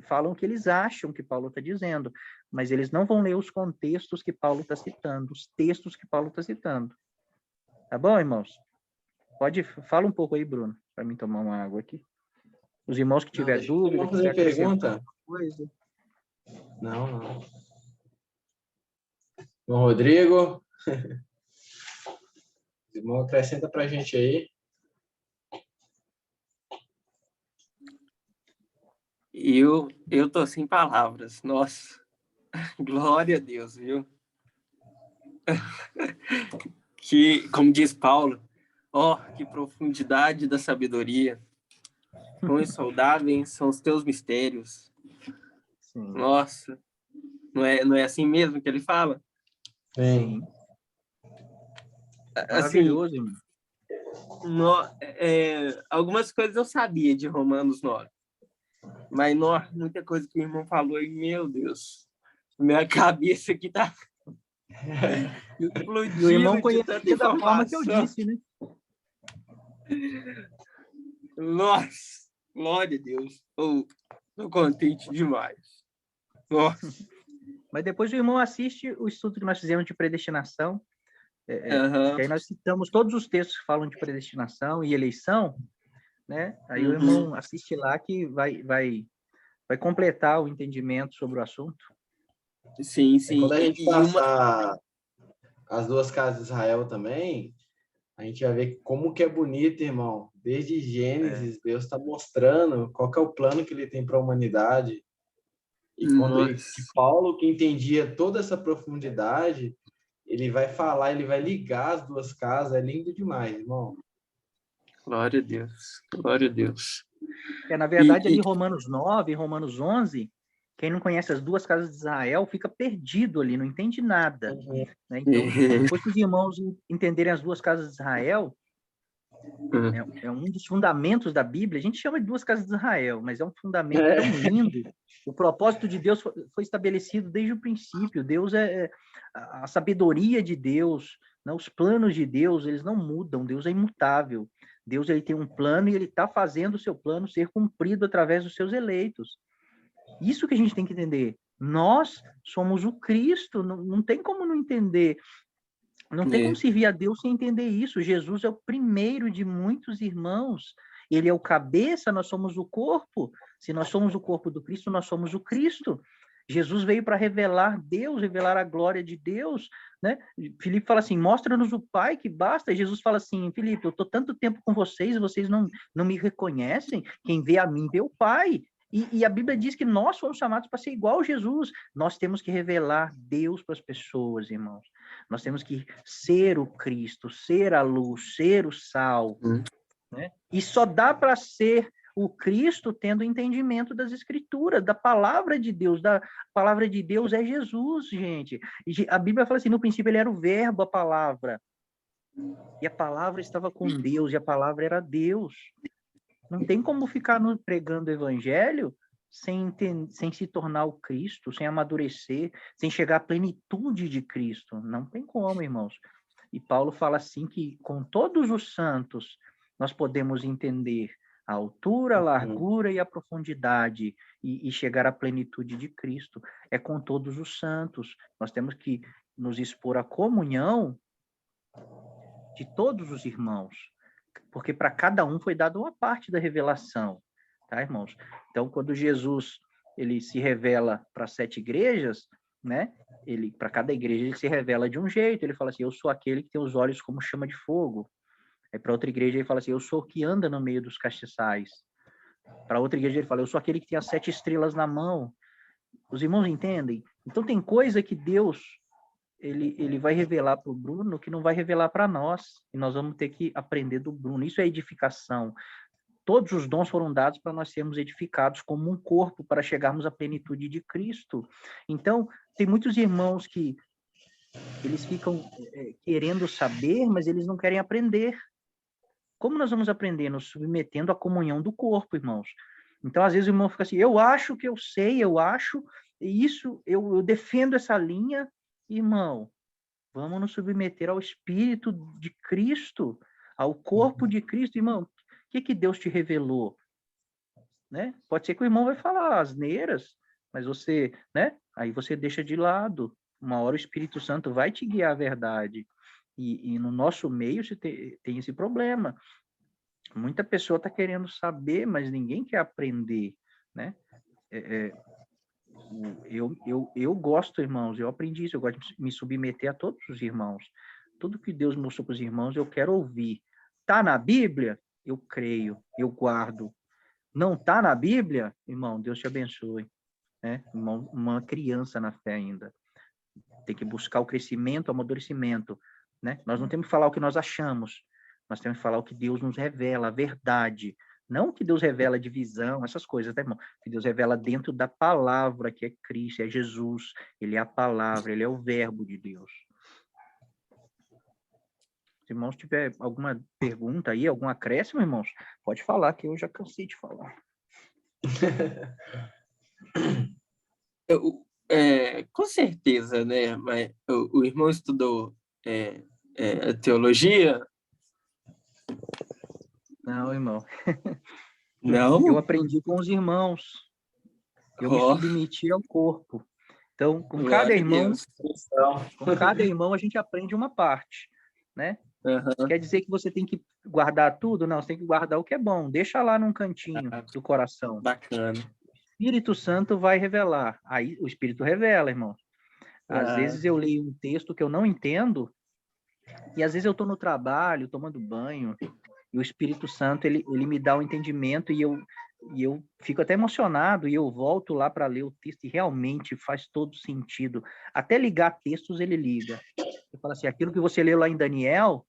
falam que eles acham que Paulo está dizendo, mas eles não vão ler os contextos que Paulo está citando, os textos que Paulo está citando. Tá bom, irmãos? Fala um pouco aí, Bruno, para mim tomar uma água aqui. Os irmãos que tiver dúvida... Vamos fazer pergunta? Coisa. Não. Bom, Rodrigo... Irmão, acrescenta para a gente aí. Eu tô sem palavras. Nossa, glória a Deus, viu? Que, como diz Paulo, que profundidade da sabedoria. Quão insondáveis são os teus mistérios. Sim. Nossa, não é assim mesmo que ele fala? Sim. Maravilhoso, irmão. Algumas coisas eu sabia de Romanos 9, mas muita coisa que o irmão falou, e meu Deus, minha cabeça aqui tá explodindo. O irmão conhecia da forma que eu disse, né? Nossa, glória a Deus. Tô contente demais. Nossa. Mas depois o irmão assiste o estudo que nós fizemos de predestinação. Que aí nós citamos todos os textos que falam de predestinação e eleição, né? Aí o irmão assiste lá que vai completar o entendimento sobre o assunto. Sim. Quando a gente passar as duas casas de Israel também, a gente vai ver como que é bonito, irmão. Desde Gênesis, Deus está mostrando qual que é o plano que ele tem para a humanidade. E quando Paulo, que entendia toda essa profundidade, ele vai falar, ele vai ligar as duas casas. É lindo demais, irmão. Glória a Deus. Glória a Deus. Na verdade, ali Romanos 9, Romanos 11, quem não conhece as duas casas de Israel fica perdido ali, não entende nada. Né? Então, depois que os irmãos entenderem as duas casas de Israel, é um dos fundamentos da Bíblia. A gente chama de duas casas de Israel, mas é um fundamento tão lindo. O propósito de Deus foi estabelecido desde o princípio. Deus a sabedoria de Deus, né? Os planos de Deus, eles não mudam. Deus é imutável. Deus ele tem um plano e ele está fazendo o seu plano ser cumprido através dos seus eleitos. Isso que a gente tem que entender. Nós somos o Cristo, não tem como não entender. Não tem como servir a Deus sem entender isso. Jesus é o primeiro de muitos irmãos. Ele é o cabeça, nós somos o corpo. Se nós somos o corpo do Cristo, nós somos o Cristo. Jesus veio para revelar Deus, revelar a glória de Deus, né? Filipe fala assim, mostra-nos o Pai, que basta. E Jesus fala assim, Filipe, eu estou tanto tempo com vocês, vocês não me reconhecem. Quem vê a mim, vê o Pai. E a Bíblia diz que nós somos chamados para ser igual a Jesus. Nós temos que revelar Deus para as pessoas, irmãos. Nós temos que ser o Cristo, ser a luz, ser o sal. Né? E só dá para ser o Cristo tendo entendimento das Escrituras, da palavra de Deus. A palavra de Deus é Jesus, gente. E a Bíblia fala assim, no princípio ele era o verbo, a palavra. E a palavra estava com Deus, e a palavra era Deus. Não tem como ficar pregando o evangelho sem se tornar o Cristo, sem amadurecer, sem chegar à plenitude de Cristo. Não tem como, irmãos. E Paulo fala assim que com todos os santos nós podemos entender a altura, a largura e a profundidade e chegar à plenitude de Cristo. É com todos os santos. Nós temos que nos expor à comunhão de todos os irmãos, porque para cada um foi dada uma parte da revelação, tá, irmãos? Então, quando Jesus ele se revela para 7 igrejas, né? Para cada igreja ele se revela de um jeito. Ele fala assim: eu sou aquele que tem os olhos como chama de fogo. Aí para outra igreja ele fala assim: eu sou o que anda no meio dos castiçais. Para outra igreja ele fala: eu sou aquele que tem as 7 estrelas na mão. Os irmãos entendem? Então tem coisa que Deus ele vai revelar para o Bruno que não vai revelar para nós. E nós vamos ter que aprender do Bruno. Isso é edificação. Todos os dons foram dados para nós sermos edificados como um corpo, para chegarmos à plenitude de Cristo. Então, tem muitos irmãos que eles ficam querendo saber, mas eles não querem aprender. Como nós vamos aprender? Nos submetendo à comunhão do corpo, irmãos. Então, às vezes, o irmão fica assim, eu acho que eu sei, eu acho isso, eu defendo essa linha. Irmão, vamos nos submeter ao Espírito de Cristo, ao corpo de Cristo. Irmão, o que Deus te revelou? Né? Pode ser que o irmão vai falar asneiras, mas você, né? Aí você deixa de lado. Uma hora o Espírito Santo vai te guiar à verdade. E no nosso meio se tem esse problema. Muita pessoa está querendo saber, mas ninguém quer aprender, né? Eu gosto, irmãos, eu aprendi isso, eu gosto de me submeter a todos os irmãos. Tudo que Deus mostrou para os irmãos, eu quero ouvir. Está na Bíblia? Eu creio, eu guardo. Não está na Bíblia? Irmão, Deus te abençoe. Né? Uma criança na fé ainda. Tem que buscar o crescimento, o amadurecimento. Né? Nós não temos que falar o que nós achamos, nós temos que falar o que Deus nos revela, a verdade. Não o que Deus revela de visão, essas coisas, tá, irmão? O que Deus revela dentro da palavra, que é Cristo, é Jesus. Ele é a palavra, ele é o verbo de Deus. Se irmãos tiver alguma pergunta aí, algum acréscimo, irmãos, pode falar, que eu já cansei de falar. Com certeza, né? Mas o irmão estudou teologia? Não, irmão. Não? Eu aprendi com os irmãos. Eu me submeti ao corpo. Então, com cada irmão, a gente aprende uma parte, né? Uhum. Quer dizer que você tem que guardar tudo? Não, você tem que guardar o que é bom. Deixa lá num cantinho do coração. Bacana. O Espírito Santo vai revelar. Aí o Espírito revela, irmão. Às vezes eu leio um texto que eu não entendo, e às vezes eu estou no trabalho, tomando banho, e o Espírito Santo, ele me dá um entendimento, e eu fico até emocionado, e eu volto lá para ler o texto, e realmente faz todo sentido. Até ligar textos, ele liga. Eu falo assim, aquilo que você leu lá em Daniel,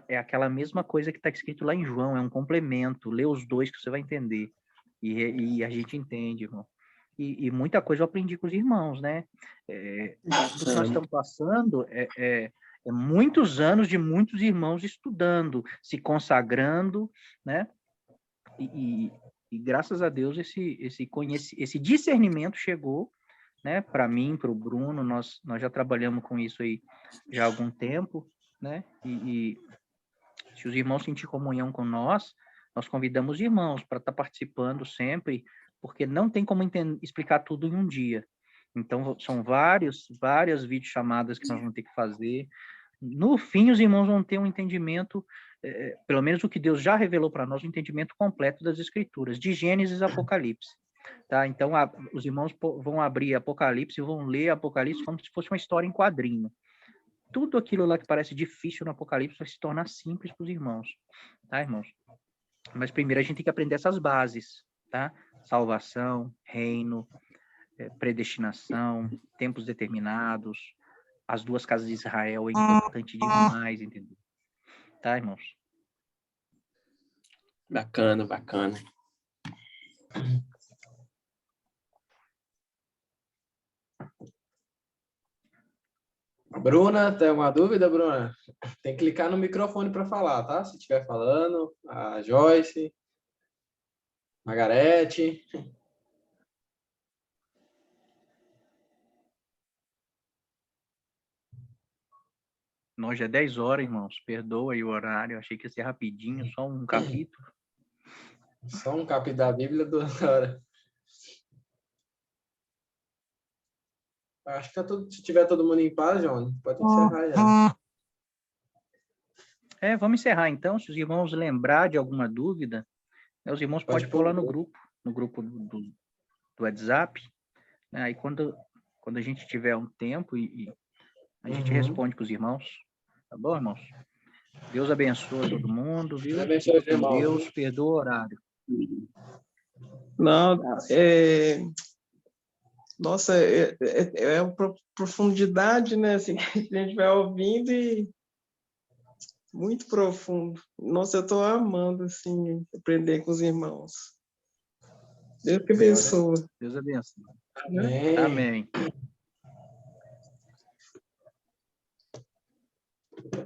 é aquela mesma coisa que está escrito lá em João, é um complemento. Lê os dois que você vai entender. E a gente entende, irmão. E muita coisa eu aprendi com os irmãos, né? Tudo que nós estamos passando é muitos anos de muitos irmãos estudando, se consagrando, né? E graças a Deus esse discernimento chegou, né? Para mim, para o Bruno, nós já trabalhamos com isso aí já há algum tempo, né? E se os irmãos sentirem comunhão com nós convidamos os irmãos para estar participando sempre, porque não tem como explicar tudo em um dia. Então, são várias videochamadas que nós vamos ter que fazer. No fim, os irmãos vão ter um entendimento, pelo menos o que Deus já revelou para nós, um entendimento completo das Escrituras, de Gênesis a Apocalipse. Tá? Então, os irmãos vão abrir Apocalipse e vão ler Apocalipse como se fosse uma história em quadrinho. Tudo aquilo lá que parece difícil no Apocalipse vai se tornar simples para os irmãos. Tá, irmãos? Mas primeiro a gente tem que aprender essas bases, tá? Salvação, reino, predestinação, tempos determinados, as duas casas de Israel é importante demais, entendeu? Tá, irmãos? Bacana, bacana. Bruna, tem alguma dúvida, Bruna? Tem que clicar no microfone para falar, tá? Se estiver falando, a Joyce, Margarete. Nós já é 10 horas, irmãos. Perdoa aí o horário. Achei que ia ser rapidinho, só um capítulo. Só um capítulo da Bíblia, 2 horas. Acho que se tiver todo mundo em paz, João, pode encerrar já. Vamos encerrar então. Se os irmãos lembrar de alguma dúvida, os irmãos podem pôr lá no grupo do WhatsApp. Aí quando a gente tiver um tempo a gente responde para os irmãos. Tá bom, irmãos? Deus abençoe todo mundo, viu? Abençoe, irmão. Deus perdoa o horário. Não, nossa, é uma profundidade, né? Assim, que a gente vai ouvindo e muito profundo. Nossa, eu estou amando, assim, aprender com os irmãos. Deus que abençoe. Deus abençoe. Amém. Amém.